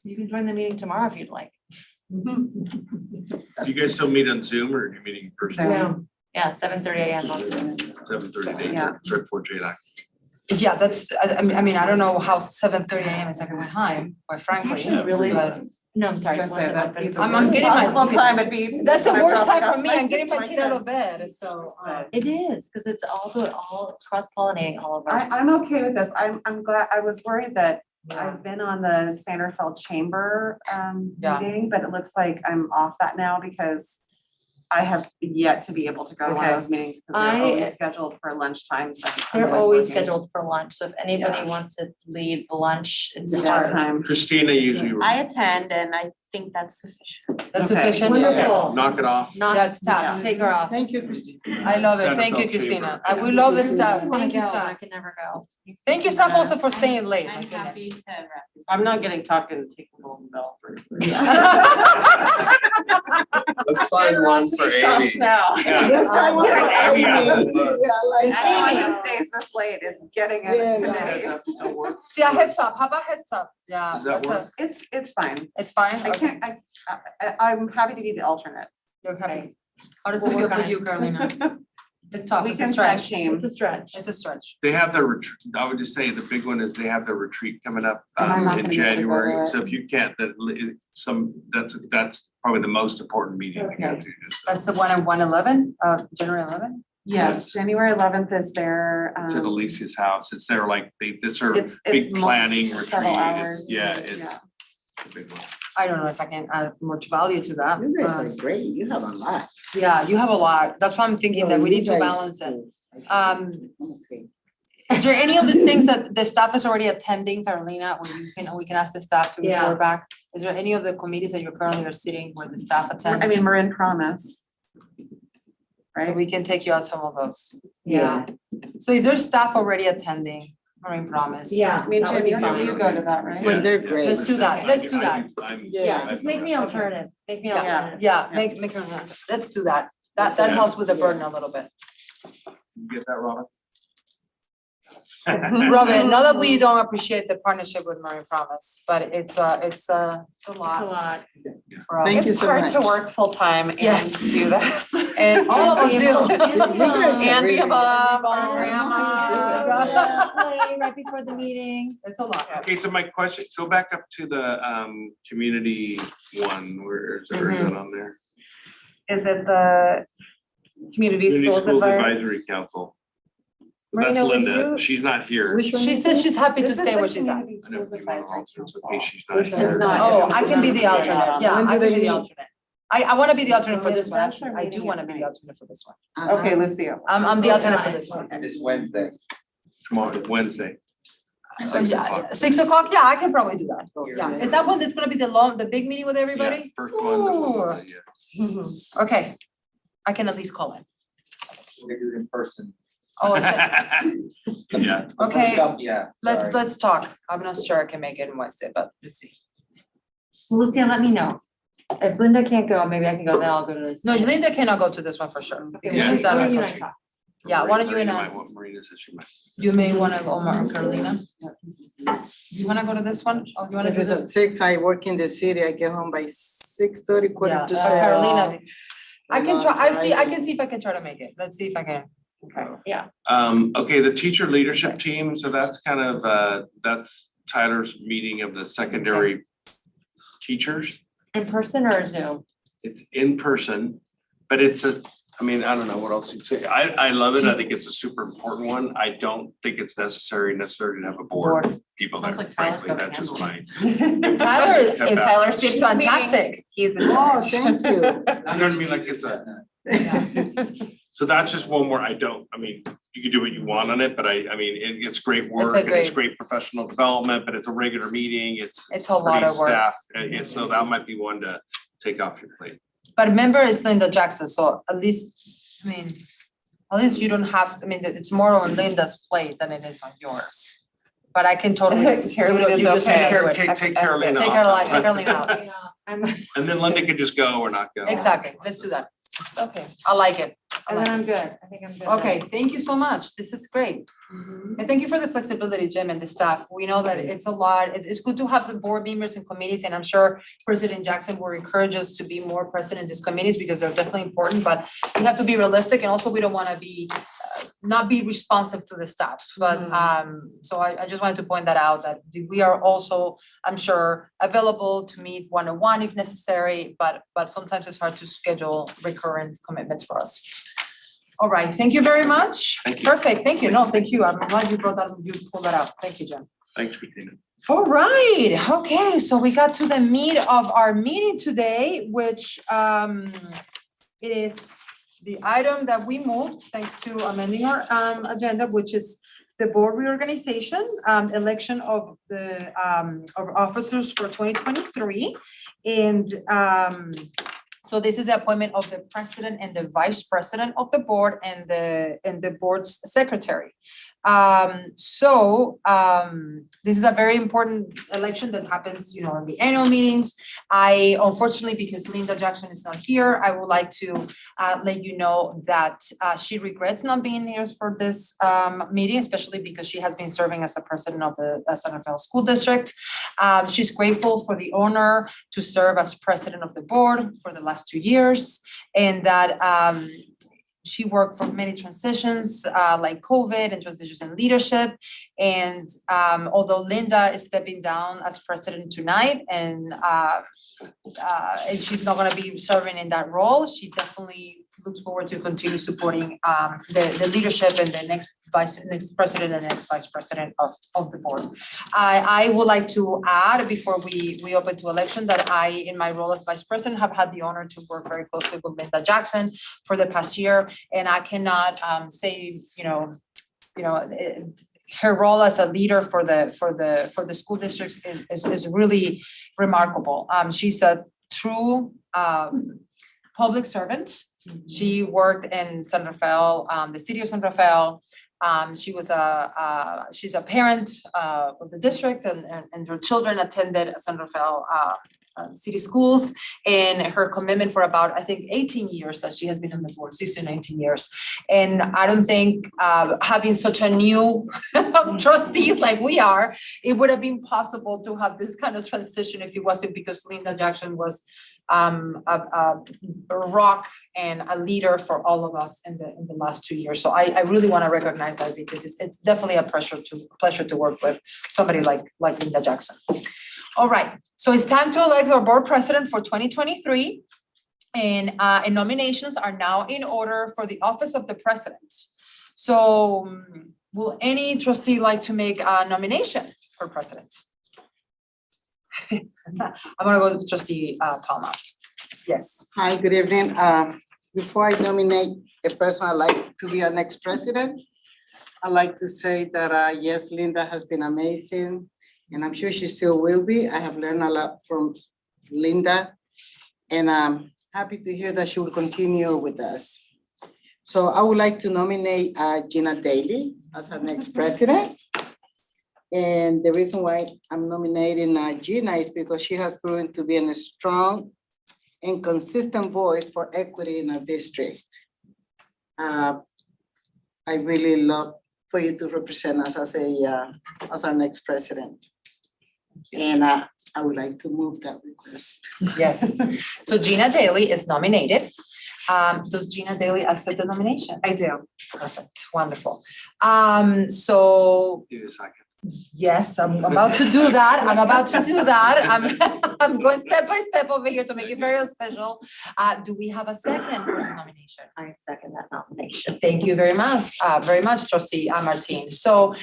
You can join the meeting tomorrow if you'd like. Do you guys still meet on Zoom or are you meeting in person? No, yeah, 7:30 AM on Zoom. 7:30, Yeah. it's right before JLAC. Yeah, that's, I mean, I don't know how 7:30 AM is a good time, quite frankly. actually really- but- No, I'm sorry, it's Gonna say once a month, that but it's. I'm getting my- Possible time it'd be. That's the when I worst drop time off for me. I'm getting my kid out of bed, so. It is, because it's it's cross pollinating all of our. I'm okay with this. I'm glad, I was worried that I've been on the Sanderfeld Chamber Yeah. meeting, but it looks like I'm off that now because I have yet to be able to go to one of Okay. those meetings because they're I- always scheduled for lunchtime. So I'm They're always working. scheduled for lunch, so if anybody wants to lead the lunch, it's That hard. time. Christina usually. I attend and I think that's sufficient. That's Okay. sufficient. Wonderful. Knock it off. Not, That's tough. take her off. Thank you, Christine. I love it. Thank you, Sanderfeld Christina. Chamber. We love the staff. I wanna Thank you, go, but I staff. can never go. Thank you, staff, also for staying late. My I'm happy goodness. to wrap this. I'm not getting talked into taking Golden Bell. Let's find one for Amy. Now. Yeah. Yes, I want to. Amy, Yeah, like. Anyone who stays this late is getting Yeah, it. yeah. Does that still work? See, a heads up. How about heads up? Yeah. Does that that's a- work? It's fine. It's fine. I can't, I'm happy to be the alternate. You're happy. How does it We'll feel work for on you, Carolina? It's tough. We It's a can tag stretch. team. It's a stretch. It's a stretch. They have their retreat, I would just say the big one is they have their retreat coming up And I'm not in gonna be able to go to January. it. So if you can't, that's probably the most important meeting you have to do. That's the one at 1/11, January 11? Yes, January 11th is their. It's at Alicia's house. It's their like, it's their It's big planning retreat. several It's- hours. Yeah, it's a big one. I don't know if I can add much value to that. You guys are great. You have a lot. Yeah, you have a lot. That's why I'm thinking that we You need to guys balance it. do. Um, Okay. Is there any of these things that the staff is already attending, Carolina, or we can ask the staff to Yeah. report back? Is there any of the committees that you currently are sitting where the staff attends? I mean, we're in promise. So Right? we can take you out some of those. Yeah. So if there's staff already attending Marine Promise. Yeah. I mean, that would be Jim, fine. you go to that, right? Well, they're great. Let's do that, let's do that. Yeah, just make me alternative, make me alternative. Yeah, make her, let's do that. That helps with the burden a little bit. You get that, Robert? Robin, not that we don't appreciate the partnership with Marine Promise, but it's a It's a lot lot. for us. Thank you It's so hard much. to work full-time and Yes. do this. And all of us do. You guys are And be really- a mom, Grandma. Play right before the meeting. It's a lot. Okay, so my question, go back up to the community one, where is it on there? Is it the community schools environment? Advisory Council. That's Marina, would Linda, you- she's not here. Which one She is says it? she's happy to This is stay the where she's at. community I know schools if you want advisory to, it's council. okay, she's not Which one here. is that? Oh, I can be the alternate. Yeah, When I do can they be the meet? alternate. I wanna be the alternate for So this is one, that actually. our I do meeting wanna at be the night? alternate for this one. Okay, Lucio. I'm the alternate for this one. And it's Wednesday. Tomorrow, Wednesday. Oh, yeah, 6 o'clock, yeah, I can probably do that. Yeah, is that one that's gonna be the big meeting with Yeah, everybody? first one, the one with the, Okay, I can at least call in. We're gonna do it in person. Oh, is it? yeah. Okay, Yeah. let's talk. I'm not sure I can make it on Wednesday, but let's see. Lucia, let me know. If Linda can't go, maybe I can go, then I'll go to this. No, Linda cannot go to this one for sure. Okay, Yeah. She's out of why the don't you and I country. talk? Yeah, why don't you and Marina I, might want- Marina says she might. you may wanna go, Carolina? You wanna go to this one? Oh, you wanna If do it's this? at 6, I work in the city, I get home by 6:30, quarter Yeah, to 7. Carolina. I can try, I can Driving. see if I can try to make it. Let's see if I can. Okay. Okay, the teacher leadership team, so that's kind of, that's Tyler's meeting of the secondary teachers. In person or Zoom? It's in person, but it's I don't know what else you'd say. I love it. I think it's a super important one. I don't think it's necessarily to have a board of people there, Sounds like Tyler's frankly, gonna that's just my. Tyler is, Yeah. Tyler seems fantastic. He's in Oh, charge. thank you. You know what I mean? Like it's so that's just one more, you can do what you want on it, but it's great work and it's great professional development, but it's a regular meeting, It's a lot of work. staff, so that might be one to take off your plate. But remember, it's Linda Jackson, so at least you don't have, it's more on Linda's plate than it is on yours. But I can totally. Carolina's you just okay. make her do it. Take Carolina Take off. Carolina out. And then Linda could just go or not go. Exactly, let's do that. Okay, I like it. I And like then I'm it. good, I think I'm good. Okay, thank you so much. This is great. And thank you for the flexibility, Jim, and the staff. We know that it's a lot. It's good to have some board members and committees, and I'm sure President Jackson will encourage us to be more present in these committees because they're definitely important, but we have to be realistic, and also we don't wanna be not be responsive to the staff. But so I just wanted to point that out, that we are also, I'm sure, available to meet one-on-one if necessary, but sometimes it's hard to schedule recurrent commitments for us. All right, thank you very much. Thank you. Perfect, thank you. No, thank you. I'm glad you brought that, you pulled that out. Thank you, Jim. Thanks, Christina. All right, okay, so we got to the meat of our meeting today, which it is the item that we moved, thanks to amending our agenda, which is the board reorganization, election of the of officers for 2023. And so this is the appointment of the president and the vice president of the board and the board's secretary. This is a very important election that happens, in the annual meetings. Unfortunately, because Linda Jackson is not here, I would like to let you know that she regrets not being here for this meeting, especially because she has been serving as a president of the San Rafael School District. She's grateful for the honor to serve as president of the board for the last 2 years, and that she worked for many transitions like COVID and transitions in leadership. And although Linda is stepping down as president tonight and she's not going to be serving in that role, she definitely looks forward to continue supporting the leadership and the next president and next vice president of the board. I would like to add, before we open to election, that I, in my role as vice president, have had the honor to work very closely with Linda Jackson for the past year, and I cannot say, her role as a leader for the school districts is really remarkable. She's a true public servant. She worked in San Rafael, the city of San Rafael. She's a parent of the district, and her children attended San Rafael city schools, and her commitment for about, I think, 18 years that she has been on the board, 16, 19 years. And I don't think having such a new trustees like we are, it would have been possible to have this kind of transition if it wasn't because Linda Jackson was a rock and a leader for all of us in the last 2 years. So I really want to recognize that, because it's definitely a pleasure to work with somebody like Linda Jackson. All right, so it's time to elect our board president for 2023. And nominations are now in order for the office of the president. So will any trustee like to make a nomination for president? I'm gonna go with trustee Palma. Yes. Hi, good evening. Before I nominate a person I'd like to be our next president, I'd like to say that, yes, Linda has been amazing, and I'm sure she still will be. I have learned a lot from Linda, and I'm happy to hear that she will continue with us. So I would like to nominate Gina Daly as our next president. And the reason why I'm nominating Gina is because she has proven to be a strong and consistent voice for equity in our district. I really love for you to represent us as our next president. And I would like to move that request. Yes. So Gina Daly is nominated. Does Gina Daly accept the nomination? I do. Perfect, wonderful. So Need a second. yes, I'm about to do that. I'm going step by step over here to make it very special. Do we have a second for this nomination? I second that nomination. Thank you very much, trustee Martin. So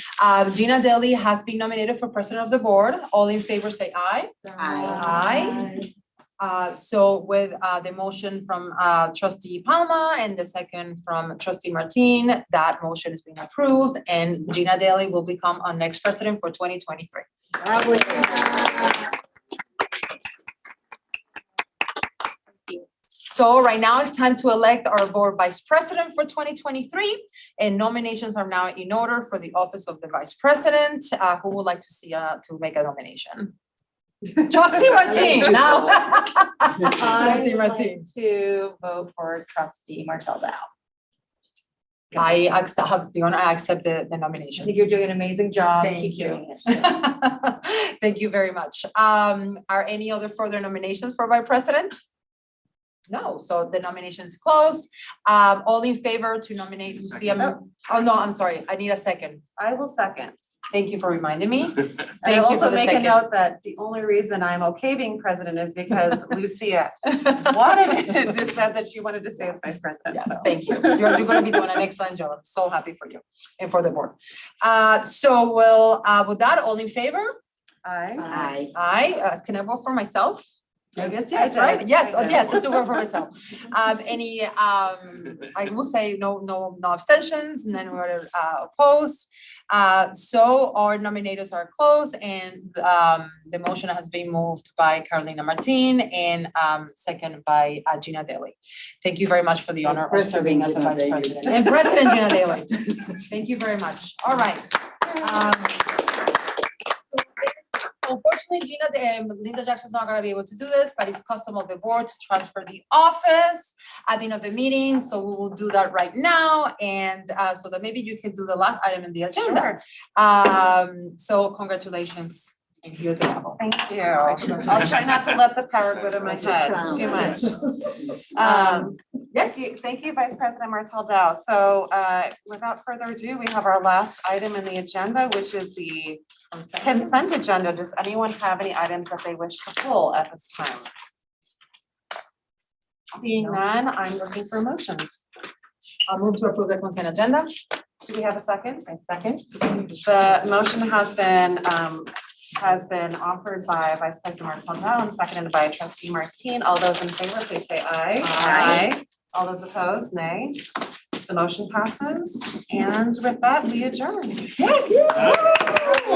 Gina Daly has been nominated for president of the board. All in favor say aye. Aye. So with the motion from trustee Palma and the second from trustee Martin, that motion is being approved, and Gina Daly will become our next president for 2023. So right now it's time to elect our board vice president for 2023, and nominations are now in order for the office of the vice president. Who would like to see to make a nomination? Trustee Martin, now. Trustee I Martin. like to vote for trustee Martel Dow. I accept the I nomination. think you're doing an amazing job. Thank Keep you. doing it. Thank you very much. Are any other further nominations for vice president? No, so the nomination is closed. All in favor to nominate Lucia? Oh, no, I'm sorry. I need a second. I will second. Thank you for reminding me. And I Thank you also for the make a second. note that the only reason I'm okay being president is because Lucia wanted it, just said that she wanted to stay as vice president. Yes, so. thank you. You're gonna be doing an excellent job. I'm so happy for you and for the board. So with that, all in favor? Aye. Aye. Can I vote for myself? I guess I yes, did. right? Yes, I did. yes, let's do vote for myself. I will say no abstentions, and then we're opposed. So our nominators are closed, and the motion has been moved by Carolina Martin and second by Gina Daly. Thank you very much for the honor of serving as a vice president. And President Gina Daly. Thank you very much. All right. Unfortunately, Linda Jackson's not gonna be able to do this, but it's custom of the board to transfer the office at the end of the meeting, so we will do that right now, and so that maybe you can do the last item in the agenda. So congratulations, and here's a gavel. Thank you. I'll try not to let the power go to my head too much. Yes. Thank you, Vice President Martel Dow. So without further ado, we have our last item in the agenda, which is the consent agenda. Does anyone have any items that they wish to pull at this time? Seeing none, I'm looking for motions. I'll move to approve the consent agenda. Do we have a second? A second. The motion has been offered by Vice President Martel Dow and seconded by Trustee Martin. All those in favor, please say aye. Aye. All those opposed, nay. The motion passes, and with that, we adjourn. Yes.